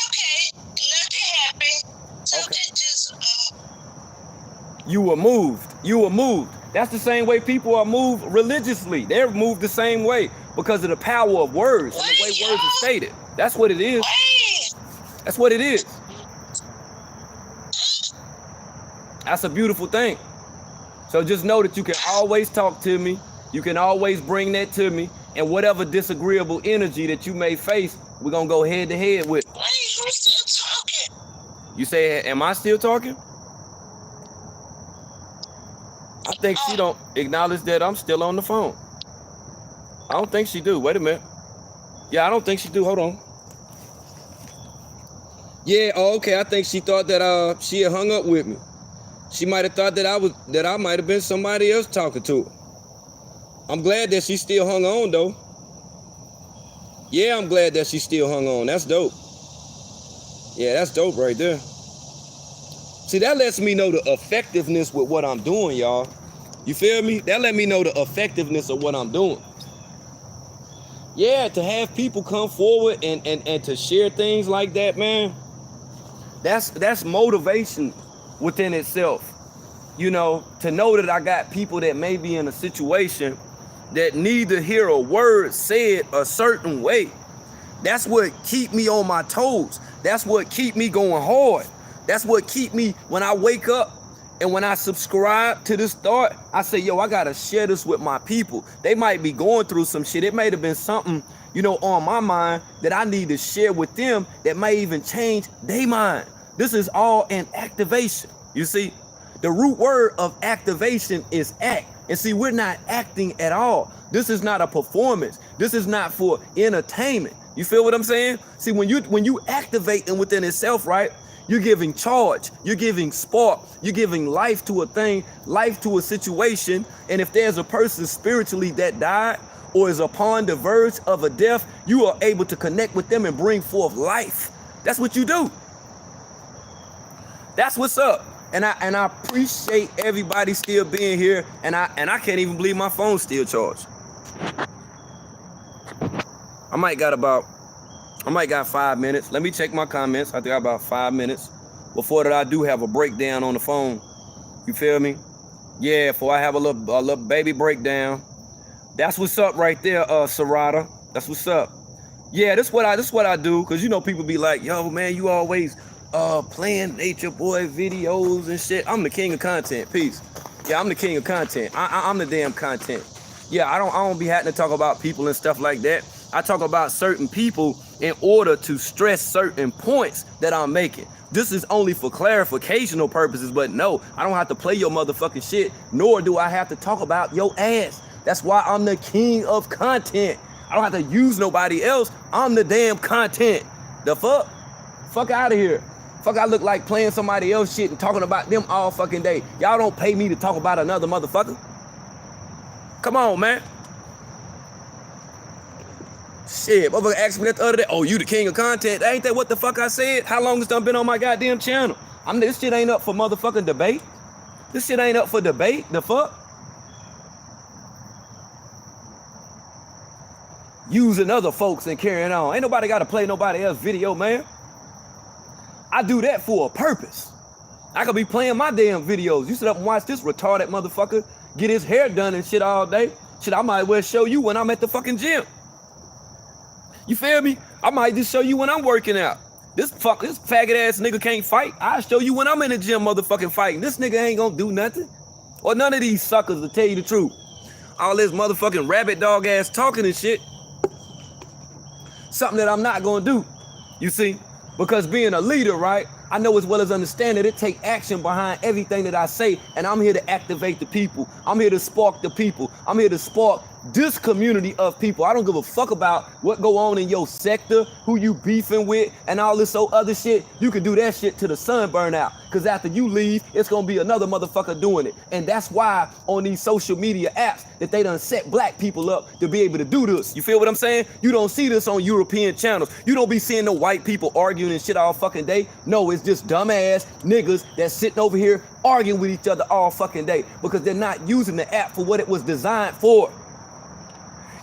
okay. Nothing happened. Something just You were moved. You were moved. That's the same way people are moved religiously. They're moved the same way because of the power of words and the way words are stated. That's what it is. That's what it is. That's a beautiful thing. So just know that you can always talk to me. You can always bring that to me. And whatever disagreeable energy that you may face, we're going to go head to head with. Wait, who's still talking? You say, am I still talking? I think she don't acknowledge that I'm still on the phone. I don't think she do. Wait a minute. Yeah, I don't think she do. Hold on. Yeah, okay. I think she thought that she had hung up with me. She might have thought that I might have been somebody else talking to her. I'm glad that she still hung on though. Yeah, I'm glad that she still hung on. That's dope. Yeah, that's dope right there. See, that lets me know the effectiveness with what I'm doing, y'all. You feel me? That let me know the effectiveness of what I'm doing. Yeah, to have people come forward and to share things like that, man, that's motivation within itself. You know, to know that I got people that may be in a situation that need to hear a word said a certain way. That's what keep me on my toes. That's what keep me going hard. That's what keep me when I wake up and when I subscribe to this thought, I say, yo, I gotta share this with my people. They might be going through some shit. It might have been something, you know, on my mind that I need to share with them that may even change their mind. This is all an activation. You see, the root word of activation is act. And see, we're not acting at all. This is not a performance. This is not for entertainment. You feel what I'm saying? See, when you activate within itself, right? You're giving charge, you're giving spark, you're giving life to a thing, life to a situation. And if there's a person spiritually that died or is upon the verge of a death, you are able to connect with them and bring forth life. That's what you do. That's what's up. And I appreciate everybody still being here. And I can't even believe my phone's still charged. I might got 5 minutes. Let me check my comments. I think I got about 5 minutes before that I do have a breakdown on the phone. You feel me? Yeah, before I have a little baby breakdown. That's what's up right there, Sarada. That's what's up. Yeah, this what I do, because you know people be like, yo man, you always playing Nature Boy videos and shit. I'm the king of content. Peace. Yeah, I'm the king of content. I'm the damn content. Yeah, I don't be having to talk about people and stuff like that. I talk about certain people in order to stress certain points that I'm making. This is only for clarificational purposes, but no, I don't have to play your motherfucking shit, nor do I have to talk about your ass. That's why I'm the king of content. I don't have to use nobody else. I'm the damn content. The fuck? Fuck out of here. Fuck, I look like playing somebody else shit and talking about them all fucking day. Y'all don't pay me to talk about another motherfucker. Come on, man. Shit, motherfucker asked me that the other day. Oh, you the king of content? Ain't that what the fuck I said? How long has done been on my goddamn channel? This shit ain't up for motherfucking debate. This shit ain't up for debate. The fuck? Using other folks and carrying on. Ain't nobody got to play nobody else's video, man. I do that for a purpose. I could be playing my damn videos. You sit up and watch this retarded motherfucker get his hair done and shit all day. Shit, I might as well show you when I'm at the fucking gym. You feel me? I might just show you when I'm working out. This faggot ass nigga can't fight. I'll show you when I'm in the gym motherfucking fighting. This nigga ain't gonna do nothing. Or none of these suckers, to tell you the truth. All this motherfucking rabbit dog ass talking and shit. Something that I'm not gonna do. You see? Because being a leader, right? I know as well as understand that it takes action behind everything that I say, and I'm here to activate the people. I'm here to spark the people. I'm here to spark this community of people. I don't give a fuck about what go on in your sector, who you beefing with, and all this other shit. You can do that shit till the sun burn out. Because after you leave, it's going to be another motherfucker doing it. And that's why on these social media apps that they done set black people up to be able to do this. You feel what I'm saying? You don't see this on European channels. You don't be seeing the white people arguing and shit all fucking day. No, it's just dumbass niggas that's sitting over here arguing with each other all fucking day because they're not using the app for what it was designed for.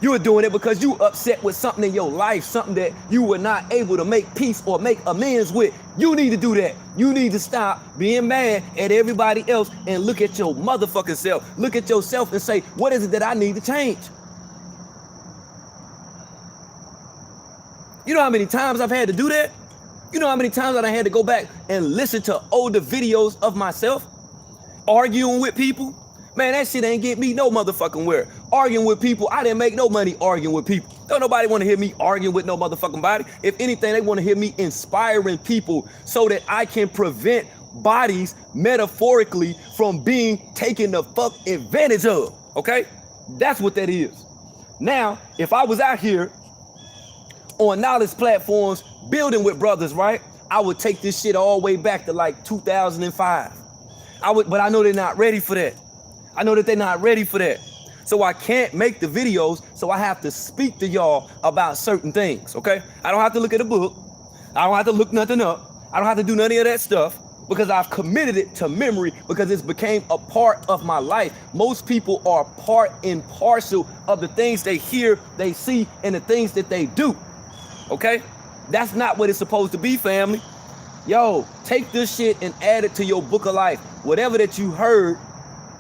You are doing it because you upset with something in your life, something that you were not able to make peace or make amends with. You need to do that. You need to stop being mad at everybody else and look at your motherfucking self. Look at yourself and say, what is it that I need to change? You know how many times I've had to do that? You know how many times I had to go back and listen to older videos of myself arguing with people? Man, that shit ain't get me no motherfucking where. Arguing with people, I didn't make no money arguing with people. Don't nobody want to hear me arguing with no motherfucking body. If anything, they want to hear me inspiring people so that I can prevent bodies metaphorically from being taken the fuck advantage of. Okay? That's what that is. Now, if I was out here on knowledge platforms building with brothers, right? I would take this shit all the way back to like 2005. But I know they're not ready for that. I know that they're not ready for that. So I can't make the videos, so I have to speak to y'all about certain things, okay? I don't have to look at a book. I don't have to look nothing up. I don't have to do none of that stuff because I've committed it to memory because it's became a part of my life. Most people are part and parcel of the things they hear, they see, and the things that they do, okay? That's not what it's supposed to be, family. Yo, take this shit and add it to your book of life. Whatever that you heard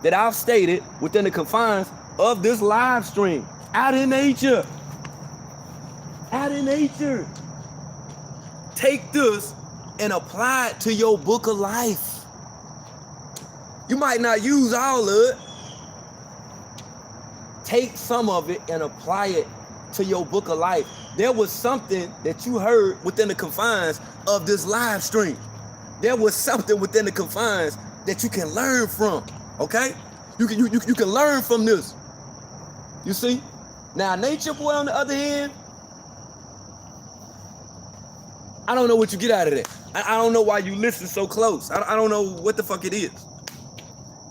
that I've stated within the confines of this live stream. Out in nature. Out in nature. Take this and apply it to your book of life. You might not use all of it. Take some of it and apply it to your book of life. There was something that you heard within the confines of this live stream. There was something within the confines that you can learn from. Okay? You can learn from this. You see? Now, Nature Boy, on the other hand, I don't know what you get out of that. I don't know why you listen so close. I don't know what the fuck it is.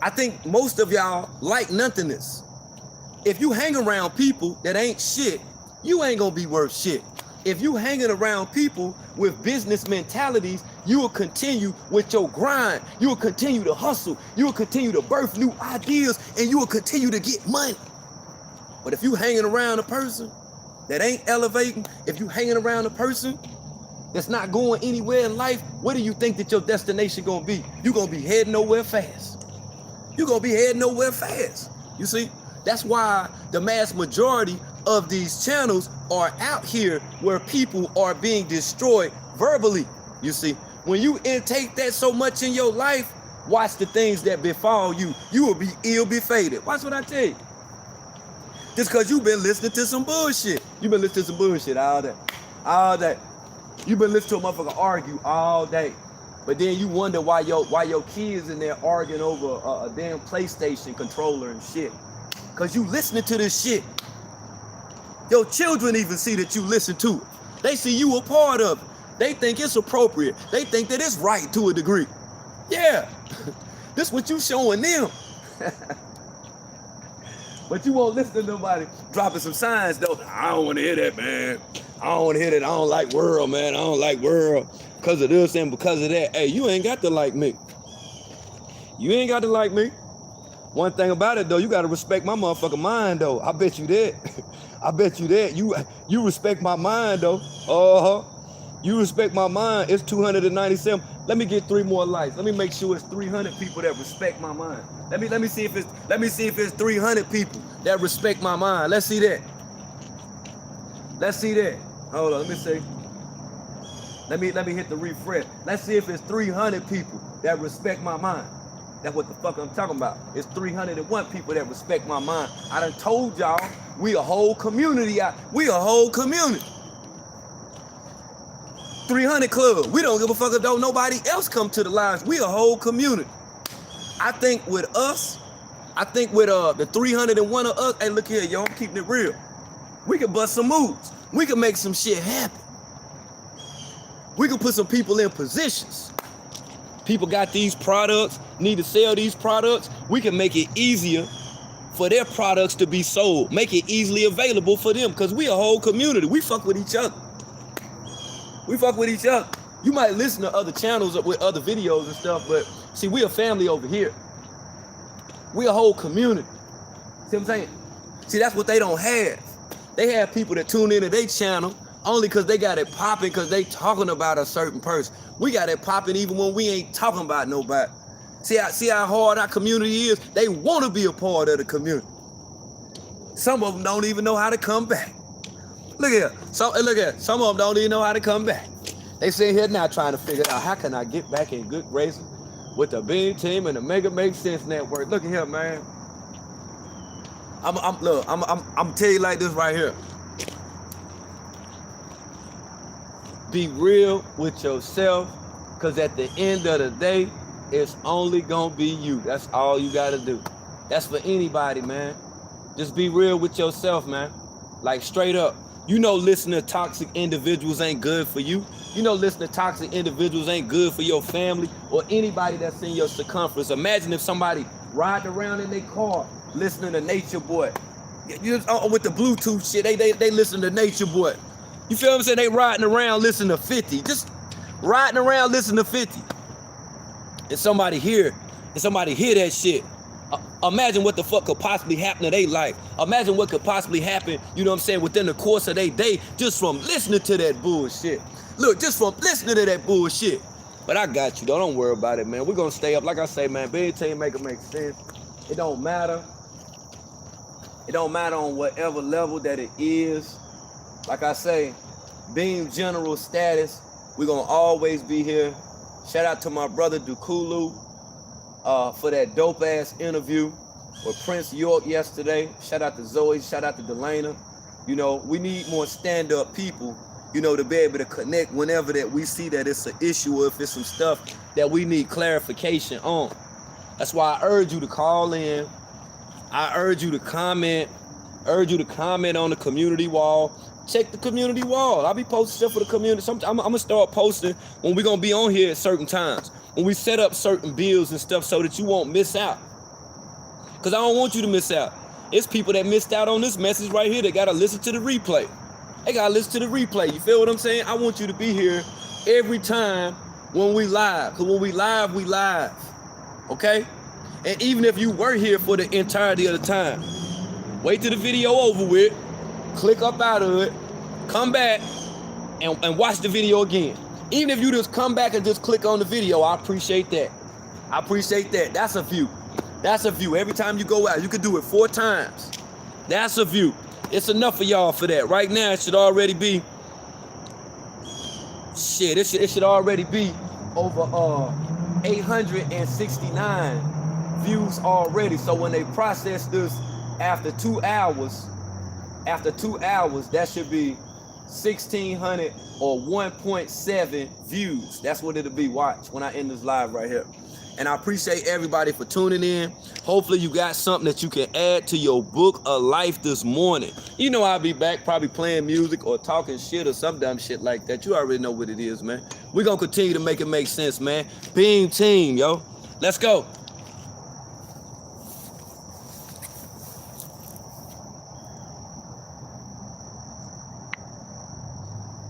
I think most of y'all like nothingness. If you hang around people that ain't shit, you ain't gonna be worth shit. If you hanging around people with business mentalities, you will continue with your grind. You will continue to hustle. You will continue to birth new ideas, and you will continue to get money. But if you hanging around a person that ain't elevating, if you hanging around a person that's not going anywhere in life, what do you think that your destination gonna be? You're gonna be heading nowhere fast. You're gonna be heading nowhere fast. You see? That's why the mass majority of these channels are out here where people are being destroyed verbally. You see, when you intake that so much in your life, watch the things that befall you. You will be ill-befaded. Watch what I tell you. Just because you've been listening to some bullshit. You've been listening to some bullshit all day. All day. You've been listening to a motherfucker argue all day. But then you wonder why your kids in there arguing over a damn PlayStation controller and shit. Because you listening to this shit. Your children even see that you listen to it. They see you a part of it. They think it's appropriate. They think that it's right to a degree. Yeah. This is what you showing them. But you won't listen to nobody dropping some signs though. I don't want to hear that, man. I don't want to hear that. I don't like Wurld, man. I don't like Wurld because of this and because of that. Hey, you ain't got to like me. You ain't got to like me. One thing about it though, you got to respect my motherfucking mind though. I bet you that. I bet you that. You respect my mind though. You respect my mind. It's 297. Let me get 3 more likes. Let me make sure it's 300 people that respect my mind. Let me see if it's 300 people that respect my mind. Let's see that. Let's see that. Hold on. Let me see. Let me hit the refresh. Let's see if it's 300 people that respect my mind. That's what the fuck I'm talking about. It's 301 people that respect my mind. I done told y'all we a whole community out. We a whole community. 300 club. We don't give a fuck if don't nobody else come to the lives. We a whole community. I think with us, the 301 of us, hey, look here, yo, I'm keeping it real. We can bust some moves. We can make some shit happen. We can put some people in positions. People got these products, need to sell these products. We can make it easier for their products to be sold. Make it easily available for them, because we a whole community. We fuck with each other. We fuck with each other. You might listen to other channels with other videos and stuff, but see, we a family over here. We a whole community. See what I'm saying? See, that's what they don't have. They have people that tune into their channel only because they got it popping, because they talking about a certain person. We got it popping even when we ain't talking about nobody. See how hard our community is? They want to be a part of the community. Some of them don't even know how to come back. Look here. Some of them don't even know how to come back. They sitting here now trying to figure out, how can I get back in good graces with the Beam Team and the Mega Make Sense Network? Look at here, man. I'm tell you like this right here. Be real with yourself, because at the end of the day, it's only gonna be you. That's all you gotta do. That's for anybody, man. Just be real with yourself, man. Like, straight up. You know, listening to toxic individuals ain't good for you. You know, listening to toxic individuals ain't good for your family or anybody that's in your circumference. Imagine if somebody riding around in their car listening to Nature Boy. With the Bluetooth shit, they listen to Nature Boy. You feel what I'm saying? They riding around listening to 50. Just riding around listening to 50. And somebody hear that shit. Imagine what the fuck could possibly happen to their life. Imagine what could possibly happen, you know what I'm saying, within the course of their day, just from listening to that bullshit. Look, just from listening to that bullshit. But I got you, though. Don't worry about it, man. We're going to stay up. Like I say, man, Beam Team make it make sense. It don't matter. It don't matter on whatever level that it is. Like I say, Beam General status, we're going to always be here. Shout out to my brother Dukulu for that dope-ass interview with Prince York yesterday. Shout out to Zoe. Shout out to Delana. You know, we need more stand-up people, you know, to be able to connect whenever that we see that it's an issue or if it's some stuff that we need clarification on. That's why I urge you to call in. I urge you to comment. Urge you to comment on the community wall. Check the community wall. I'll be posting stuff for the community. I'm going to start posting when we're going to be on here at certain times. When we set up certain bills and stuff so that you won't miss out. Because I don't want you to miss out. It's people that missed out on this message right here that got to listen to the replay. They got to listen to the replay. You feel what I'm saying? I want you to be here every time when we live. Because when we live, we live. Okay? And even if you were here for the entirety of the time, wait till the video over with. Click up out of it, come back, and watch the video again. Even if you just come back and just click on the video, I appreciate that. I appreciate that. That's a view. That's a view. Every time you go out, you can do it 4 times. That's a view. It's enough for y'all for that. Right now, it should already be, it should already be over 869 views already. So when they process this after 2 hours, that should be 1,600 or 1.7 views. That's what it'll be. Watch when I end this live right here. And I appreciate everybody for tuning in. Hopefully you got something that you can add to your book of life this morning. You know I'll be back probably playing music or talking shit or some dumb shit like that. You already know what it is, man. We're going to continue to make it make sense, man. Beam Team, yo. Let's go.